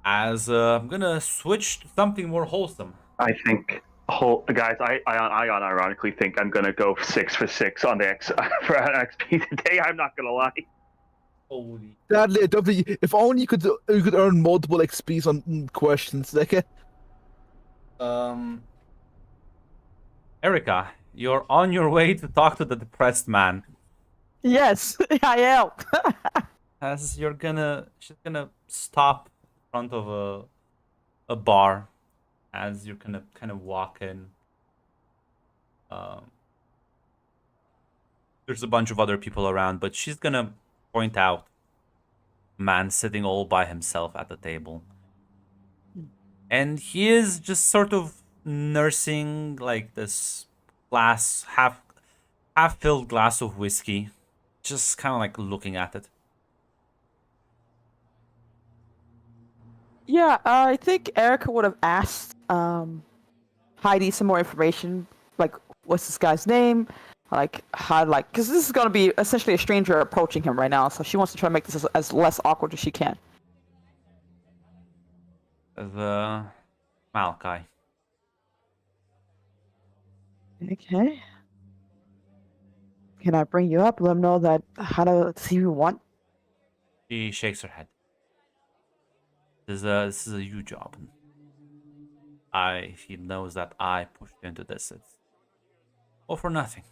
[SPEAKER 2] As I'm gonna switch to something more wholesome.
[SPEAKER 1] I think, guys, I unironically think I'm gonna go 6 for 6 on the for an XP today. I'm not gonna lie.
[SPEAKER 2] Holy.
[SPEAKER 4] Sadly, I don't think if only you could earn multiple XPs on questions. Like,
[SPEAKER 2] Erica, you're on your way to talk to the depressed man.
[SPEAKER 3] Yes, I am.
[SPEAKER 2] As she's gonna stop in front of a bar. As you're gonna kind of walk in. There's a bunch of other people around, but she's gonna point out a man sitting all by himself at the table. And he is just sort of nursing like this glass, half filled glass of whiskey, just kind of like looking at it.
[SPEAKER 3] Yeah, I think Erica would have asked Heidi some more information, like what's this guy's name, like how, like, because this is going to be essentially a stranger approaching him right now, so she wants to try to make this as less awkward as she can.
[SPEAKER 2] The Malachi.
[SPEAKER 3] Okay. Can I bring you up? Let him know that how to see you want.
[SPEAKER 2] She shakes her head. This is a huge job. He knows that I pushed you into this. It's all for nothing.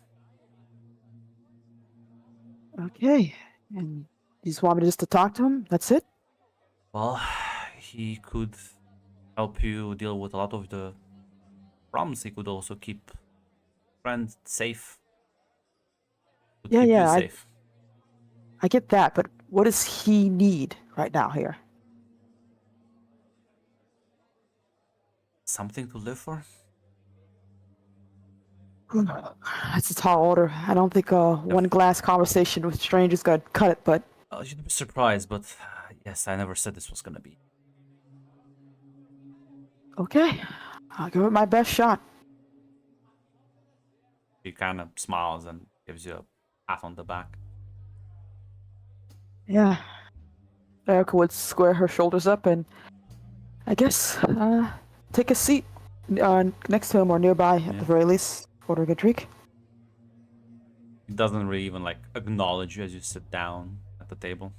[SPEAKER 3] Okay. And you just want me just to talk to him? That's it?
[SPEAKER 2] Well, he could help you deal with a lot of the problems. He could also keep friends safe. Could
[SPEAKER 3] Yeah,
[SPEAKER 2] keep
[SPEAKER 3] yeah,
[SPEAKER 2] you safe.
[SPEAKER 3] I get that, but what does he need right now here?
[SPEAKER 2] Something to live for?
[SPEAKER 3] That's a tall order. I don't think one glass conversation with strangers gonna cut it, but
[SPEAKER 2] You'd be surprised, but yes, I never said this was gonna be.
[SPEAKER 3] okay. I'll give it my best shot.
[SPEAKER 2] He kind of smiles and gives you a pat on the back.
[SPEAKER 3] Yeah. Erica would square her shoulders up and I guess take a seat next to him or nearby at
[SPEAKER 2] Yeah.
[SPEAKER 3] the very least. Order a good drink.
[SPEAKER 2] He doesn't really even like acknowledge you as you sit down at the table.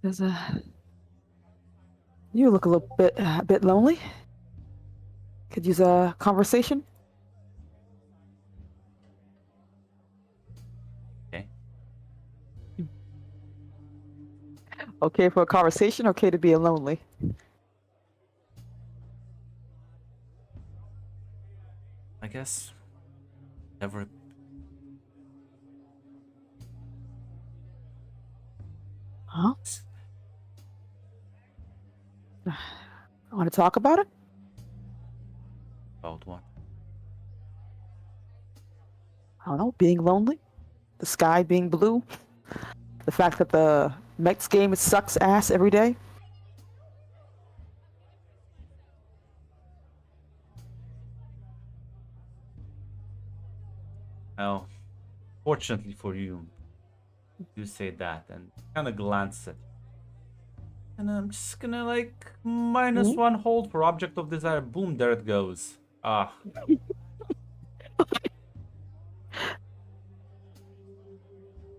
[SPEAKER 3] There's you look a bit lonely. Could use a conversation.
[SPEAKER 2] Okay.
[SPEAKER 3] Okay for a conversation, okay to be lonely.
[SPEAKER 2] I guess. Never.
[SPEAKER 3] Huh? Want to talk about it?
[SPEAKER 2] About what?
[SPEAKER 3] I don't know, being lonely, the sky being blue, the fact that the Mets game sucks ass every day.
[SPEAKER 2] Well, fortunately for you, you say that and kind of glance at you. And I'm just gonna like -1 hold for object of desire. Boom, there it goes. Ah.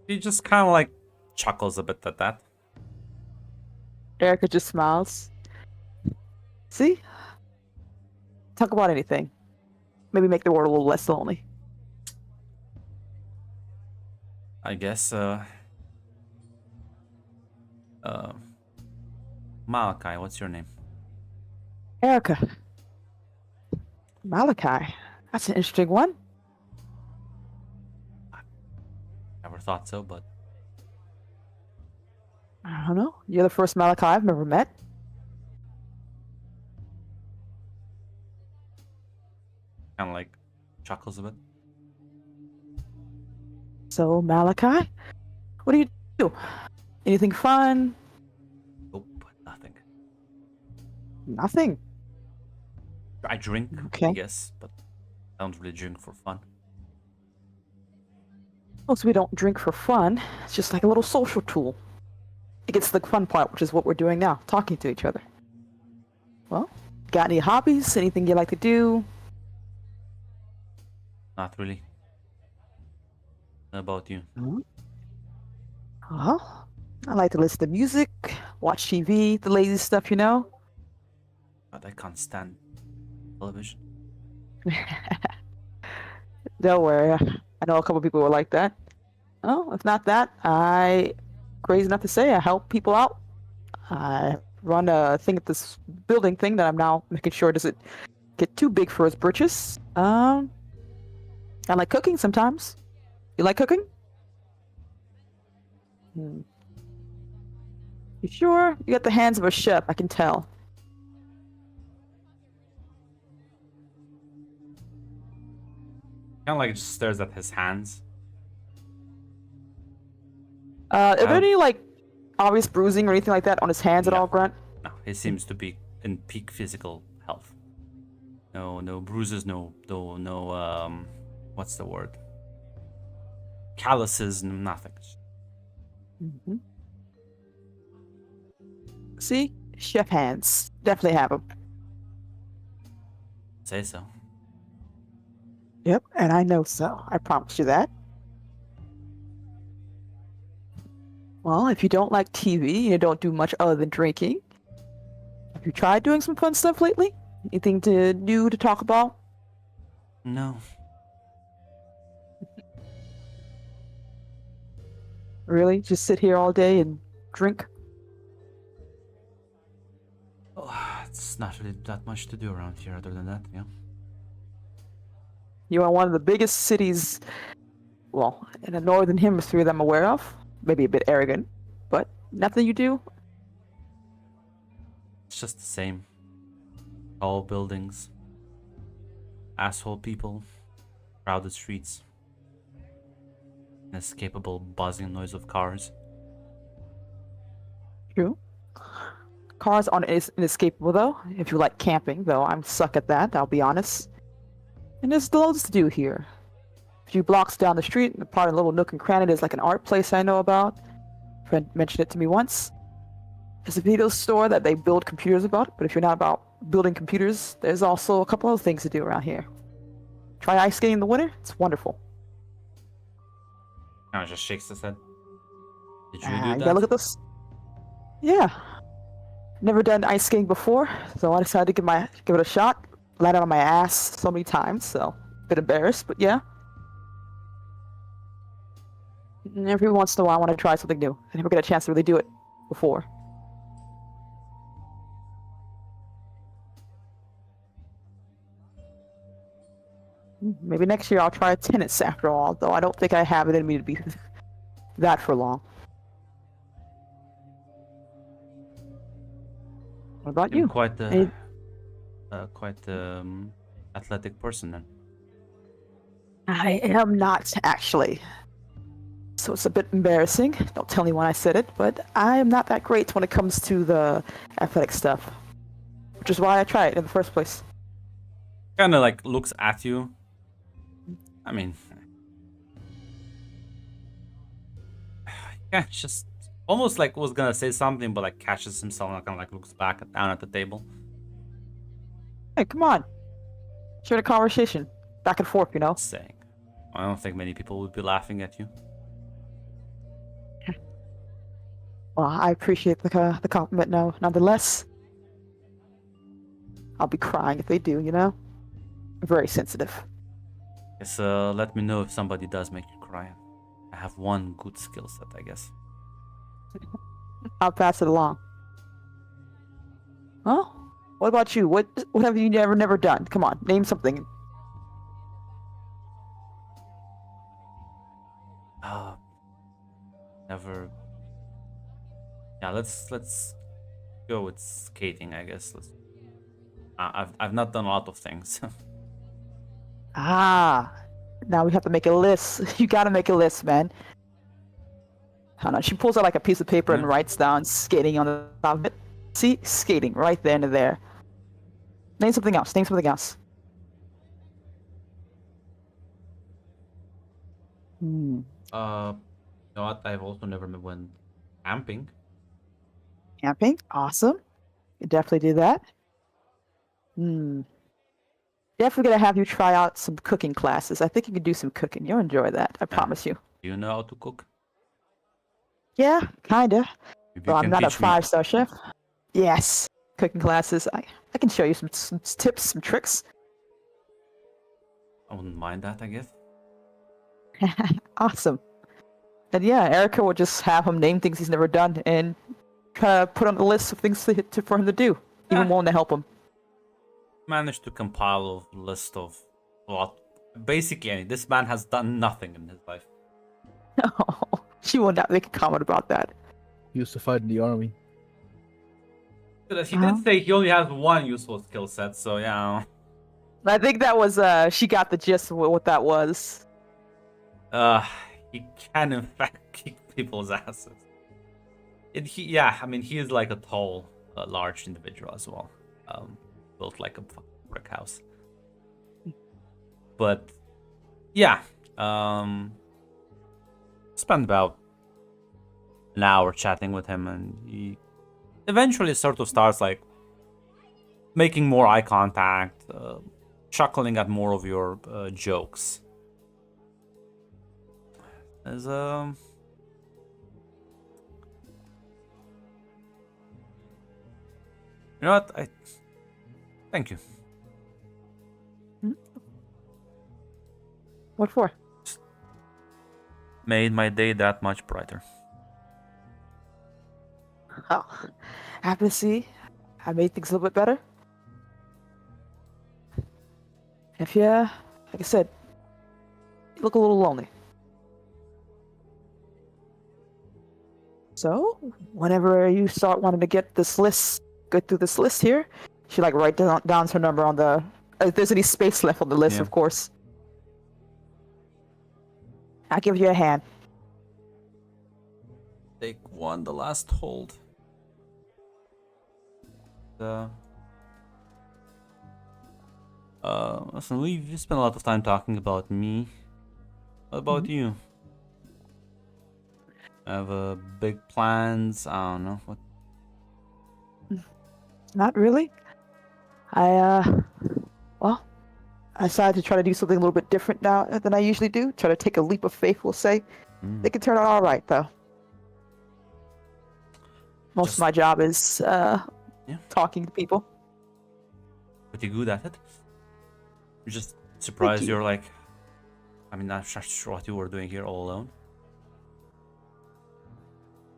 [SPEAKER 2] He just kind of like chuckles a bit at that.
[SPEAKER 3] Erica just smiles. See? Talk about anything. Maybe make the world a little less lonely.
[SPEAKER 2] I guess, Malachi, what's your name?
[SPEAKER 3] Erica. Malachi. That's an interesting one.
[SPEAKER 2] Never thought so, but
[SPEAKER 3] I don't know. You're the first Malachi I've ever met.
[SPEAKER 2] kind of like chuckles a bit.
[SPEAKER 3] So, Malachi, what do you do? Anything fun?
[SPEAKER 2] Nope, nothing.
[SPEAKER 3] Nothing.
[SPEAKER 2] I drink,
[SPEAKER 3] Okay.
[SPEAKER 2] I guess, but I don't really drink for fun.
[SPEAKER 3] Most we don't drink for fun. It's just like a little social tool. It gets to the fun part, which is what we're doing now, talking to each other. Well, got any hobbies? Anything you like to do?
[SPEAKER 2] Not really. What about you?
[SPEAKER 3] Well, I like to listen to music, watch TV, the lazy stuff, you know?
[SPEAKER 2] God, I can't stand television.
[SPEAKER 3] Don't worry. I know a couple people who are like that. Oh, if not that, crazy enough to say, I help people out. I run a thing at this building thing that I'm now making sure doesn't get too big for its britches. I like cooking sometimes. You like cooking? You sure? You got the hands of a chef, I can tell.
[SPEAKER 2] Kind of like just stares at his hands.
[SPEAKER 3] Are there any, like, obvious bruising or anything like that on his hands at
[SPEAKER 2] No.
[SPEAKER 3] all, Grant?
[SPEAKER 2] No, he seems to be in peak physical health. No bruises, no, what's the word? Calluses, nothing.
[SPEAKER 3] Mm-hmm. See? Chef hands. Definitely have them.
[SPEAKER 2] Say so.
[SPEAKER 3] Yep, and I know so. I promise you that. Well, if you don't like TV and you don't do much other than drinking, have you tried doing some fun stuff lately? Anything new to talk about?
[SPEAKER 2] No.
[SPEAKER 3] Really? Just sit here all day and drink?
[SPEAKER 2] Oh, it's not really that much to do around here other than that, yeah.
[SPEAKER 3] You are one of the biggest cities, well, in the northern hemisphere that I'm aware of. Maybe a bit arrogant, but nothing you do?
[SPEAKER 2] It's just the same. Tall buildings, asshole people, crowded streets, inescapable buzzing noise of cars.
[SPEAKER 3] True. Cars aren't inescapable, though, if you like camping, though I'm suck at that, I'll be honest. And there's loads to do here. A few blocks down the street, in a part of a little nook and cranny, there's like an art place I know about. A friend mentioned it to me once. There's a video store that they build computers about, but if you're not about building computers, there's also a couple other things to do around here. Try ice skating in the winter, it's wonderful.
[SPEAKER 2] Kind of just shakes his head. Did you
[SPEAKER 3] You
[SPEAKER 2] do
[SPEAKER 3] gotta
[SPEAKER 2] that?
[SPEAKER 3] look at this. Yeah. Never done ice skating before, so I decided to give it a shot. Landed on my ass so many times, so a bit embarrassed, but yeah. And every once in a while, I want to try something new. I never get a chance to really do it before. Maybe next year I'll try tennis after all, though I don't think I have it in me to be that for long. What about
[SPEAKER 2] You're
[SPEAKER 3] you?
[SPEAKER 2] quite
[SPEAKER 3] Any-
[SPEAKER 2] athletic person then.
[SPEAKER 3] I am not, actually. So it's a bit embarrassing. Don't tell anyone I said it, but I am not that great when it comes to the athletic stuff. Which is why I try it in the first place.
[SPEAKER 2] Kind of like looks at you. I mean, yeah, just almost like was gonna say something, but like catches himself and kind of like looks back down at the table.
[SPEAKER 3] Hey, come on. Share the conversation. Back and forth, you know?
[SPEAKER 2] Saying, I don't think many people would be laughing at you.
[SPEAKER 3] Well, I appreciate the compliment now. Nonetheless, I'll be crying if they do, you know? I'm very sensitive.
[SPEAKER 2] Guess let me know if somebody does make you cry. I have one good skill set, I guess.
[SPEAKER 3] I'll pass it along. Well, what about you? What have you never done? Come on, name something.
[SPEAKER 2] Never. Yeah, let's go with skating, I guess. I've not done a lot of things.
[SPEAKER 3] Ah, now we have to make a list. You gotta make a list, man. Hold on, she pulls out like a piece of paper and writes down skating on the top of it. See, skating right there and there. Name something else. Name something else.
[SPEAKER 2] You know what? I've also never went camping.
[SPEAKER 3] Camping, awesome. You definitely do that. Definitely gonna have you try out some cooking classes. I think you can do some cooking. You'll enjoy that. I promise you.
[SPEAKER 2] Do you know how to cook?
[SPEAKER 3] Yeah, kinda.
[SPEAKER 2] Maybe
[SPEAKER 3] Well,
[SPEAKER 2] you
[SPEAKER 3] I'm
[SPEAKER 2] can
[SPEAKER 3] not a
[SPEAKER 2] teach me.
[SPEAKER 3] 5-star chef. Yes, cooking classes. I can show you some tips, some tricks.
[SPEAKER 2] I wouldn't mind that, I guess.
[SPEAKER 3] Awesome. And yeah, Erica will just have him name things he's never done and try to put on the list of things for him to do. Even willing to help him.
[SPEAKER 2] Managed to compile a list of a lot. Basically, this man has done nothing in his life.
[SPEAKER 3] Oh, she will not make a comment about that.
[SPEAKER 4] He used to fight in the army.
[SPEAKER 2] But he did say he only has one useful skill set, so yeah.
[SPEAKER 3] I think that was she got the gist of what that was.
[SPEAKER 2] He can in fact kick people's asses. Yeah, I mean he is like a tall, large individual as well. Built like a fucking brick house. But yeah, spent about an hour chatting with him, and he eventually sort of starts like making more eye contact, chuckling at more of your jokes. As you know what? Thank you.
[SPEAKER 3] What for?
[SPEAKER 2] Made my day that much brighter.
[SPEAKER 3] Oh, happy to see I made things a little bit better. If you, like I said, you look a little lonely. So, whenever you start wanting to get this list, go through this list here, she like write down her number on the. If there's any space left on the list,
[SPEAKER 2] Yeah.
[SPEAKER 3] of course. I'll give you a hand.
[SPEAKER 2] Take one, the last hold. Listen, we've spent a lot of time talking about me. What about you? Have big plans? I don't know what.
[SPEAKER 3] Not really. Well, I decided to try to do something a little bit different now than I usually do. Try to take a leap of faith, we'll say. They can turn out all right, though. Most of my job is talking to people.
[SPEAKER 2] Pretty good at it. I'm just surprised you're like. I mean, not sure what you were doing here all alone.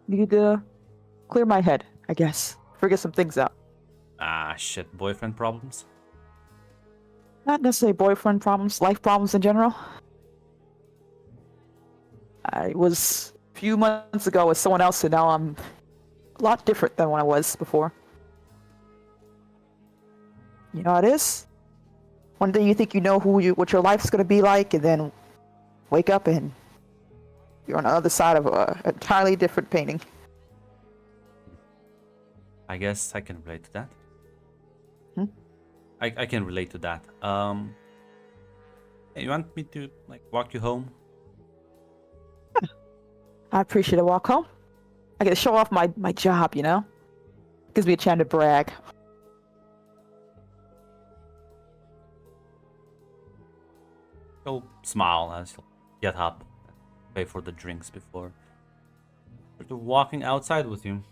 [SPEAKER 3] Need to clear my head, I guess. Figure some things out.
[SPEAKER 2] Ah, shit. Boyfriend problems?
[SPEAKER 3] Not necessarily boyfriend problems, life problems in general. I was a few months ago with someone else, and now I'm a lot different than when I was before. You know how it is? One day you think you know what your life's gonna be like, and then wake up and you're on the other side of an entirely different painting.
[SPEAKER 2] I guess I can relate to that.
[SPEAKER 3] Hmm?
[SPEAKER 2] I can relate to that. You want me to like walk you home?
[SPEAKER 3] I appreciate a walk home. I get to show off my job, you know? Gives me a chance to brag.
[SPEAKER 2] He'll smile as he'll get up, pay for the drinks before sort of walking outside with you.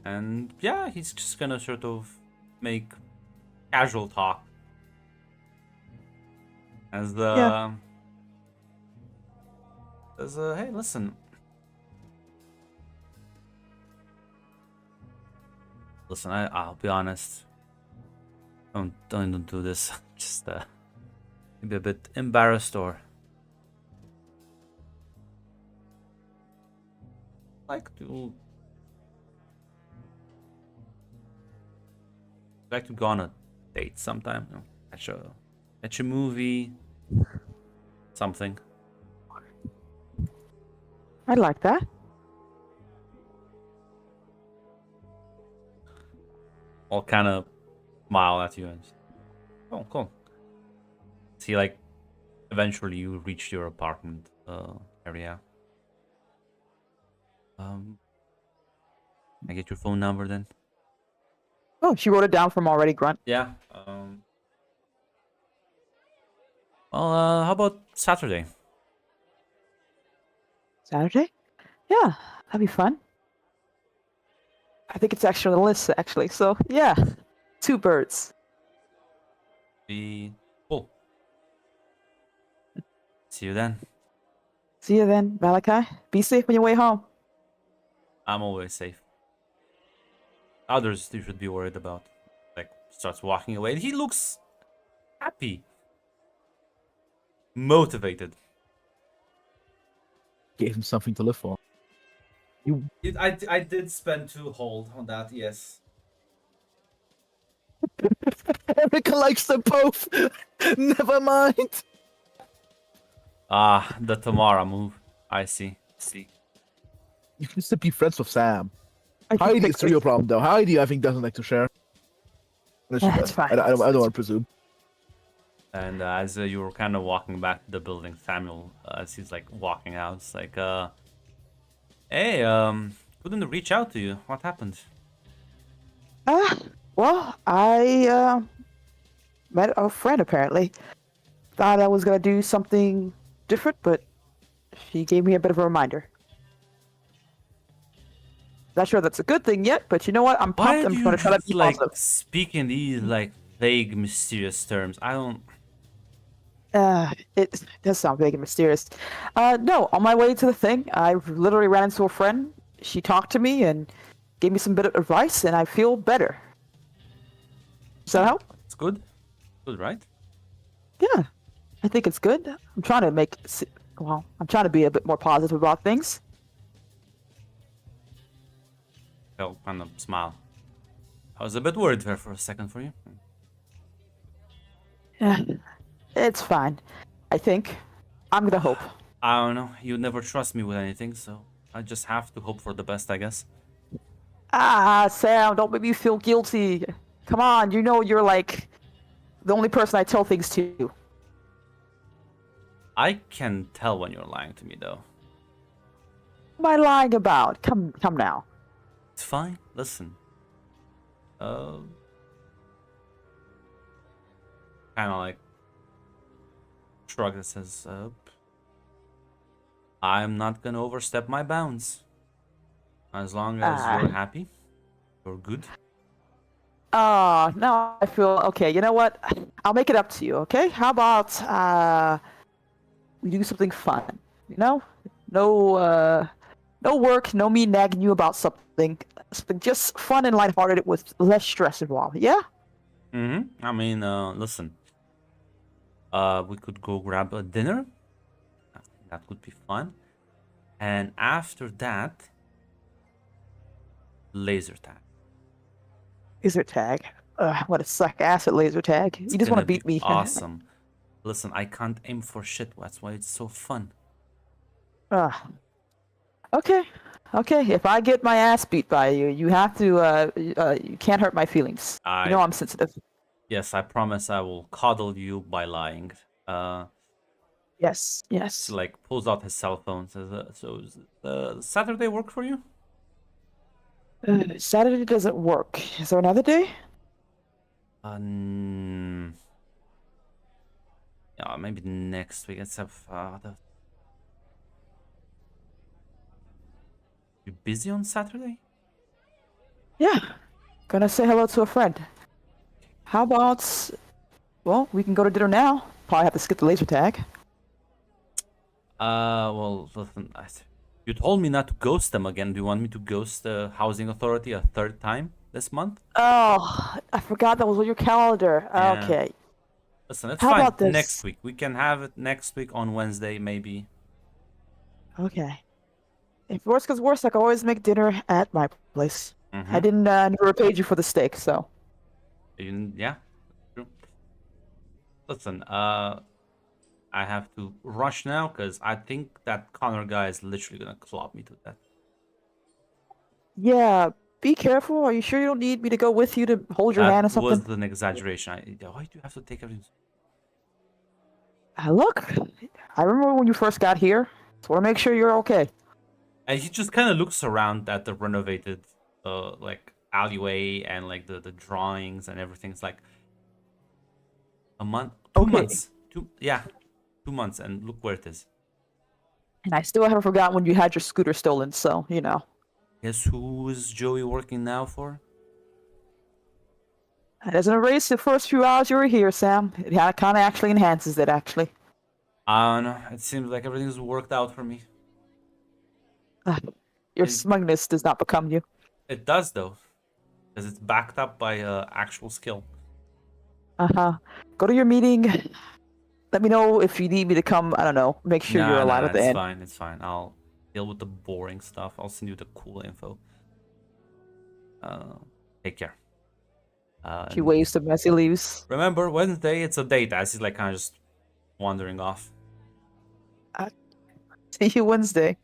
[SPEAKER 2] And yeah, he's just gonna sort of make casual talk as the
[SPEAKER 3] Yeah.
[SPEAKER 2] Hey, listen. Listen, I'll be honest. Don't do this. Just maybe a bit embarrassed or like to go on a date sometime. You know, catch a movie, something.
[SPEAKER 3] I like that.
[SPEAKER 2] I'll kind of smile at you and oh, cool. See, like, eventually you reach your apartment area. I get your phone number then.
[SPEAKER 3] Oh, she wrote it down from already, Grunt.
[SPEAKER 2] Yeah. Well, how about Saturday?
[SPEAKER 3] Saturday? Yeah, that'd be fun. I think it's actually on the list, actually. So, yeah. 2 birds.
[SPEAKER 2] Be cool. See you then.
[SPEAKER 3] See you then, Malachi. Be safe on your way home.
[SPEAKER 2] I'm always safe. Others you should be worried about. Like, starts walking away. He looks happy. Motivated.
[SPEAKER 4] Gave him something to live for.
[SPEAKER 2] I did spend 2 hold on that, yes.
[SPEAKER 4] Erica likes them both. Never mind.
[SPEAKER 2] Ah, the Tamara move. I see.
[SPEAKER 4] You can just be friends with Sam.
[SPEAKER 3] I think
[SPEAKER 4] Heidi,
[SPEAKER 3] that's
[SPEAKER 4] it's a real problem though. Heidi, I think, doesn't like to share. Unless she
[SPEAKER 3] That's
[SPEAKER 4] does.
[SPEAKER 3] fine.
[SPEAKER 4] I don't want to presume.
[SPEAKER 2] And as you were kind of walking back to the building, Samuel, as he's like walking out, it's like, hey, couldn't reach out to you. What happened?
[SPEAKER 3] Well, I met a friend apparently. Thought I was gonna do something different, but she gave me a bit of a reminder. Not sure that's a good thing yet, but you know what? I'm
[SPEAKER 2] Why
[SPEAKER 3] pumped.
[SPEAKER 2] do
[SPEAKER 3] I'm
[SPEAKER 2] you
[SPEAKER 3] gonna try to
[SPEAKER 2] just
[SPEAKER 3] be
[SPEAKER 2] like
[SPEAKER 3] positive.
[SPEAKER 2] speak in these like vague, mysterious terms? I don't.
[SPEAKER 3] It does sound big and mysterious. No, on my way to the thing, I literally ran into a friend. She talked to me and gave me some bit of advice, and I feel better. Does that help?
[SPEAKER 2] It's good. Good, right?
[SPEAKER 3] Yeah, I think it's good. I'm trying to I'm trying to be a bit more positive about things.
[SPEAKER 2] He'll kind of smile. I was a bit worried there for a second for you.
[SPEAKER 3] Yeah, it's fine. I think. I'm gonna hope.
[SPEAKER 2] I don't know. You never trust me with anything, so I just have to hope for the best, I guess.
[SPEAKER 3] Sam, don't make me feel guilty. Come on, you know you're like the only person I tell things to.
[SPEAKER 2] I can tell when you're lying to me, though.
[SPEAKER 3] What am I lying about? Come now.
[SPEAKER 2] It's fine. Listen. Kind of like shrug that says, I'm not gonna overstep my bounds. As long as you're happy, you're good.
[SPEAKER 3] Oh, now I feel okay. You know what? I'll make it up to you, okay? How about we do something fun? You know? No work, no me nagging you about something. Something just fun and lighthearted with less stress involved, yeah?
[SPEAKER 2] Mm-hmm. I mean, listen. We could go grab a dinner. That would be fun. And after that, laser tag.
[SPEAKER 3] Laser tag. I want to suck ass at laser tag. You just want to beat me.
[SPEAKER 2] Awesome. Listen, I can't aim for shit. That's why it's so fun.
[SPEAKER 3] Okay. Okay, if I get my ass beat by you, you have to, you can't hurt my feelings. You know I'm sensitive.
[SPEAKER 2] Yes, I promise I will coddle you by lying.
[SPEAKER 3] Yes, yes.
[SPEAKER 2] He like pulls out his cell phone. Says, "So Saturday work for you?"
[SPEAKER 3] Saturday doesn't work. Is there another day?
[SPEAKER 2] Yeah, maybe next week. Let's have You busy on Saturday?
[SPEAKER 3] Yeah. Gonna say hello to a friend. How about, well, we can go to dinner now. Probably have to skip the laser tag.
[SPEAKER 2] Well, listen, you told me not to ghost them again. Do you want me to ghost the housing authority a third time this month?
[SPEAKER 3] Oh, I forgot that was on your calendar.
[SPEAKER 2] Yeah.
[SPEAKER 3] Okay.
[SPEAKER 2] Listen, it's
[SPEAKER 3] How
[SPEAKER 2] fine.
[SPEAKER 3] about this?
[SPEAKER 2] Next week. We can have it next week on Wednesday, maybe.
[SPEAKER 3] Okay. If worse comes worse, I can always make dinner at my place.
[SPEAKER 2] Mm-hmm.
[SPEAKER 3] I didn't never paid you for the steak, so.
[SPEAKER 2] Yeah, true. Listen, I have to rush now because I think that Connor guy is literally gonna club me to death.
[SPEAKER 3] Yeah, be careful. Are you sure you don't need me to go with you to hold your hand or
[SPEAKER 2] That
[SPEAKER 3] something?
[SPEAKER 2] was an exaggeration. Why do you have to take everything?
[SPEAKER 3] Look, I remember when you first got here. So I want to make sure you're okay.
[SPEAKER 2] And he just kind of looks around at the renovated, like alleyway and like the drawings and everything. It's like a month, 2 months, 2 months, and look where it is.
[SPEAKER 3] And I still haven't forgotten when you had your scooter stolen, so, you know.
[SPEAKER 2] Guess who is Joey working now for?
[SPEAKER 3] It doesn't erase the first few hours you were here, Sam. It kind of actually enhances it, actually.
[SPEAKER 2] I don't know. It seems like everything's worked out for me.
[SPEAKER 3] Your
[SPEAKER 2] It-
[SPEAKER 3] smugness does not become you.
[SPEAKER 2] It does though, because it's backed up by actual skill.
[SPEAKER 3] Uh-huh. Go to your meeting. Let me know if you need me to come, I don't know, make sure you're alive at the
[SPEAKER 2] it's
[SPEAKER 3] end.
[SPEAKER 2] fine. It's fine. I'll deal with the boring stuff. I'll send you the cool info. Take care.
[SPEAKER 3] She waves to him as he leaves.
[SPEAKER 2] Remember, Wednesday, it's a date, as he's like kind of just wandering off.
[SPEAKER 3] See you Wednesday.